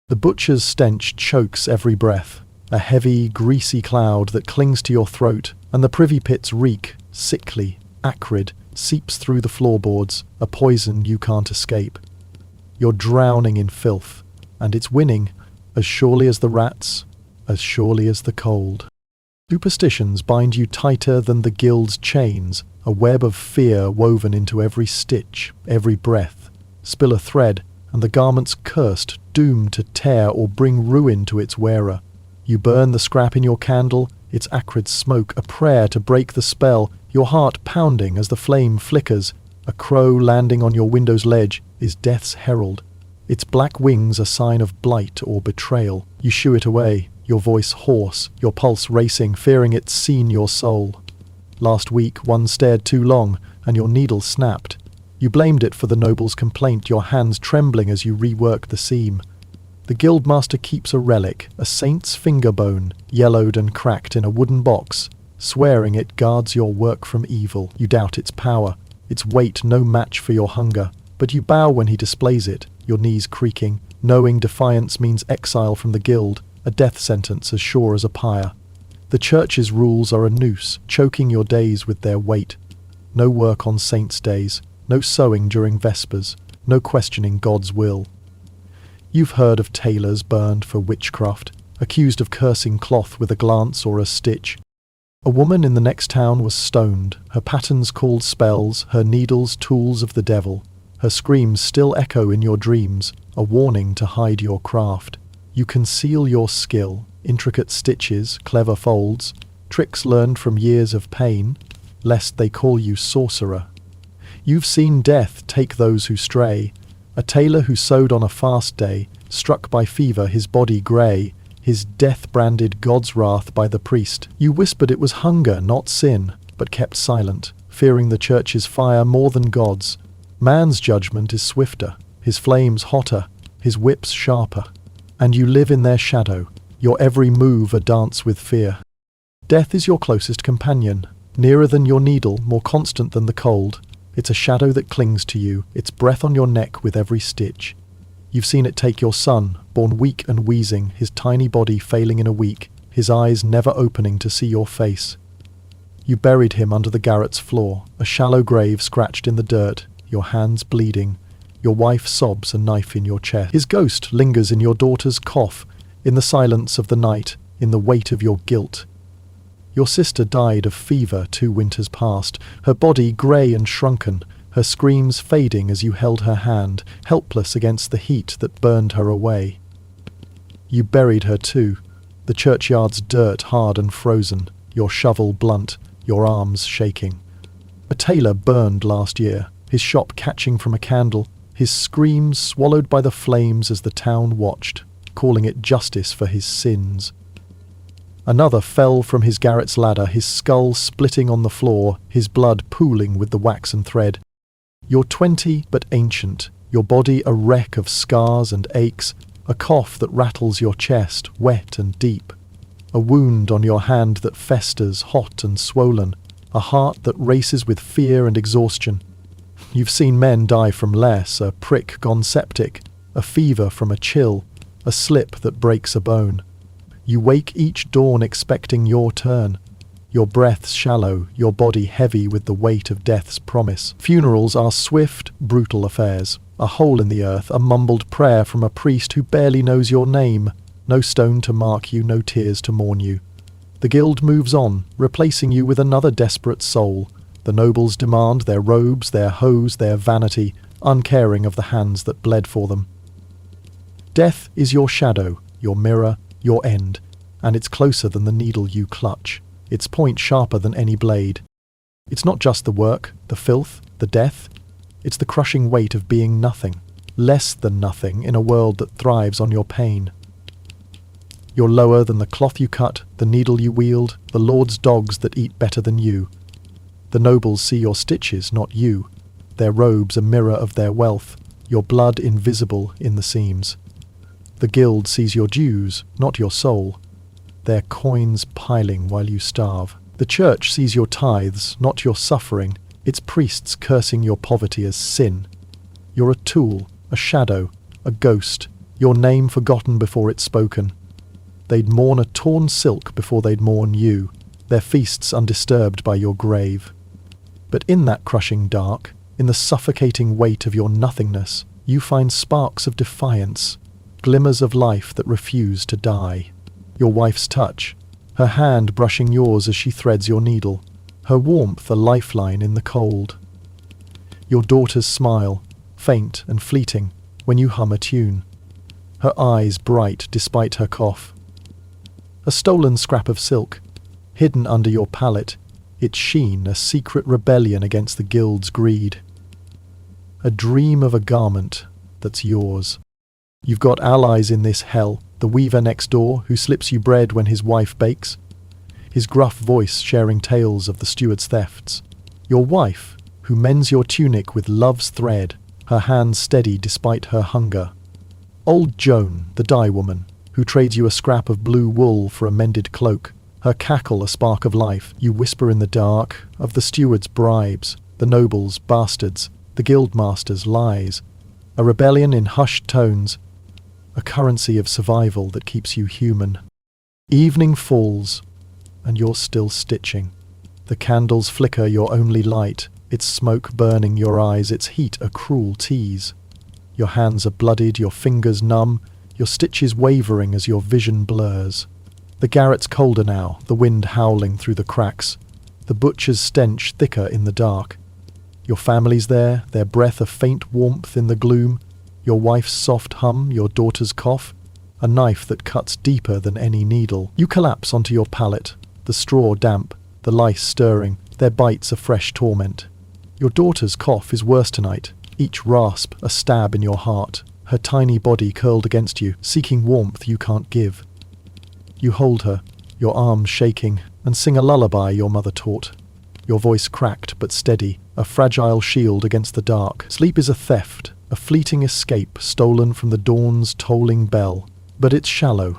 The butcher's stench chokes every breath, a heavy, greasy cloud that clings to your throat, and the privy pit's reek, sickly, acrid, seeps through the floorboards, a poison you can't escape. You're drowning in filth, and it's winning, as surely as the rats, as surely as the cold. Superstitions bind you tighter than the guild's chains, a web of fear woven into every stitch, every breath. Spill a thread, and the garment's cursed, doomed to tear or bring ruin to its wearer. You burn the scrap in your candle, its acrid smoke a prayer to break the spell, your heart pounding as the flame flickers. A crow landing on your window's ledge is death's herald, its black wings a sign of blight or betrayal. You shoo it away, your voice hoarse, your pulse racing, fearing it's seen your soul. Last week one stared too long, and your needle snapped. You blamed it for the noble's complaint, your hands trembling as you rework the seam. The guildmaster keeps a relic, a saint's finger bone, yellowed and cracked in a wooden box, swearing it guards your work from evil. You doubt its power, its weight no match for your hunger, but you bow when he displays it, your knees creaking, knowing defiance means exile from the guild, a death sentence as sure as a pyre. The church's rules are a noose, choking your days with their weight. No work on saints' days, no sewing during vespers, no questioning God's will. You've heard of tailors burned for witchcraft, accused of cursing cloth with a glance or a stitch. A woman in the next town was stoned, her patterns called spells, her needles tools of the devil. Her screams still echo in your dreams, a warning to hide your craft. You conceal your skill, intricate stitches, clever folds, tricks learned from years of pain. lest they call you sorcerer. You've seen death take those who stray, a tailor who sewed on a fast day, struck by fever, his body grey, his death branded God's wrath by the priest. You whispered it was hunger, not sin, but kept silent, fearing the church's fire more than God's. Man's judgment is swifter, his flames hotter, his whips sharper, and you live in their shadow, your every move a dance with fear. Death is your closest companion, nearer than your needle, more constant than the cold. It's a shadow that clings to you, its breath on your neck with every stitch. You've seen it take your son, born weak and wheezing, his tiny body failing in a week, his eyes never opening to see your face. You buried him under the garret's floor, a shallow grave scratched in the dirt, your hands bleeding. Your wife sobs, a knife in your chest. His ghost lingers in your daughter's cough, in the silence of the night, in the weight of your guilt. Your sister died of fever 2 winters past, her body grey and shrunken, her screams fading as you held her hand, helpless against the heat that burned her away. You buried her too, the churchyard's dirt hard and frozen, your shovel blunt, your arms shaking. A tailor burned last year, his shop catching from a candle, his screams swallowed by the flames as the town watched, calling it justice for his sins. Another fell from his garret's ladder, his skull splitting on the floor, his blood pooling with the waxen thread. You're 20 but ancient, your body a wreck of scars and aches, a cough that rattles your chest, wet and deep, a wound on your hand that festers, hot and swollen, a heart that races with fear and exhaustion. You've seen men die from less, a prick gone septic, a fever from a chill, a slip that breaks a bone. You wake each dawn expecting your turn, your breaths shallow, your body heavy with the weight of death's promise. Funerals are swift, brutal affairs, a hole in the earth, a mumbled prayer from a priest who barely knows your name, no stone to mark you, no tears to mourn you. The guild moves on, replacing you with another desperate soul. The nobles demand their robes, their hose, their vanity, uncaring of the hands that bled for them. Death is your shadow, your mirror, your end, and it's closer than the needle you clutch, its point sharper than any blade. It's not just the work, the filth, the death, it's the crushing weight of being nothing, less than nothing in a world that thrives on your pain. You're lower than the cloth you cut, the needle you wield, the Lord's dogs that eat better than you. The nobles see your stitches, not you, their robes a mirror of their wealth, your blood invisible in the seams. The guild sees your dues, not your soul, their coins piling while you starve. The church sees your tithes, not your suffering, its priests cursing your poverty as sin. You're a tool, a shadow, a ghost, your name forgotten before it's spoken. They'd mourn a torn silk before they'd mourn you, their feasts undisturbed by your grave. But in that crushing dark, in the suffocating weight of your nothingness, you find sparks of defiance, glimmers of life that refuse to die. Your wife's touch, her hand brushing yours as she threads your needle, her warmth a lifeline in the cold. Your daughter's smile, faint and fleeting, when you hum a tune, her eyes bright despite her cough. A stolen scrap of silk, hidden under your pallet, its sheen a secret rebellion against the guild's greed. A dream of a garment that's yours. You've got allies in this hell, the weaver next door who slips you bread when his wife bakes, his gruff voice sharing tales of the steward's thefts. Your wife, who mends your tunic with love's thread, her hands steady despite her hunger. Old Joan, the dye woman, who trades you a scrap of blue wool for a mended cloak, her cackle a spark of life. You whisper in the dark of the steward's bribes, the nobles' bastards, the guildmaster's lies, a rebellion in hushed tones, a currency of survival that keeps you human. Evening falls, and you're still stitching. The candles flicker your only light, its smoke burning your eyes, its heat a cruel tease. Your hands are bloodied, your fingers numb, your stitches wavering as your vision blurs. The garret's colder now, the wind howling through the cracks, the butcher's stench thicker in the dark. Your family's there, their breath a faint warmth in the gloom, your wife's soft hum, your daughter's cough, a knife that cuts deeper than any needle. You collapse onto your pallet, the straw damp, the lice stirring, their bites a fresh torment. Your daughter's cough is worse tonight, each rasp a stab in your heart, her tiny body curled against you, seeking warmth you can't give. You hold her, your arms shaking, and sing a lullaby your mother taught. Your voice cracked but steady, a fragile shield against the dark. Sleep is a theft, a fleeting escape stolen from the dawn's tolling bell. But it's shallow,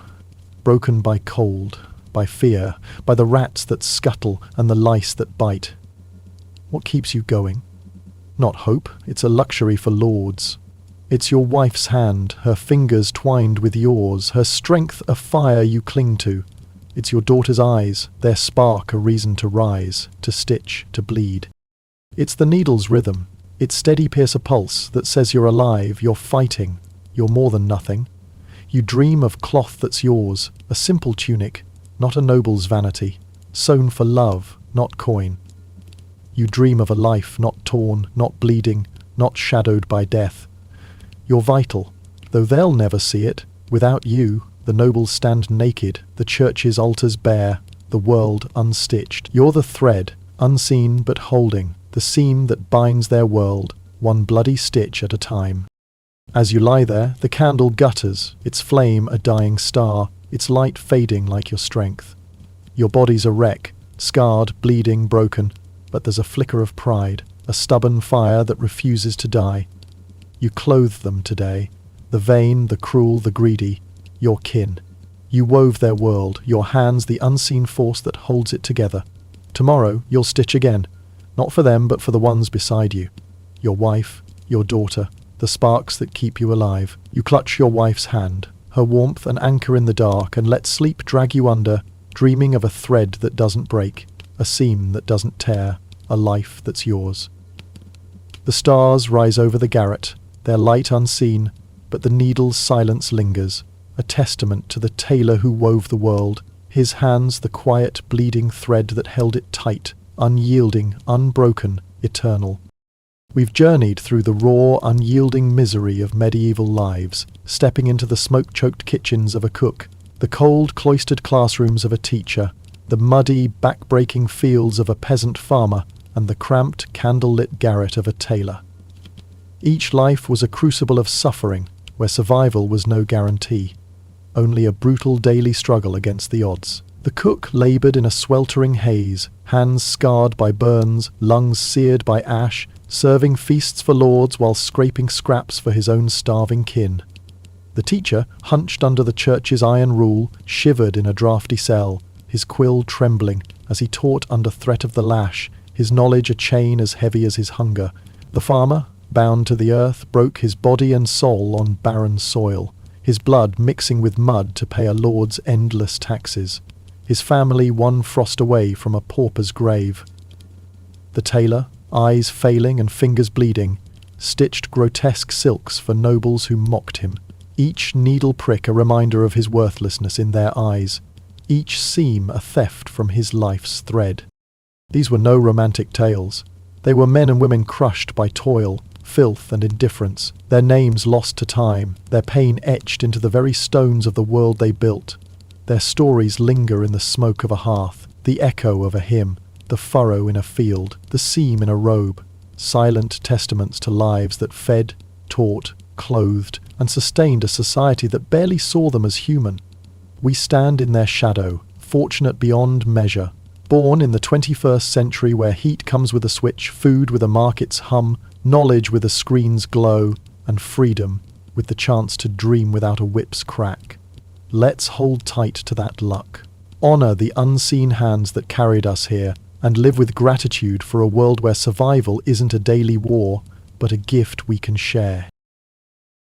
broken by cold, by fear, by the rats that scuttle and the lice that bite. What keeps you going? Not hope, it's a luxury for lords. It's your wife's hand, her fingers twined with yours, her strength a fire you cling to. It's your daughter's eyes, their spark a reason to rise, to stitch, to bleed. It's the needle's rhythm, its steady pierce a pulse that says you're alive, you're fighting, you're more than nothing. You dream of cloth that's yours, a simple tunic, not a noble's vanity, sewn for love, not coin. You dream of a life not torn, not bleeding, not shadowed by death. You're vital, though they'll never see it. Without you, the nobles stand naked, the church's altars bare, the world unstitched. You're the thread, unseen but holding, the seam that binds their world, one bloody stitch at a time. As you lie there, the candle gutters, its flame a dying star, its light fading like your strength. Your body's a wreck, scarred, bleeding, broken, but there's a flicker of pride, a stubborn fire that refuses to die. You clothe them today, the vain, the cruel, the greedy, your kin. You wove their world, your hands the unseen force that holds it together. Tomorrow you'll stitch again, not for them but for the ones beside you. Your wife, your daughter, the sparks that keep you alive. You clutch your wife's hand, her warmth an anchor in the dark, and let sleep drag you under, dreaming of a thread that doesn't break, a seam that doesn't tear, a life that's yours. The stars rise over the garret, their light unseen, but the needle's silence lingers, a testament to the tailor who wove the world, his hands the quiet bleeding thread that held it tight, unyielding, unbroken, eternal. We've journeyed through the raw, unyielding misery of medieval lives, stepping into the smoke-choked kitchens of a cook, the cold, cloistered classrooms of a teacher, the muddy, back-breaking fields of a peasant farmer, and the cramped, candle-lit garret of a tailor. Each life was a crucible of suffering, where survival was no guarantee, only a brutal daily struggle against the odds. The cook laboured in a sweltering haze, hands scarred by burns, lungs seared by ash, serving feasts for lords while scraping scraps for his own starving kin. The teacher, hunched under the church's iron rule, shivered in a draughty cell, his quill trembling as he taught under threat of the lash, his knowledge a chain as heavy as his hunger. The farmer, bound to the earth, broke his body and soul on barren soil, his blood mixing with mud to pay a lord's endless taxes, his family one frost away from a pauper's grave. The tailor, eyes failing and fingers bleeding, stitched grotesque silks for nobles who mocked him, each needle prick a reminder of his worthlessness in their eyes, each seam a theft from his life's thread. These were no romantic tales. They were men and women crushed by toil, filth and indifference, their names lost to time, their pain etched into the very stones of the world they built. Their stories linger in the smoke of a hearth, the echo of a hymn, the furrow in a field, the seam in a robe, silent testaments to lives that fed, taught, clothed, and sustained a society that barely saw them as human. We stand in their shadow, fortunate beyond measure, born in the 21st century where heat comes with a switch, food with a market's hum, knowledge with a screen's glow, and freedom with the chance to dream without a whip's crack. Let's hold tight to that luck. Honour the unseen hands that carried us here, and live with gratitude for a world where survival isn't a daily war, but a gift we can share.